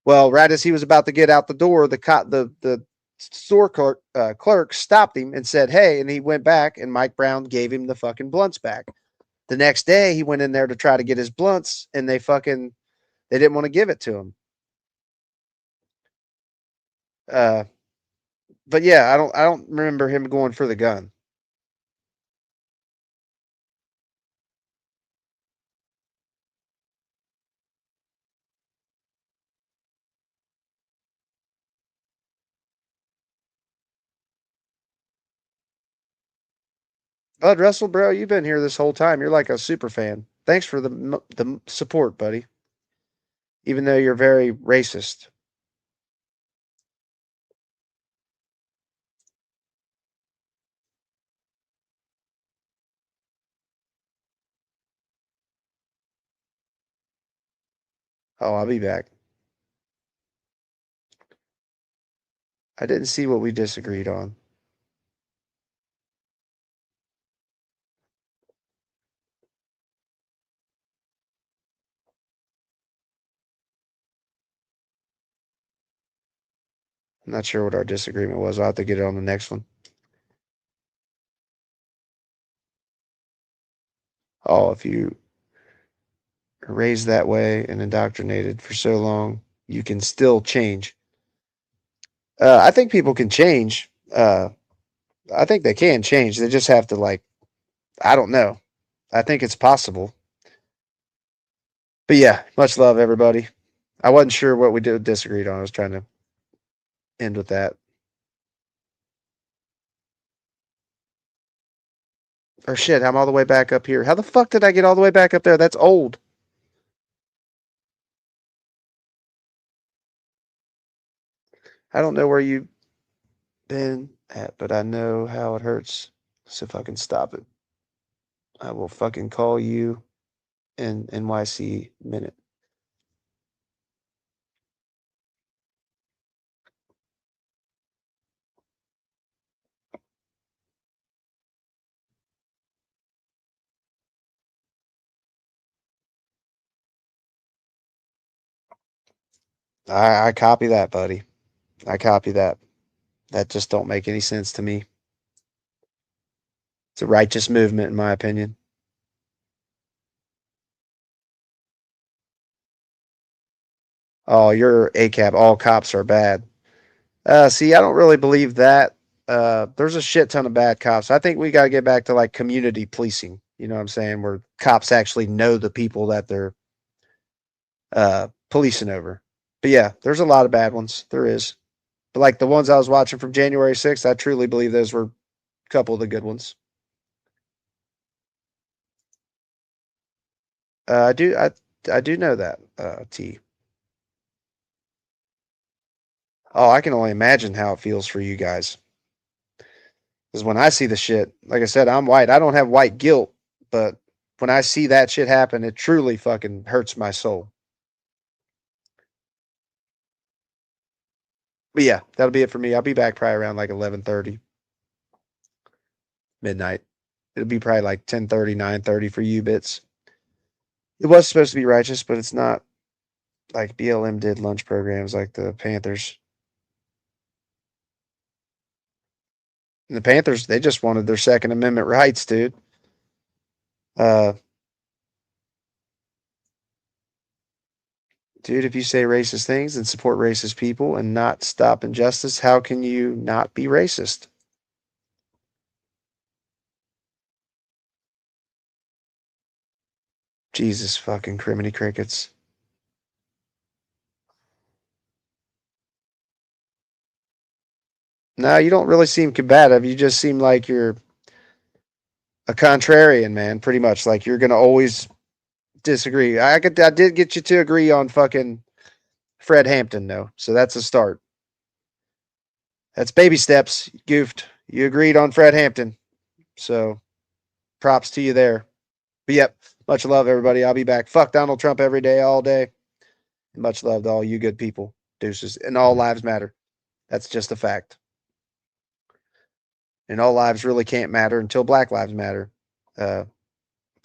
Well, right as he was about to get out the door, the store clerk stopped him and said, "Hey," and he went back and Mike Brown gave him the fucking blunts back. The next day he went in there to try to get his blunts and they They didn't want to give it to him. But yeah, I don't remember him going for the gun. Bud Russell, bro, you've been here this whole time. You're like a super fan. Thanks for the support, buddy. Even though you're very racist. Oh, I'll be back. I didn't see what we disagreed on. I'm not sure what our disagreement was. I'll have to get it on the next one. Oh, if you are raised that way and indoctrinated for so long, you can still change. I think people can change. I think they can change. They just have to, like, I don't know. I think it's possible. But yeah, much love, everybody. I wasn't sure what we disagreed on. I was trying to end with that. Or shit, I'm all the way back up here. How the fuck did I get all the way back up there? That's old. I don't know where you've been at, but I know how it hurts. So if I can stop it, I will fucking call you in NYC minute. I copy that, buddy. I copy that. That just don't make any sense to me. It's a righteous movement, in my opinion. Oh, you're ACAB. All cops are bad. See, I don't really believe that. There's a shit ton of bad cops. I think we got to get back to like community policing. You know what I'm saying? Where cops actually know the people that they're policing over. But yeah, there's a lot of bad ones. There is. But like the ones I was watching from January 6th, I truly believe those were a couple of the good ones. I do know that, T. Oh, I can only imagine how it feels for you guys. Because when I see the shit, like I said, I'm white. I don't have white guilt, but when I see that shit happen, it truly fucking hurts my soul. But yeah, that'll be it for me. I'll be back probably around like 11:30 midnight. It'll be probably like 10:30, 9:30 for you bits. It was supposed to be righteous, but it's not. Like BLM did lunch programs like the Panthers. And the Panthers, they just wanted their Second Amendment rights, dude. Dude, if you say racist things and support racist people and not stop injustice, how can you not be racist? Jesus fucking criminy crickets. No, you don't really seem combative. You just seem like you're a contrarian, man, pretty much. Like you're going to always disagree. I did get you to agree on fucking Fred Hampton, though. So that's a start. That's baby steps. Goofed. You agreed on Fred Hampton. So props to you there. But yep, much love, everybody. I'll be back. Fuck Donald Trump every day, all day. And much love to all you good people. Deuces. And all lives matter. That's just a fact. And all lives really can't matter until Black lives matter. But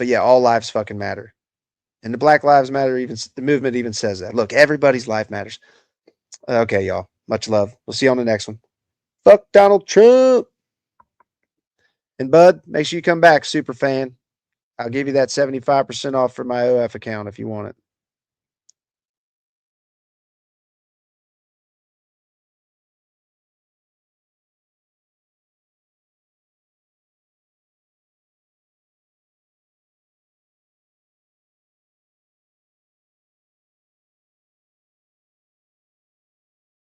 yeah, all lives fucking matter. And the Black Lives Matter, even the movement even says that. Look, everybody's life matters. Okay, y'all. Much love. We'll see you on the next one. Fuck Donald Trump. And Bud, make sure you come back, super fan. I'll give you that 75% off for my OF account if you want it.